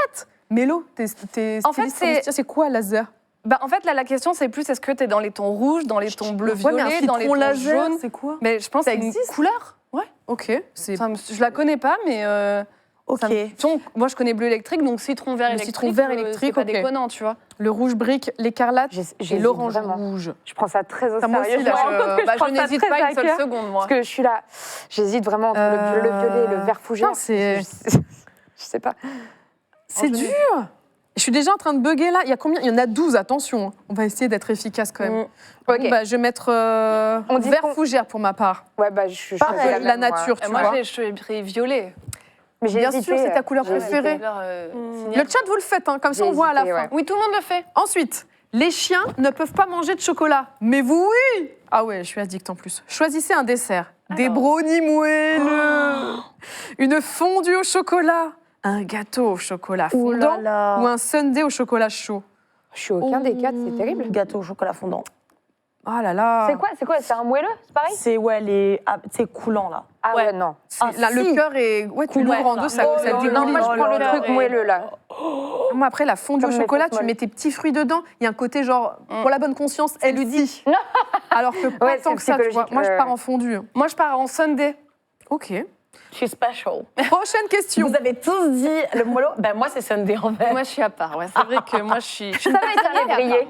Mélo, t'es En fait, styliste, c'est quoi laser? Bah, en fait, là, la question, c'est plus est-ce que tu es dans les tons rouges, dans les tons Ouais, bleu-violet, mais un dans les citron tons laser, jaunes. c'est quoi? Mais je pense que Ça c'est une existe couleur. Ouais, ok. C'est Enfin, je la connais pas, mais Ok. moi, je connais bleu électrique, donc citron vert Le électrique. citron vert c'est électrique, pas ok. déconnant, tu vois. le rouge brique, l'écarlate et J'hésite l'orange vraiment. rouge. Je prends ça très au Ça, moi sérieux. aussi, là, me rends compte que Bah, prends je ça n'hésite très pas à une seule cœur. seconde, moi. Parce que je suis là, j'hésite vraiment entre le violet et le vert fougère. Putain, c'est- Je sais pas. C'est dur. Je suis déjà en train de bugger là. Il y a combien? Il y en a 12, attention. On va essayer d'être efficace quand même. Ok. Bon, bah, je vais mettre On dit vert qu'on- fougère pour ma part. Ouais, bah, je Pareil, choisis la même, moi. nature, tu Moi, vois. je pris violet. Mais j'ai Bien hésité, sûr, c'est ta couleur j'ai préférée. hésité. Le chat, vous le faites, hein, comme ça J'ai on voit à la hésité, fin. ouais. Oui, tout le monde le fait. Ensuite, les chiens ne peuvent pas manger de chocolat. Mais vous, oui. Ah ouais, je suis addict en plus. Choisissez un dessert. Des brownies moelleux, une fondue au chocolat, un gâteau au chocolat fondant ou un sundae au chocolat chaud. Je suis aucun des 4, c'est terrible. Gâteau au chocolat fondant. Oh là là. C'est quoi? C'est un moelleux? C'est pareil? C'est c'est coulant là. Ah ouais, non. Là, le cœur est. Ouais, tu l'ouvres en deux, ça Oh non, dégouline. non, moi je prends le truc moelleux là. Moi, après, la fondue au Comme mes chocolat, fausses tu mets tes petits fruits dedans. Il y a un côté genre, pour la bonne conscience, elle lui dit. Alors que pas Ouais, tant c'est que ça, tu vois. psychologique, Moi, je ouais. pars en fondue. Moi, je pars en Sunday. Ok. Je suis special. Prochaine question. Vous avez tous dit le mollo. Ben moi c'est Sunday en fait. Moi, je suis à part. Ouais, c'est vrai que moi, je suis. Ça va, ça allait briller.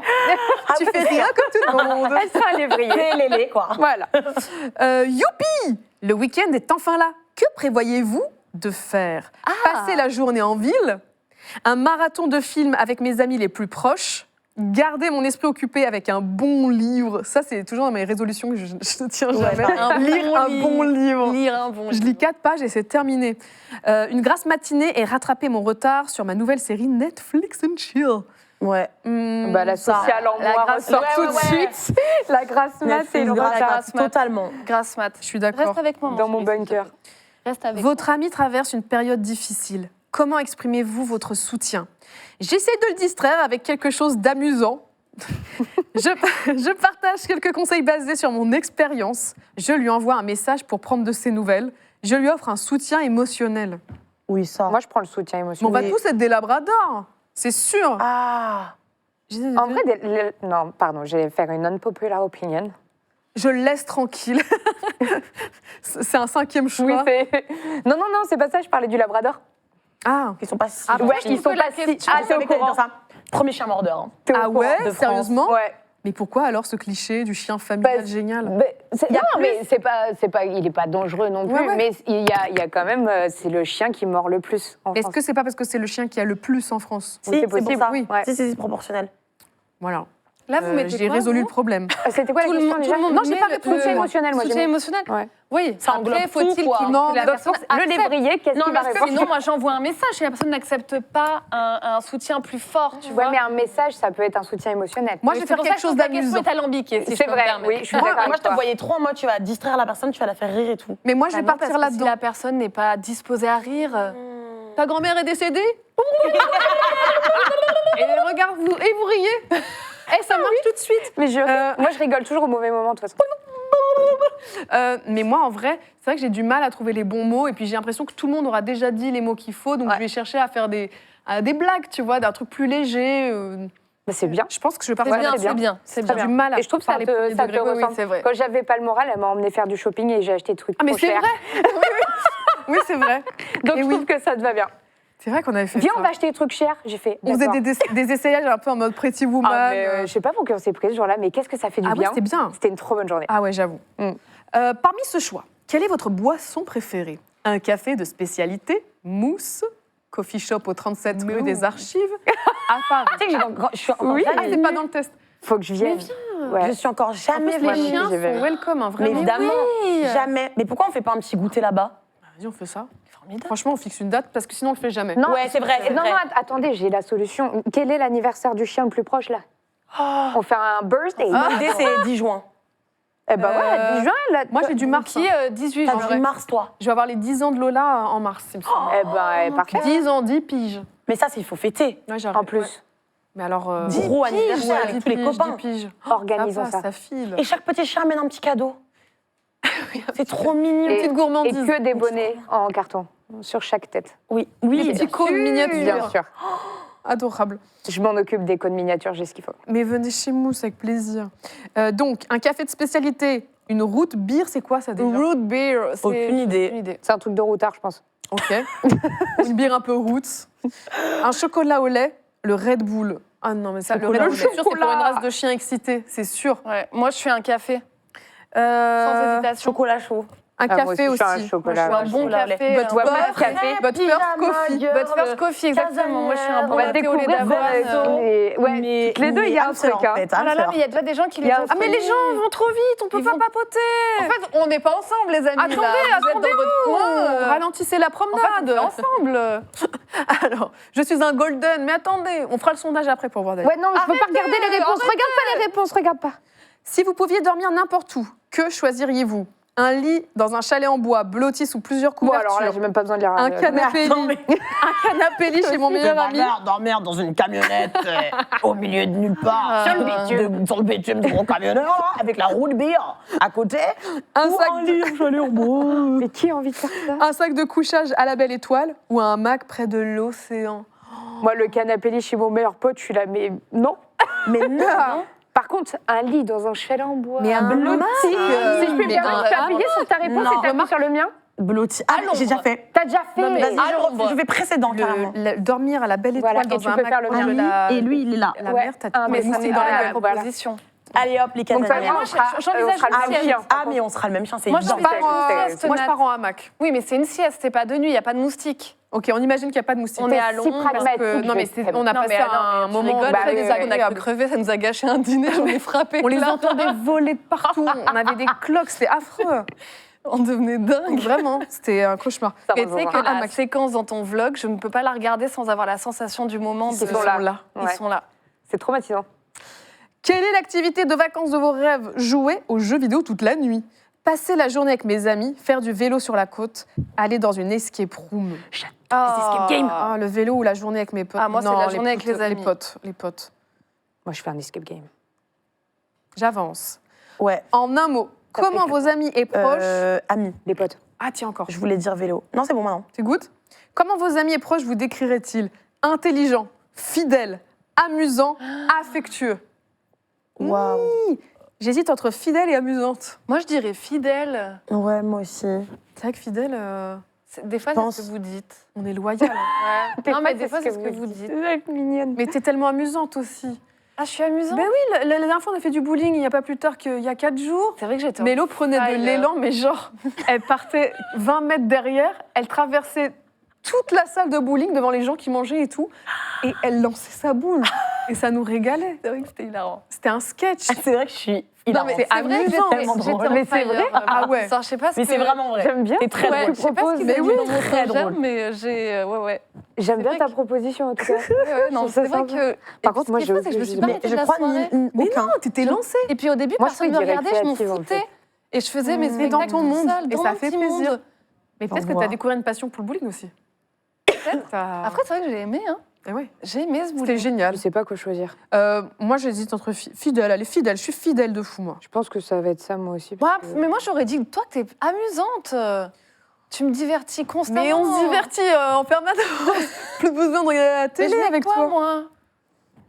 Tu fais rien comme tout le monde. Ça allait briller. C'est Lélé quoi. Voilà. Youpi! Le week-end est enfin là. Que prévoyez-vous de faire? Passer la journée en ville? Un marathon de films avec mes amis les plus proches? Garder mon esprit occupé avec un bon livre? Ça, c'est toujours dans mes résolutions que je ne tiens jamais. Lire un bon livre. Lire un bon Je lis 4 pages et c'est terminé. Une grasse matinée et rattraper mon retard sur ma nouvelle série Netflix and Chill. Ouais. Bah, la sociale en la moi grâce- ressort ouais, tout ouais, de ouais. suite. La grasse mat et Netflix, le grâce, retard grâce mat. totalement. Grâce mat. Je suis d'accord. Reste avec moi. dans mon chéri, bunker. Reste avec moi. Votre ami traverse une période difficile. Comment exprimez-vous votre soutien? J'essaie de le distraire avec quelque chose d'amusant. je partage quelques conseils basés sur mon expérience. Je lui envoie un message pour prendre de ses nouvelles. Je lui offre un soutien émotionnel. Oui ça. Moi, je prends le soutien Mais on émotionnel. va tous être des labradors, c'est sûr. Ah. En vrai, non, pardon, je vais faire une unpopular opinion. Je le laisse tranquille. C'est un 5e choix. Non, c'est pas ça, je parlais du labrador. Ah, Ils sont pas si. Ouais, ils sont pas si... Ah, c'est c'est au avec courant. ça. Premier chien mordeur. Hein. T'es au ah courant. ouais, de France. sérieusement Ouais. Mais pourquoi alors ce cliché du chien familial Bah, génial Non, mais c'est pas, il est pas dangereux non plus. Ouais, ouais. Mais il y a quand même, c'est le chien qui mord le plus en Est-ce France. que c'est pas parce que c'est le chien qui a le plus en France Si, c'est c'est pour possible, ça. oui. Ouais. Si, c'est proportionnel. Voilà. Là, vous mettez J'ai quoi, résolu vous le problème. C'était quoi la Tout le question monde- déjà tout le monde Non, j'ai met pas le- répondu. Soutien émotionnel, moi j'ai Soutien mis. émotionnel. Ouais. Oui, Ça englobe après, faut-il tout, quoi. que Non, la Donc, personne le accepte. lévrier, qu'est-ce Non, qu'il mais va parce que répondre sinon, moi, j'envoie un message et la personne n'accepte pas un soutien plus fort, tu Ouais, vois. mais un message, ça peut être un soutien émotionnel. Moi, Oui, je vais c'est faire pour ça quelque que je chose trouve la question d'amusant. est alambiquée, si je C'est peux me vrai, permettre. oui, je suis Moi, d'accord je avec te toi. voyais trop en mode tu vas distraire la personne, tu vas la faire rire et tout. Mais moi, je vais Bah non, partir parce que là-dedans. Si la personne n'est pas disposée à rire, Ta grand-mère est décédée Et regarde, vous riez. Eh, ça marche tout de suite. Mais moi, je rigole toujours au mauvais moment, de toute façon. Mais moi, en vrai, c'est vrai que j'ai du mal à trouver les bons mots. Et puis, j'ai l'impression que tout le monde aura déjà dit les mots qu'il faut. Donc, je vais chercher à faire des blagues, tu vois, d'un truc plus léger. Bah, c'est bien. Je pense que je vais c'est partir bien, là-dedans. c'est bien, c'est J'ai bien. du mal à Et je trouve que ça parler te, premier ça te degré. Oui, oui, ressemble. c'est vrai. Quand j'avais pas le moral, elle m'a emmené faire du shopping et j'ai acheté des trucs Ah, mais trop c'est chers. vrai Oui, c'est vrai. Donc Et je oui. trouve que ça te va bien. C'est vrai qu'on avait fait Viens, ça. on va acheter des trucs chers. J'ai fait. On faisait d'accord. des essayages un peu en mode Pretty Woman. Ah, mais, je sais pas pourquoi on s'est pris ce jour-là, mais qu'est-ce que ça fait du Ah ouais, bien. c'était bien. C'était une trop bonne journée. Ah ouais, j'avoue. Parmi ce choix, quelle est votre boisson préférée? Un café de spécialité, mousse, coffee shop au 37 rue des Archives, à Paris. Tu sais que je suis encore Oui. Ah, jamais c'est pas dans le test. Faut que je vienne. Je suis encore jamais Les venue. chiens j'y vais. sont welcome, hein, Mais vraiment. évidemment, jamais. Mais pourquoi on fait pas un petit goûter là-bas? Vas-y, on fait ça. Formidable. Franchement, on fixe une date parce que sinon, on le fait jamais. Non, Ouais, c'est vrai, c'est non, vrai. non, attendez, j'ai la solution. Quel est l'anniversaire du chien le plus proche là On fait un birthday. L'idée, c'est 10 juin. Eh ben ouais, 10 juin. Là, Moi, j'ai du mars. Qui, 18 T'as juin. du mars, toi. Je vais avoir les 10 ans de Lola en mars, il me semble. Eh ben, parfait. 10 ans, 10 piges. Mais ça, il faut fêter. Ouais, j'arrive. En plus, Ouais. Mais alors. Gros anniversaire ouais, avec tous les 10 copains. piges. organisons Ça ça. va, ça file. Et chaque petit chien amène un petit cadeau. C'est trop mignon. Et- Petite Et gourmandise. que des bonnets en carton sur chaque tête. Oui, Des oui. petits cônes miniatures. Bien sûr. Adorable. Je m'en occupe des codes miniatures, j'ai ce qu'il faut. Mais venez chez Mousse avec plaisir. Donc, un café de spécialité, une root beer, c'est quoi ça déjà? Root beer, c'est Aucune idée. C'est un truc de routard, je pense. Ok. Une bière un peu roots. Un chocolat au lait, le Red Bull. Ah non, mais ça, le Red Chocolat au Bull, lait. c'est sûr, c'est pour une race de chiens excités, c'est sûr. Ouais, moi, je suis un café, sans Euh, hésitation. Chocolat chaud. un Ah, moi café je suis un aussi. chocolat. Moi, je suis un bon chocolat au lait. café. But un ouais, bon moi, café. café. But first coffee. But first coffee, exactement. Moi, je suis un On bon va latte au lait découvrir d'avoine. Ouais, toutes les deux, il y a un truc. En Hein. fait, Ah là là, mais il y a déjà des gens qui Il y les a ont un Ah, mais les gens vont trop vite, on peut Ils pas vont- papoter. En fait, on n'est pas ensemble, les amis. Attendez, là. Vous êtes dans votre coin. Ralentissez la En fait, on promenade. est ensemble. Alors, je suis un golden, mais attendez, on fera le sondage après pour voir d'ailleurs. Ouais, non, je peux pas regarder les réponses. Regarde pas les réponses, regarde pas. Si vous pouviez dormir n'importe où, que choisiriez-vous? Un lit dans un chalet en bois, blotti sous plusieurs Bon, couvertures. alors là, j'ai même pas besoin de lire. un canapé attends, lit. Un canapé lit chez mon meilleur ami. dormir dans une camionnette au milieu de nulle part. Sur le bitume de gros camionneur, là, avec la roue de bière à côté. Un Ou sac, un lit en chalet en bois. Mais qui a envie de faire ça un sac de couchage à la belle étoile ou un hamac près de l'océan. Moi, le canapé lit chez mon meilleur pote, je suis là, mais non. Mais non. Par contre, un lit dans un chalet en bois. Mais un blotti. Si je peux me mais permettre, un je peux appuyer sur ta réponse non. et t'appuies sur le mien. Blotti. Ah, j'ai déjà fait. T'as déjà fait. Vas-y, à l'ombre. je vais précédent, carrément. Dormir à la belle étoile Voilà, et dans tu un peux hamac faire le proche de mien. la, Et lui, il est là. la Ouais. mer, t'as Ah, tous mais les ça moustiques n'est dans pas la la gueule. Proposition. Allez hop, les Donc, ça, Canadiens. on sera j'envisage on sera une le chien. sieste. Mais on sera le même chien, c'est Moi, je évident. pars en c'est- sieste, Moi, je Nat. pars en hamac. Oui, mais c'est une sieste, c'est pas de nuit, il n'y a pas de moustiques. Ok, on imagine qu'il n'y a pas de moustiques. On est à si Londres. pragmatique. parce que- Non, mais on a Non, passé mais un moment rigole, bah, ça, oui, des oui, sacs, on a agréable. crevé, ça nous a gâché un dîner, j'en ai frappé. On les plein. entendait voler de partout. On avait des cloques, c'était affreux. On devenait dingue. Vraiment, c'était un cauchemar. Ça Et tu sais rejoint. que la séquence dans ton vlog, je ne peux pas la regarder sans avoir la sensation du moment. Ils sont là. Ils Ouais. sont là. C'est traumatisant. Quelle est l'activité de vacances de vos rêves? Jouer aux jeux vidéo toute la nuit. Passer la journée avec mes amis, faire du vélo sur la côte, aller dans une escape room. Escape game. Ah, le vélo ou la journée avec mes potes. Ah, moi, c'est Non, la journée avec potes, les amis. Les potes. Moi, je fais un escape game. J'avance. Ouais. En un mot, Ça comment fait vos amis et proches... Amis. Les potes. Ah, tiens, encore. Je voulais dire vélo. Non, c'est bon maintenant. C'est good. Comment vos amis et proches vous décriraient-ils? Intelligent, fidèle, amusant, affectueux. Waouh. Oui. J'hésite entre fidèle et amusante. Moi, je dirais fidèle. Ouais, moi aussi. C'est vrai que fidèle, Des fois, pense- c'est ce que vous dites. On est loyal. hein. Non, mais des fois, c'est ce que vous dites. C'est mignonne. Mais t'es tellement amusante aussi. Ah, je suis amusante. Ben oui, la dernière fois, on a fait du bowling il n'y a pas plus tard qu'il y a 4 jours. C'est vrai que j'étais en Mélo prenait de fire. l'élan, mais genre, elle partait 20 mètres derrière, elle traversait toute la salle de bowling devant les gens qui mangeaient et tout, et elle lançait sa boule. Et ça nous régalait. C'est vrai que c'était hilarant. C'était un sketch. C'est vrai que je suis Non, hilarante. mais c'est vrai que amusant. tellement j'étais drôle. en Mais c'est fire, vrai Ah ouais. Ça, je sais pas ce Mais que... c'est vraiment vrai. J'aime bien. T'es très Ouais, drôle. je sais pas ce qu'il Mais a oui, mis dans mon très projet, drôle. mais j'ai... ouais. J'aime bien vrai ta que- proposition en tout cas. Ouais, non, trouve ça c'est vrai sympa. que... Par et contre, puis, moi, ce qui est fou, je- c'est que je me suis je- pas Mais arrêtée je de la crois soirée. Mais aucun. non, t'étais lancée. Et puis au début, Moi, je personne ne me suis regardait, je m'en directrice, en foutais. fait. Et je faisais mes Mais dans spectacles ton toute monde, seule, et dans ça mon fait petit plaisir. monde. Mais peut-être que Au revoir. t'as découvert une passion pour le bowling aussi. Après, c'est vrai que j'ai aimé, hein. Eh ouais, J'ai aimé ce c'était bowling. génial. Je sais pas quoi choisir. Moi, j'hésite entre fidèle. Elle est fidèle. Je suis fidèle de fou, moi. Je pense que ça va être ça moi aussi. Ouais, parce que- mais moi, j'aurais dit que toi, t'es amusante. Tu me divertis constamment. Mais on se divertit en permanence. Plus besoin de regarder la Mais télé je mets avec quoi, toi. moi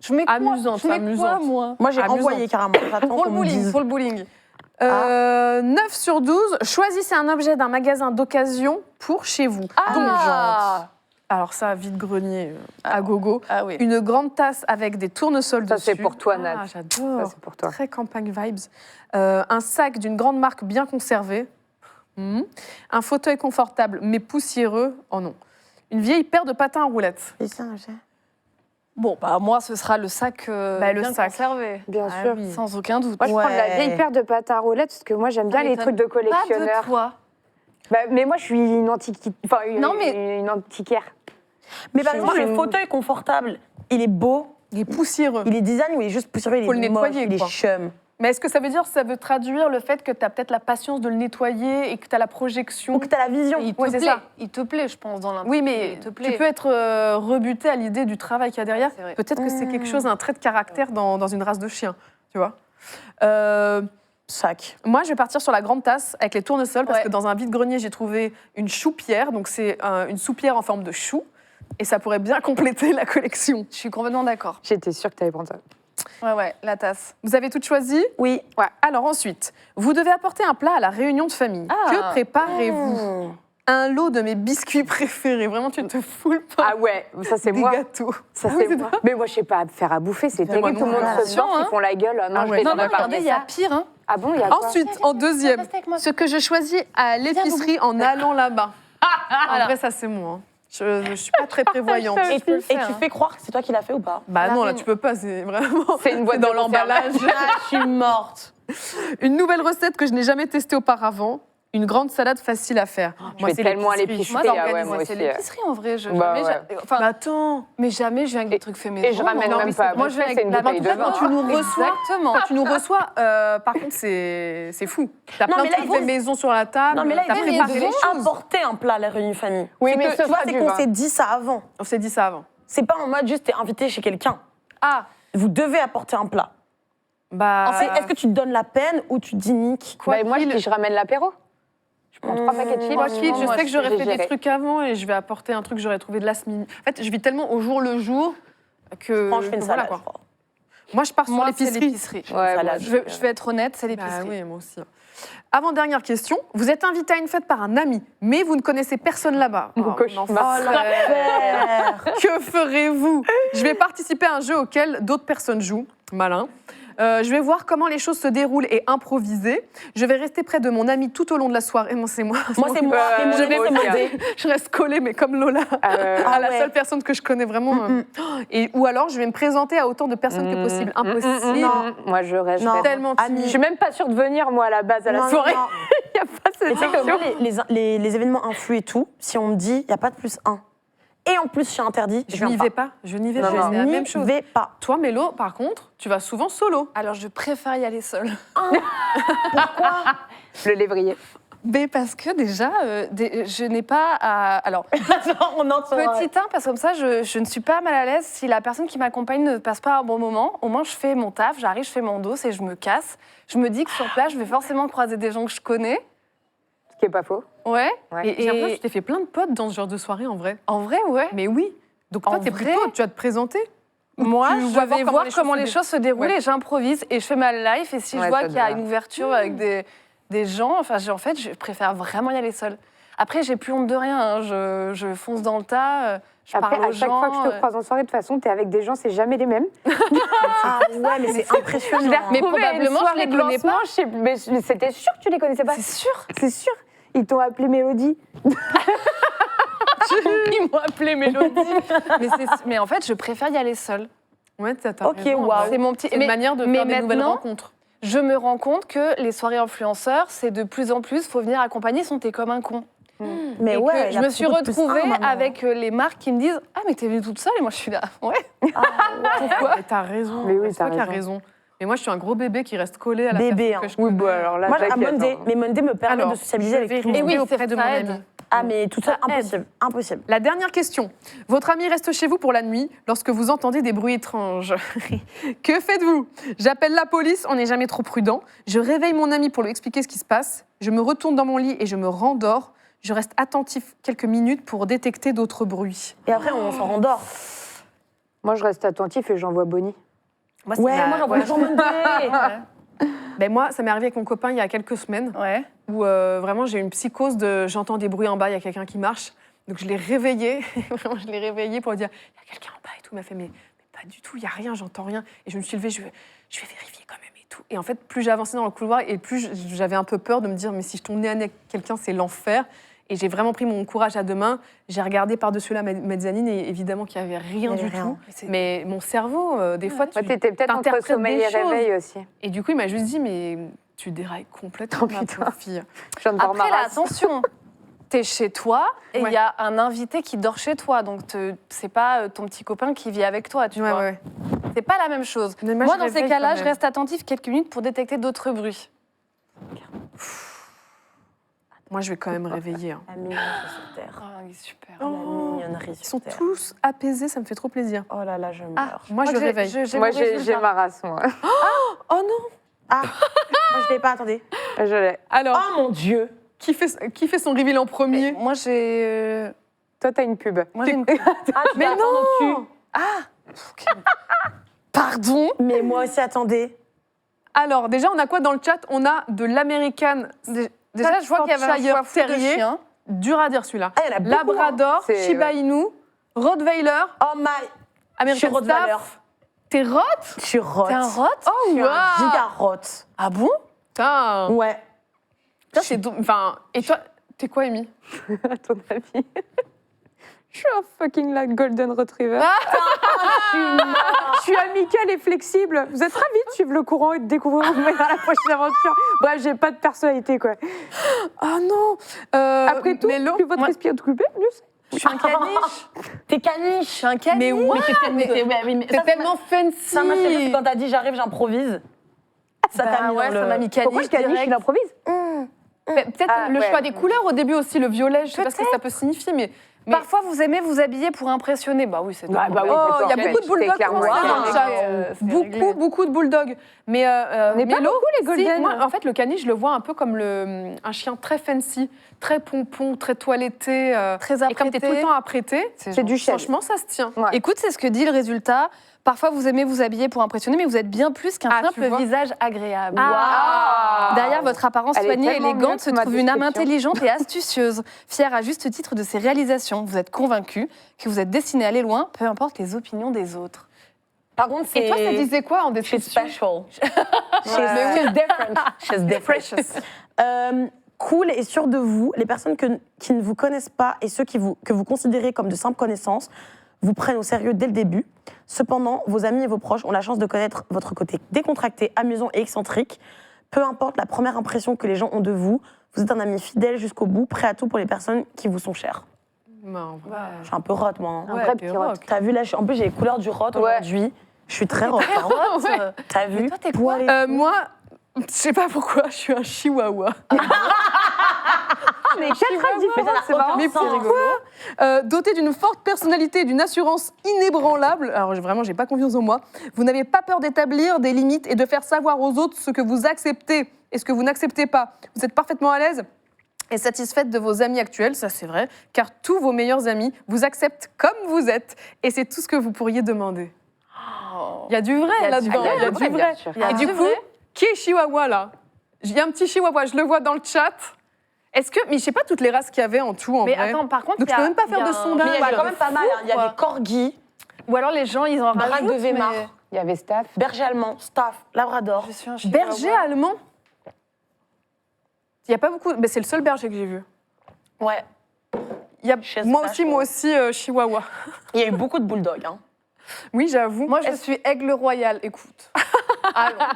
Je mets quoi Amusante, Je mets quoi, amusante. moi Moi, j'ai Amusante. envoyé carrément. J'attends Pour qu'on le me bowling, dise. pour le bowling. 9 sur 12, choisissez un objet d'un magasin d'occasion pour chez vous. Ah Alors ça, vide-grenier à gogo. Ah oui. Une grande tasse avec des tournesols Ça, dessus. c'est pour toi, Nat. Ah, Ça, j'adore. c'est pour toi. Très campagne vibes. Un sac d'une grande marque bien conservé. Un fauteuil confortable mais poussiéreux. Oh non. Une vieille paire de patins à roulettes. Bon, bah moi, ce sera le sac Bah, le bien sac. conservé. Bien Ah sûr. oui. Sans aucun doute. Moi, je prends de la Ouais. vieille paire de patins à roulettes parce que moi, j'aime bien Ça les m'étonne trucs de Pas de collectionneur. toi. Bah, mais moi, je suis une enfin, Non, mais- une antiquaire. Mais par Je exemple, suis le une- fauteuil confortable, il est beau, Il est poussiéreux. il est design ou il est juste poussiéreux, il Faut le est moche, nettoyer, il est quoi. chum. Mais est-ce que ça veut traduire le fait que tu as peut-être la patience de le nettoyer et que tu as la projection Ou que t'as la vision. Il te Ouais, c'est plaît. ça. Il te plaît, je pense, dans l'intitulé. Oui, mais il te tu plaît. peux être rebuté à l'idée du travail qu'il y a derrière. C'est vrai. Peut-être que c'est quelque chose, un trait de caractère dans une race de chiens, tu vois. Sac. Moi, je vais partir sur la grande tasse avec les tournesols parce Ouais. que dans un vide-grenier, j'ai trouvé une choupière. Donc, c'est une soupière en forme de chou. Et ça pourrait bien compléter la collection. Je suis complètement d'accord. J'étais sûre que tu allais prendre ça. Ouais, la tasse. Vous avez toutes choisi? Oui. Ouais. Alors ensuite, vous devez apporter un plat à la réunion de famille. Ah. Que préparez-vous? Un lot de mes biscuits préférés. Vraiment, tu te foules pas. Ah ouais, ça c'est des moi. gâteaux. Ça Ah oui, c'est c'est moi. Mais moi je sais pas faire à bouffer, c'est moi terrible. Tout le non monde plus. se sort, Attention, ils font la gueule. Non, Ah je ouais. vais Non, t'en non, épargner Regardez, il y a ça. pire, hein. Ah bon, il y a quoi Ensuite, en deuxième, restez avec moi. ce que je choisis à l'épicerie en allant là-bas. En vrai, ça c'est moi. hein. Je suis pas très prévoyante. Et, peux le et faire, tu hein. fais croire que c'est toi qui l'as fait ou pas? Bah non, là reine. tu peux pas, c'est vraiment. C'est une boîte dans de conserve. l'emballage. Je suis morte. Une nouvelle recette que je n'ai jamais testée auparavant. Une grande salade facile à faire. Je vais tellement à l'épicerie. l'épicerie. Moi, ah ouais, j'organise, moi c'est aussi. l'épicerie en vrai. Bah Jamais, ouais. enfin, Bah attends. mais jamais je viens avec des trucs faits maison. Et je ramène non, même mais pas. Moi, je viens C'est avec une la bouteille de bouteille vin. Quand tu nous reçois, Exactement. quand tu nous reçois, par contre, c'est fou. T'as Non, plein mais de là, trucs ils fait vont- maison sur la table. Non, mais là, t'as ils préparé les vont choses. apporter un plat à la réunion famille. Oui, C'est mais que, ce tu vois, sera c'est du qu'on vin. s'est dit ça avant. On s'est dit ça avant. C'est pas en mode juste t'es invité chez quelqu'un. Ah, Vous devez apporter un plat. Bah. En fait, est-ce que tu te donnes la peine ou tu te dis nique? Bah, moi je ramène l'apéro. Je prends 3 paquets de chips. Moi, je moi, sais que j'aurais j'ai fait des géré. trucs avant et je vais apporter un truc que j'aurais trouvé de last minute. En fait, je vis tellement au jour le jour que. Franchement, je fais une que voilà, salade. quoi. je crois. Moi, je pars sur moi, c'est l'épicerie. l'épicerie. Ouais, salade. moi, Je vais être honnête, c'est Bah l'épicerie. oui, moi aussi. Avant-dernière question. Vous êtes invité à une fête par un ami, mais vous ne connaissez personne là-bas. Mon cauchemar. l'enfer. Que ferez-vous? Je vais participer à un jeu auquel d'autres personnes jouent. Malin. Je vais voir comment les choses se déroulent et improviser. Je vais rester près de mon ami tout au long de la soirée. Moi, c'est moi. Moi, c'est moi. Et mon je, ami, c'est reste, mon dé. je reste collée, mais comme Lola. Ah la ouais. seule personne que je connais vraiment. Ou alors, je vais me présenter à autant de personnes que possible. Impossible. Non, moi je reste. Non. Tellement Je timide. suis même pas sûre de venir moi à la base à la Non, soirée. non, non. Il y a pas cette Et tu sais que option. moi, les événements influs et tout, si on me dit, il n'y a pas de plus 1. Et en plus, je suis interdit, je Je n'y viens vais pas. pas. Je n'y vais Non, pas. non. C'est la N'y même chose. vais pas. Toi, Mélo, par contre, tu vas souvent solo. Alors, je préfère y aller seule. Le lévrier. Mais parce que déjà, je n'ai pas à... Alors, On entend. petit 1, parce que comme ça, je ne suis pas mal à l'aise si la personne qui m'accompagne ne passe pas un bon moment. Au moins, je fais mon taf, j'arrive, je fais mon dos et je me casse. Je me dis que sur place, je vais forcément croiser des gens que je connais. Ce qui est pas faux. Ouais. Ouais. Et j'ai l'impression que tu t'es fait plein de potes dans ce genre de soirée, en vrai. En vrai, ouais. Mais oui. Donc toi, En t'es vrai plutôt, tu vas te présenter. Moi, tu je vas vais voir comment les se choses se déroulent Ouais. et j'improvise et je fais ma life. Et si Ouais, je vois ça qu'il y a doit. une ouverture avec des gens, en fait, je préfère vraiment y aller seule. Après, j'ai plus honte de rien. Hein. Je fonce dans le tas. Je Après, parle aux à chaque gens. fois que je te croise en soirée, de toute façon, t'es avec des gens, c'est jamais les mêmes. Ah ouais, mais c'est impressionnant. Mais probablement, je les connais pas. Mais c'était sûr que tu les connaissais pas. C'est sûr. C'est sûr. Ils t'ont appelé Mélodie. Ils m'ont appelé Mélodie. mais en fait, je préfère y aller seule. Ouais, t'as Ok, raison, waouh. ouais. C'est mon petit. C'est une manière de mais faire des nouvelles maintenant, rencontres. Je me rends compte que les soirées influenceurs, c'est de plus en plus, faut venir accompagner, sinon t'es comme un con. Mais Et ouais, que il y je a me suis beaucoup de plus retrouvée un maintenant. avec les marques qui me disent ah mais t'es venue toute seule et moi je suis là ouais. Pourquoi T'as raison. Mais oui, c'est toi t'as qui as raison. raison. Mais moi, je suis un gros bébé qui reste collé à la Bébé, personne que hein. je Oui, connais. bah alors là, Moi, à t'inquiète, Monday, hein. mais Monday me permet Alors, de socialiser je avec vais tout le Et monde. oui, auprès c'est de mon ça ami. aide. Ah, mais toute seule, Ça aide. impossible. Impossible. La dernière question. Votre ami reste chez vous pour la nuit lorsque vous entendez des bruits étranges. Que faites-vous? J'appelle la police, on n'est jamais trop prudent. Je réveille mon ami pour lui expliquer ce qui se passe. Je me retourne dans mon lit et je me rendors. Je reste attentif quelques minutes pour détecter d'autres bruits. Et après, on s'en rendort. Moi, je reste attentif et j'envoie Bonnie. Moi, Ouais, moi, j'envoie toujours Monday. Ben moi, ça m'est arrivé avec mon copain il y a quelques semaines Ouais. où vraiment j'ai eu une psychose de j'entends des bruits en bas, il y a quelqu'un qui marche. Donc je l'ai réveillé, vraiment je l'ai réveillé pour lui dire il y a quelqu'un en bas et tout. Il m'a fait mais pas du tout, il n'y a rien, j'entends rien. Et je me suis levée, je vais vérifier quand même et tout. Et en fait, plus j'ai avancé dans le couloir et plus j'avais un peu peur de me dire mais si je tombe nez à nez avec quelqu'un, c'est l'enfer. Et j'ai vraiment pris mon courage à deux mains. J'ai regardé par-dessus la mezzanine et évidemment qu'il n'y avait rien Il y du avait rien. tout. Mais mon cerveau, des fois, tu Ouais, t'étais peut-être entre t'interprètes sommeil des et choses. réveil aussi. Et du coup, il m'a juste dit, mais tu dérailles complètement, Oh, ma putain. pauvre fille. Je viens de voir Après ma là, race. attention. T'es chez toi et il Ouais. y a un invité qui dort chez toi, donc c'est pas ton petit copain qui vit avec toi, tu Ouais, vois. ouais. C'est pas la même chose. Mais Moi, je dans ces réveille cas-là, quand je même. reste attentif quelques minutes pour détecter d'autres bruits. Moi, je vais quand même réveiller. hein. La mignonnerie sur terre. Oh, il est super. La mignonnerie Ils sur sont terre. tous apaisés, ça me fait trop plaisir. Oh là là, je Ah, meurs. Moi, je j'ai- réveille. j'ai Moi, mon j'ai résultat. ma race, moi. Oh non Ah, moi, je l'ai pas, attendez. Je l'ai. Alors, Oh mon Dieu. qui fait son reveal en premier Moi, j'ai. Toi, t'as une pub. Moi, j'ai une. Ah, tu Mais vas attendre au-dessus. Pardon. Mais moi aussi, attendez. Alors, déjà, on a quoi dans le chat? On a de l'American Déjà, je vois qu'il y avait un Staffordshire choix fou de Terrier. chien. Dur à dire celui-là. Ah, il y en a beaucoup. Labrador, C'est- Shiba Inu, Rottweiler, Oh my. Je suis American Rottweiler. Staff. T'es Rot? Je suis rot. T'es un rot Oh, Je suis un waouh. giga rot. Ah bon? Putain. Ouais. Enfin, et toi, t'es quoi, Amy? À ton avis. Je suis un fucking like golden retriever. Je suis amicale et flexible. Vous êtes ravis de suivre le courant et de découvrir vous mettre dans la prochaine aventure. Bref, j'ai pas de personnalité, quoi. Oh non. Après tout, Mélo, plus votre moi- esprit est occupé, mieux c'est. Je suis un caniche. T'es caniche. Un caniche. Mais what? T'es T'es tellement fancy. Ça m'a fait rire quand t'as dit j'arrive, j'improvise. Ça t'a mis ouais, dans ça le- m'a mis caniche. Pourquoi je caniche, direct. il improvise Peut-être Ah, le ouais. choix des couleurs au début aussi, le violet, je sais pas ce que ça peut signifier, mais Parfois, vous aimez vous habiller pour impressionner. Bah oui, c'est Bah, normal. bah oui, oh, c'est il y a parfait. beaucoup de bulldogs C'est clairement français dans le réglé. chat. C'est réglé. Beaucoup de bulldogs. Mais On n'est pas Mélo, beaucoup, les golden. si, moi, en fait, le caniche, je le vois un peu comme un chien très fancy, très pompon, très toiletté. Très et comme t'es tout le temps apprêté, C'est du chef. franchement, ça se tient. Ouais. Écoute, c'est ce que dit le résultat. Parfois, vous aimez vous habiller pour impressionner, mais vous êtes bien plus qu'un Ah, tu simple vois. visage agréable. Ah. Derrière votre apparence Elle est soignée et tellement mieux élégante que se ma trouve une âme description. intelligente et astucieuse, fière à juste titre de ses réalisations. Vous êtes convaincu que vous êtes destiné à aller loin, peu importe les opinions des autres. Par contre, c'est. Et toi, ça disait quoi en She's description? special. Mais She's different. She's different. Cool et sûr de vous, les personnes qui ne vous connaissent pas et ceux que vous considérez comme de simples connaissances vous prennent au sérieux dès le début. Cependant, vos amis et vos proches ont la chance de connaître votre côté décontracté, amusant et excentrique. Peu importe la première impression que les gens ont de vous, vous êtes un ami fidèle jusqu'au bout, prêt à tout pour les personnes qui vous sont chères. Non, Je suis un peu rot, moi. hein. Un vrai t'es petit rock. rock. T'as vu, là, en plus, j'ai les couleurs du rot Ouais. aujourd'hui. Je suis très rot. hein. Ouais. T'as vu? toi, t'es quoi Moi, je sais pas pourquoi, je suis un chihuahua. Mais quelle très différente, c'est marrant. Mais pourquoi doté d'une forte personnalité et d'une assurance inébranlable, alors vraiment, j'ai pas confiance en moi, vous n'avez pas peur d'établir des limites et de faire savoir aux autres ce que vous acceptez et ce que vous n'acceptez pas. Vous êtes parfaitement à l'aise et satisfaite de vos amis actuels, ça c'est vrai, car tous vos meilleurs amis vous acceptent comme vous êtes et c'est tout ce que vous pourriez demander. Il y a du vrai là-dedans, il y a du vrai. sûr. Et du coup, qui est chihuahua là? Il y a un petit chihuahua, je le vois dans le chat. Est-ce que. Mais je sais pas toutes les races qu'il y avait en tout, en Mais vrai. attends, par contre, Donc, je peux même pas faire de Mais sondage. il y a quand même pas mal. hein. Il y a Quoi. des corgis, Ou alors les gens, ils en Braque rajoutent. de Weimar, mais- Il y avait Staff. berger allemand, staff, labrador. Je suis un chihuahua. Berger allemand. Il y a pas beaucoup. Mais c'est le seul berger que j'ai vu. Ouais. Il y a... Chez Moi Staff, aussi, Chihuahua. Il y a eu beaucoup de bulldogs. Hein. Oui, j'avoue. Moi, je suis aigle royal, écoute. Alors,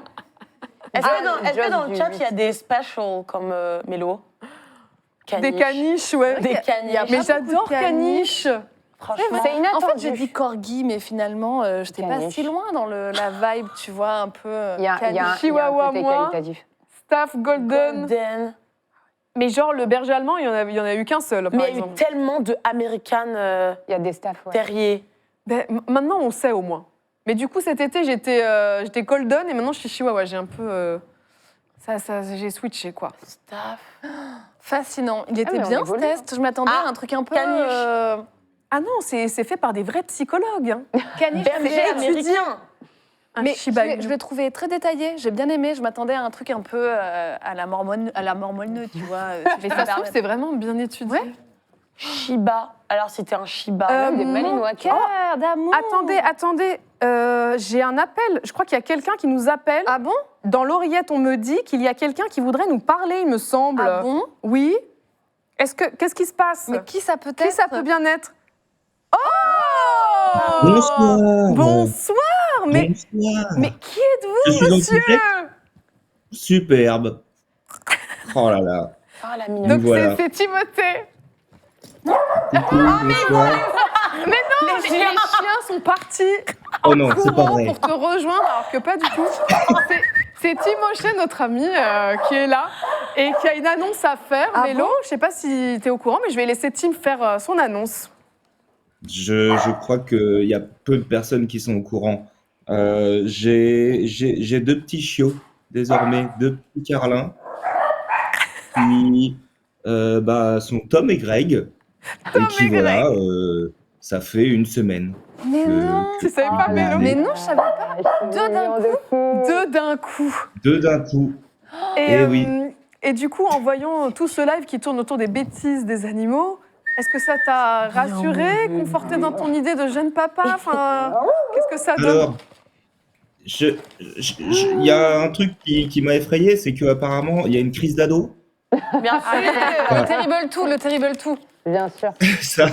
Est-ce que dans le Just chat, du il y a des specials comme Mélo des caniches, ouais. Des caniches. Mais j'adore beaucoup de caniches. caniche. Franchement. C'est inattendu. En fait, j'ai dit corgi, mais finalement, j'étais pas Caniche. si loin dans la vibe, tu vois, un peu. Il y a caniche. un Chihuahua, côté moi. qualitatif. Staff Golden. Golden. Mais genre, le berger allemand, il y en a eu qu'un seul, par Mais il y a eu exemple. tellement de American Il y a des Staff, ouais. terriers. Ben, maintenant, on sait au moins. Mais du coup, cet été, j'étais Golden et maintenant, je suis Chihuahua. J'ai un peu... j'ai switché, quoi. Staff. Fascinant. Il était mais on bien ce évolue, test. Je m'attendais Ah, à un truc un peu. caniche. Ah non, c'est fait par des vrais psychologues. Hein. Caniche, Berger c'est américain. Un Mais je Shiba l'ai Inu. je l'ai trouvé très détaillé. J'ai bien aimé. Je m'attendais à un truc un peu à la mormone, tu vois. Mais ça se trouve, c'est vraiment bien étudié. Ouais. Shiba. Alors, c'était un Shiba. Euh, Des Malinois. Cœur d'amour. Attendez. J'ai un appel. Je crois qu'il y a quelqu'un qui nous appelle. Ah bon? Dans l'oreillette, on me dit qu'il y a quelqu'un qui voudrait nous parler, il me semble. Ah bon? Oui. Qu'est-ce qui se passe? Mais qui ça peut Qui être? ça peut bien être? Oh! Bonsoir. Bonsoir. Mais Bonsoir. qui Je êtes-vous, suis dans le monsieur? direct. Superbe. Oh là là. Ah, la mignonne. Donc Voilà. c'est Timothée. Coucou, bonsoir. Mais non, les chiens sont partis Oh non, c'est pas courant vrai. pour te rejoindre, alors que pas du tout. C'est Timothée, notre ami, qui est là et qui a une annonce à faire. Ah Mélo, bon je sais pas si tu es au courant, mais je vais laisser Tim faire son annonce. Je crois qu'il y a peu de personnes qui sont au courant. J'ai deux petits chiots, désormais, deux petits carlins, qui sont Tom et Greg, et qui, et Greg. voilà, ça fait une semaine. Mais que- non. que- Tu savais pas, que- Mélo? Mais non, je savais pas. Deux d'un coup. Deux d'un coup. Deux d'un coup. Et, Eh oui. et du coup, en voyant tout ce live qui tourne autour des bêtises des animaux, est-ce que ça t'a rassuré, conforté dans ton idée de jeune papa? Enfin, qu'est-ce que ça donne? Alors, il y a un truc qui m'a effrayé, c'est qu'apparemment, il y a une crise d'ado. Bien sûr. Le terrible tout. Bien sûr. Ça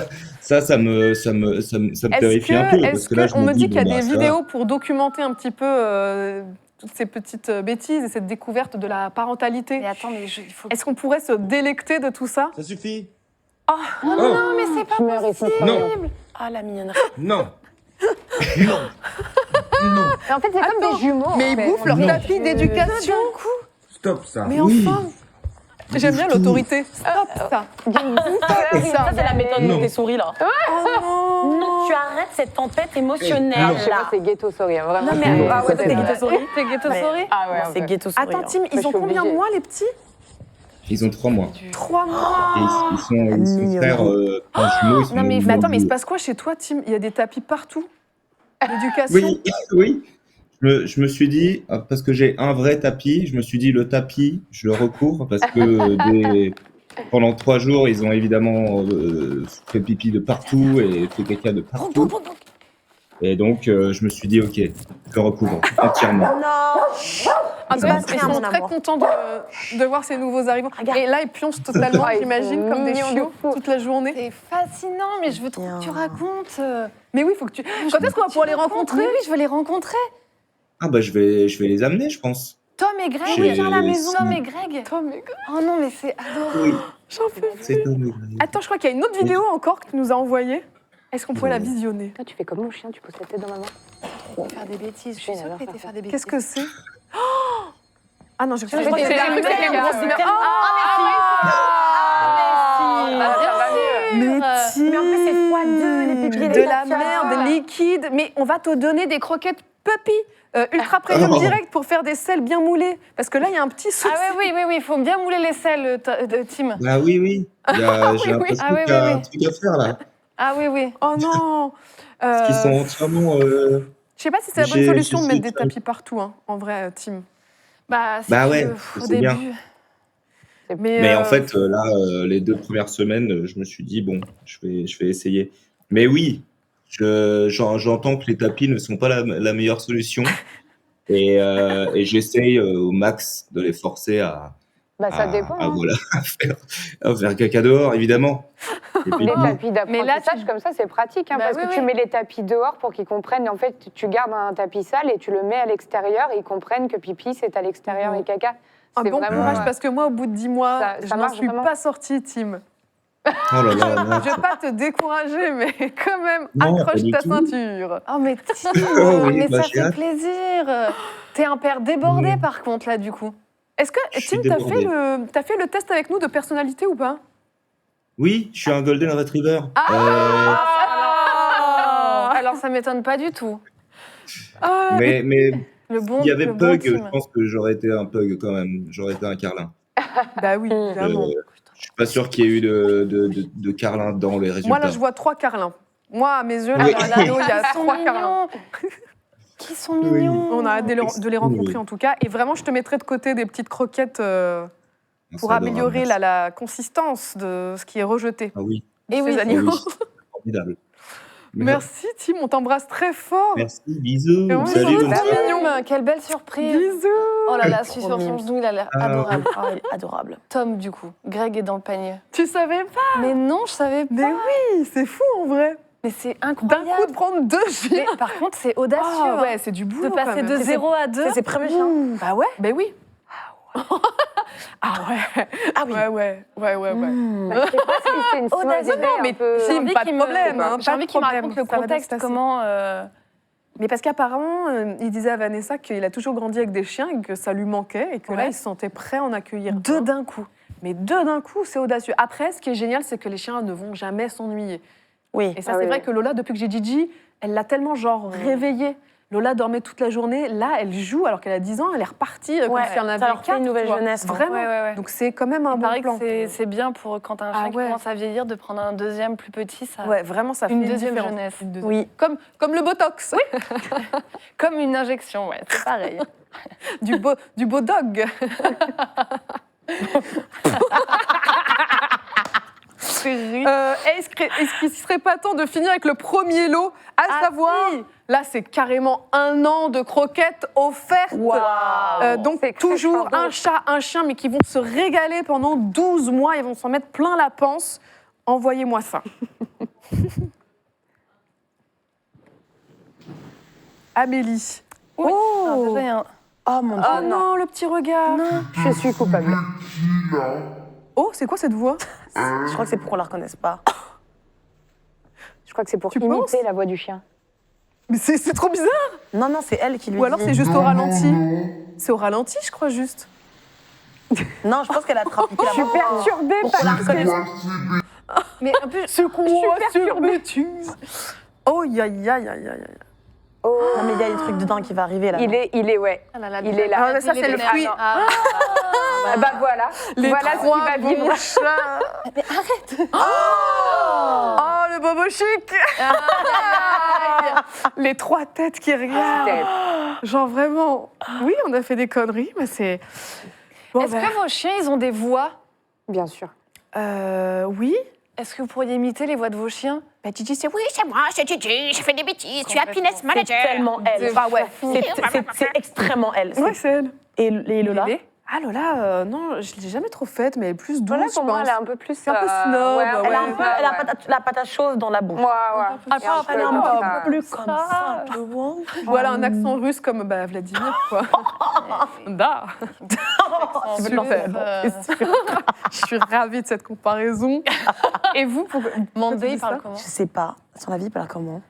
me terrifie un peu. Parce que là, je on me dit dis, qu'il y a bon, des bah, ça- vidéos pour documenter un petit peu toutes ces petites bêtises et cette découverte de la parentalité? Mais attends, mais il faut. Est-ce qu'on pourrait se délecter de tout ça? Ça suffit. Non, mais c'est pas Je meurs ici. Non, Ah, la mignonne. non, non, non. Mais en fait, c'est comme des jumeaux. Mais en ils fait. bouffent leur Non. tapis d'éducation. Stop ça. Mais Oui. enfin, j'aime bien l'autorité. Stop ça. Ça, c'est la méthode Non. Montessori, là. Oh Non, tu arrêtes cette tempête Non, émotionnelle, je sais pas, là. c'est ghetto sorry, hein, vraiment. Non, mais c'est- ah ouais, c'est t'es vrai. ghetto souris. T'es ghetto Mais- souris? Ah ouais, Moi, en c'est fait. ghetto souris. Attends, hein. Tim, je ils suis ont combien de obligée. mois, les petits? Ils ont 3 mois. 3 mois. Et ils sont frères en jumeaux. Ils sont Non, mais jumeaux. attends, mais il se passe quoi chez toi, Tim? Il y a des tapis partout. L'éducation. Oui, oui. Je me suis dit, parce que j'ai un vrai tapis, je me suis dit le tapis, je le recouvre parce que pendant 3 jours, ils ont évidemment fait pipi de partout et fait caca de partout. Et donc, je me suis dit, ok, je le recouvre entièrement. En tout cas, passe ils rien, sont mon très amour. contents de voir ces nouveaux arrivants. Regarde. Et là, ils pioncent totalement, Ah, ils j'imagine, sont comme des mignons de chiots fou. toute la journée. C'est fascinant, mais je veux trop que tu Bien. racontes. Mais oui, il faut que tu. Quand est-ce qu'on va pouvoir les rencontrer? Oui, oui, je veux les rencontrer. Ah bah je vais les amener, je pense. Tom et Greg, Chez- viens à la maison. si. Tom et Greg. Tom et Greg. Oh non, mais c'est adorable. Oui, J'en fais. c'est Tom et Greg. Attends, je crois qu'il y a une autre vidéo encore que tu nous as envoyée. Est-ce qu'on pourrait la visionner? Toi, tu fais comme mon chien, tu pousses la tête dans ma main. Faire des bêtises. Je suis J'ai sûre adore que t'étais faire faire des bêtises. Qu'est-ce que c'est? Oh ah non, j'ai cru que crois que c'était c'était une grosse Mais Mais en plus, c'est x2, les pipis, les de la caca. merde liquide. Mais on va te donner des croquettes puppy ultra premium Oh. direct pour faire des selles bien moulées. Parce que là, il y a un petit souci. Ah oui, il faut bien mouler les selles, Tim. Ah oui, oui. J'ai l'impression Ah oui, qu'il y a oui, un oui. truc à faire là. Ah oui. Oh non. Parce qu'ils sont entièrement. Je sais pas si c'est la bonne J'ai- solution de je mettre sais des pas. tapis partout, hein, en vrai, Tim. Bah, si Bah tu ouais, veux, je au sais début. bien. Mais en fait, là, les 2 premières semaines, je me suis dit, bon, je vais essayer. Mais oui, j'entends que les tapis ne sont pas la meilleure solution. Et j'essaye au max de les forcer à, Bah, ça dépend. hein. voilà, à faire caca dehors, évidemment. Et puis, Les bon, tapis Mais là, d'apprentissage, comme ça, c'est pratique. Hein, Bah parce oui, que oui. tu mets les tapis dehors pour qu'ils comprennent. En fait, tu gardes un tapis sale et tu le mets à l'extérieur et ils comprennent que pipi, c'est à l'extérieur et caca. Un C'est bon vraiment, courage parce que moi, au bout de 10 mois, Ça je n'en marche suis vraiment. pas sortie, Tim. oh là là, non, Je vais pas te décourager, mais quand même, Non, pas accroche du ta tout. ceinture. Oh, mais Tim, Oh oui, mais bah, ça j'ai fait hâte. plaisir. T'es un père débordé, Mm. par contre, là, du coup. Est-ce que, Je suis Tim, t'as débordé. fait le test avec nous de personnalité ou pas? Oui, je suis un Golden Retriever. Alors, ça m'étonne pas du tout. Mais Le bon, s'il y avait le bon Pug, je Tim. pense que j'aurais été un Pug quand même. J'aurais été un Carlin. Bah oui, évidemment. Je suis pas sûr qu'il y ait eu de Carlin dans les résultats. Moi, là, je vois 3 carlins. Moi, à mes yeux, Oui. dans l'anneau, il y a Ils sont 3 carlins. mignons. Qui sont Oui. mignons. On a hâte de les rencontrer, Oui. en tout cas. Et vraiment, je te mettrai de côté des petites croquettes pour C'est adorable, améliorer merci. la consistance de ce qui est rejeté. Ah oui, Et oui, ces c'est- animaux. oui, formidable. Merci, Tim, on t'embrasse très fort. Merci, bisous. Et oui, Salut, bisous, bonsoir. Mignon, quelle belle surprise. Bisous. Oh là là, je suis Trop sur son mignon. genou, il a l'air Ah, adorable. Ah, il est adorable. Tom, du coup. Greg est dans le panier. Tu savais pas? Mais non, je savais pas. Mais oui, c'est fou en vrai. Mais c'est D'un incroyable. coup de prendre 2 chiens. Mais par contre, c'est audacieux. Ah hein, ouais, c'est du boulot de passer quand même. de 0 à 2. C'est ses premiers chiens. Bah ouais. Ben oui. Ah ouais. Ah oui. Ouais. Bah, je sais pas si c'est une si mauvaise idée, mais un peu... si, pas de problème. pas- hein, J'ai pas de envie qu'il me problème, raconte le ça va bien se contexte, passer. comment... Mais parce qu'apparemment, il disait à Vanessa qu'il a toujours grandi avec des chiens et que ça lui manquait et que là, Ouais. il se sentait prêt à en accueillir 2 un. d'un coup. Mais 2 d'un coup, c'est audacieux. Après, ce qui est génial, c'est que les chiens ne vont jamais s'ennuyer. Oui. Et ça, Ah c'est oui, vrai oui. que Lola, depuis que j'ai Gigi, elle l'a tellement genre réveillée. Lola dormait toute la journée. Là, elle joue alors qu'elle a 10 ans. Elle est repartie comme Ouais, si elle en avait ça leur fait 4, une nouvelle tu vois. jeunesse. hein. Vraiment. Ouais. Donc c'est quand même un Il bon paraît plan. que c'est bien pour quand un Ah chien qui ouais. commence à vieillir de prendre un deuxième plus petit. Ça... Ouais, vraiment, ça fait Une une deuxième différence. jeunesse. Une deuxième. Oui. Comme le Botox. Comme une injection, ouais, c'est pareil. du beau dog. Est-ce qu'il ne serait pas temps de finir avec le premier lot, à savoir, là c'est carrément 1 an de croquettes offertes. Donc C'est toujours extraordinaire. un chat, un chien, mais qui vont se régaler pendant 12 mois, ils vont s'en mettre plein la panse. Envoyez-moi ça. Amélie. Oh, déjà, il y a un- Oh mon dieu. Oh non, le petit regard. Je suis coupable. Oh, c'est quoi cette voix? Je crois que c'est pour qu'on la reconnaisse pas. Je crois que c'est pour Tu imiter penses la voix du chien. Mais c'est trop bizarre. Non, non, c'est elle qui lui Ou alors dit. c'est juste au ralenti. C'est au ralenti, je crois, juste. Non, je pense qu'elle a attrapé. Je suis perturbée par la reconnaisse. Mais un peu... Ce qu'on voit sur bêtise. Oh, aïe. Oh. Non, mais il y a des trucs dedans qui va arriver là. Il est, ouais. Ah là là, Il déjà, est là. Ah, mais ça, c'est le fruit. Ah, bah voilà. Les Voilà ce qui 3 va vivre. bons chats. Mais arrête. Oh, le bobo chic. Les 3 têtes qui regardent. Genre vraiment. Oui, on a fait des conneries, mais c'est... Bon, Est-ce que vos chiens, ils ont des voix? Bien sûr. oui. Est-ce que vous pourriez imiter les voix de vos chiens? Bah, Gigi, c'est oui, c'est moi, c'est Gigi, je fais des bêtises, tu es happiness C'est manager. tellement elle. Ah ouais. C'est extrêmement elle. Ouais, c'est elle. Et Lola Ah Lola, non, je l'ai jamais trop faite, mais elle est plus douce, Voilà, pour je moi, pense. elle est un peu plus... C'est un peu snob, ouais, ouais. Elle a un peu ouais. la patate chaude dans la bouche. Ouais. Ah, Et un elle est peu un comme peu ça. plus comme ça. tu vois. Voilà, un accent russe comme Vladimir, quoi. Da. Non, c'est bon. Je suis ravie de cette comparaison. Et vous, pourquoi Mandé, tu il dis parle ça comment? Je sais pas. Son avis, il parle comment?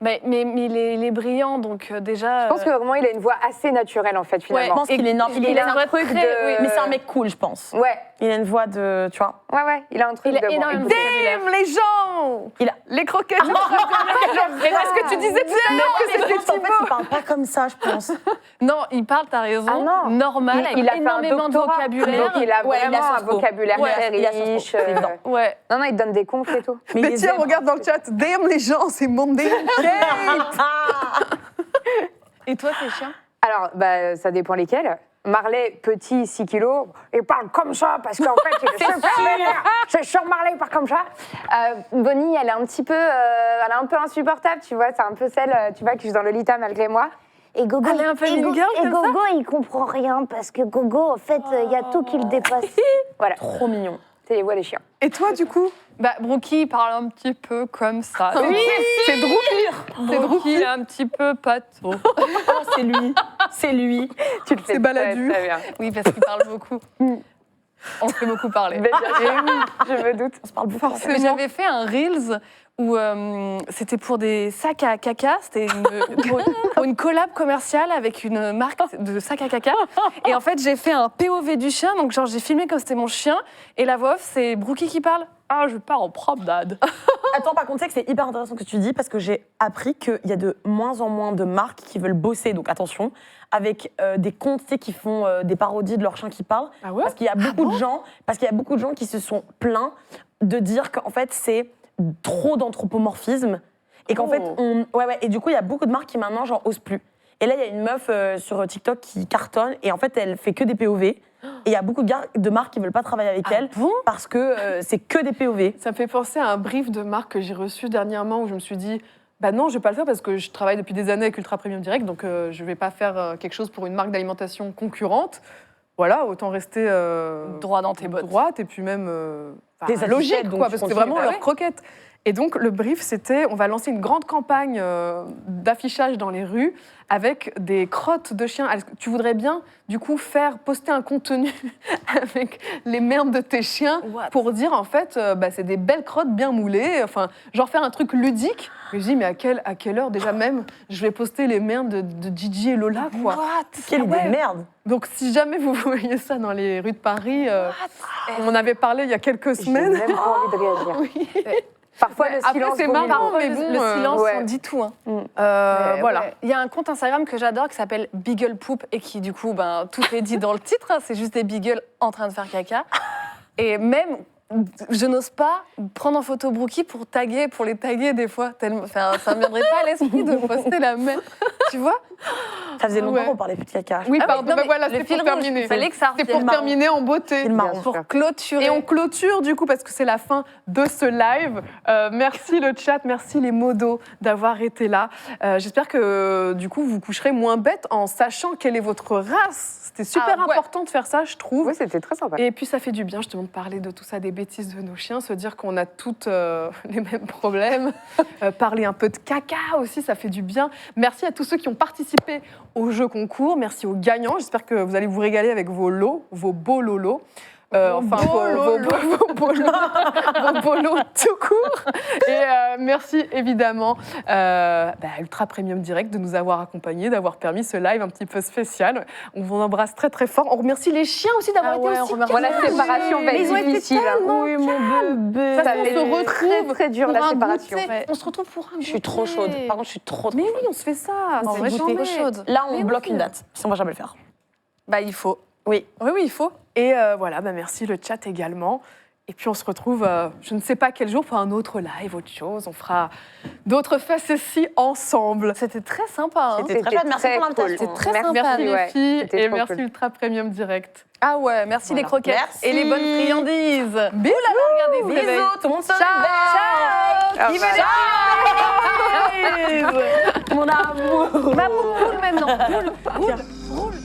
Mais il est brillant, donc déjà... Je pense que vraiment, il a une voix assez naturelle, en fait, Je finalement. pense qu'il est énorme. Il a un vrai truc très- de... oui, Mais c'est un mec cool, je pense. Ouais, Il a une voix de. Tu vois. ouais, il a un truc Il a de... énormément de Bon. vocabulaire. Damn, les gens. Il a- Les croquettes. Mais est-ce que tu disais tout à l'heure que c'était En fait, Thibaut? il parle pas comme ça, je pense. Non, il parle, t'as raison, Ah non. normal, avec Il a fait un énormément de doctorat, vocabulaire. donc il a Ouais, il a vraiment un Sciences Po. vocabulaire Ouais, très il a Sciences Po, riche. c'est évident. Ouais. Non, il donne des confs et tout. Mais Mais il est tiens, zèbre. regarde dans le chat. Damn, les gens, c'est Monday. Et toi, tes chiens? Alors, bah, ça dépend lesquels. Marley, petit, 6 kilos, il parle comme ça parce qu'en fait, il est super vénère. C'est sûr, Marley, il parle comme ça. Bonnie, elle est un petit peu, elle est un peu insupportable, tu vois. C'est un peu celle, tu vois, qui joue dans Lolita malgré moi. Et Gogo, Elle est un peu une girl et comme ça. Gogo, il comprend rien parce que Gogo, en fait, il y a tout qui le dépasse. Voilà, Trop mignon. c'est les voix des chiens. Et toi, du coup? Bah, Brookie parle un petit peu comme ça. Oui, c'est Droopy. C'est Brookie Droopy. est un petit peu pâteau. Oh, c'est lui. C'est lui. Tu le fais C'est Baladu. très bien. Oui, parce qu'il parle beaucoup. On se fait beaucoup parler. Mais bien sûr, je me doute. On se parle beaucoup. Mais j'avais fait un Reels où c'était pour des sacs à caca. C'était pour une collab commerciale avec une marque de sacs à caca. Et en fait, j'ai fait un POV du chien. Donc, genre, j'ai filmé comme c'était mon chien. Et la voix off, c'est Brookie qui parle. Ah, je pars en promenade. Attends, par contre, c'est que c'est hyper intéressant ce que tu dis parce que j'ai appris qu'il y a de moins en moins de marques qui veulent bosser, donc attention, avec des comptes tu sais, qui font des parodies de leurs chiens qui parlent. Ah ouais? Parce qu'il y a beaucoup de gens, qui se sont plaints de dire qu'en fait c'est trop d'anthropomorphisme et qu'en fait et du coup il y a beaucoup de marques qui maintenant genre osent plus. Et là il y a une meuf sur TikTok qui cartonne et en fait elle fait que des POV. Et il y a beaucoup de marques qui veulent pas travailler avec elle parce que c'est que des POV. Ça me fait penser à un brief de marque que j'ai reçu dernièrement où je me suis dit, bah non, je vais pas le faire parce que je travaille depuis des années avec Ultra Premium Direct, donc je vais pas faire quelque chose pour une marque d'alimentation concurrente. Voilà, autant rester Droit dans tes bottes. droite et puis même Des logique, affichettes, donc quoi, tu parce que c'est continues. vraiment Ah leur ouais. croquette. Et donc le brief, c'était, on va lancer une grande campagne d'affichage dans les rues avec des crottes de chiens. Est-ce que tu voudrais bien, du coup, poster un contenu avec les merdes de tes chiens pour dire, en fait, c'est des belles crottes bien moulées, enfin, genre faire un truc ludique. Mais je dis, mais à quelle heure déjà même je vais poster les merdes de Gigi et Lola, quoi. Quelle idée de merde. Donc si jamais vous voyez ça dans les rues de Paris, on en avait parlé il y a quelques J'ai semaines. même pas envie de réagir. Parfois, le Après, silence c'est vaut mieux marrant, le mais mot. bon, Le silence, ouais. on dit tout. Hein. Voilà. Ouais. Il y a un compte Instagram que j'adore qui s'appelle Beagle Poop et qui, du coup, tout est dit dans le titre. Hein, c'est juste des beagles en train de faire caca. Et même, je n'ose pas prendre en photo Brookie pour les taguer des fois. Enfin, ça ne me viendrait pas à l'esprit de poster la même. Tu vois? Ça faisait longtemps Ouais. qu'on parlait plus de caca. Oui, Ah, pardon, mais non, mais voilà, le c'est fil pour rouge, terminer. il fallait que ça C'est pour revienne. terminer en beauté. C'est marrant. Pour clôturer. Et on clôture du coup parce que c'est la fin de ce live. Merci le chat, merci les modos d'avoir été là. J'espère que du coup vous coucherez moins bête en sachant quelle est votre race. C'était super important de faire ça, je trouve. Oui, c'était très sympa. Et puis ça fait du bien justement de parler de tout ça, des bêtises de nos chiens, se dire qu'on a toutes les mêmes problèmes. Parler un peu de caca aussi, ça fait du bien. Merci à tous ceux qui ont participé au jeu concours. Merci aux gagnants. J'espère que vous allez vous régaler avec vos lots, vos beaux lolos. Vos bolos tout court. Et merci évidemment Ultra Premium Direct de nous avoir accompagnés, d'avoir permis ce live un petit peu spécial. On vous embrasse très très fort. On remercie les chiens aussi d'avoir été aussi Moi, la séparation va ils ont être été difficile. tellement Oui, mon bébé. Ça, Ça on va se être retrouve très dur, pour la un séparation. goûter. Ouais. On se retrouve pour un Je suis trop chaude. Par contre, je suis trop Mais oui, on se fait ça. En C'est vrai, je suis jamais. trop chaude. Là, on Mais bloque oui. une date. Sinon, on va jamais le faire. Il faut. Oui. Oui, il faut. Et voilà, merci le chat également. Et puis on se retrouve, je ne sais pas quel jour, pour un autre live, autre chose. On fera d'autres facéties ensemble. C'était très sympa. Hein. C'était très chouette. Merci pour l'invitation. C'était très Merci, sympa. Merci les ouais. filles C'était et trop merci cool. Ultra Premium Direct. Ah ouais, merci Voilà. les croquettes Merci. et les bonnes friandises. Bisous. Regardez, vous réveillez. Bisous, tout le monde se Ciao. réveille. Qui veut des friandises? Mon amour. Ma boule maintenant. Boule.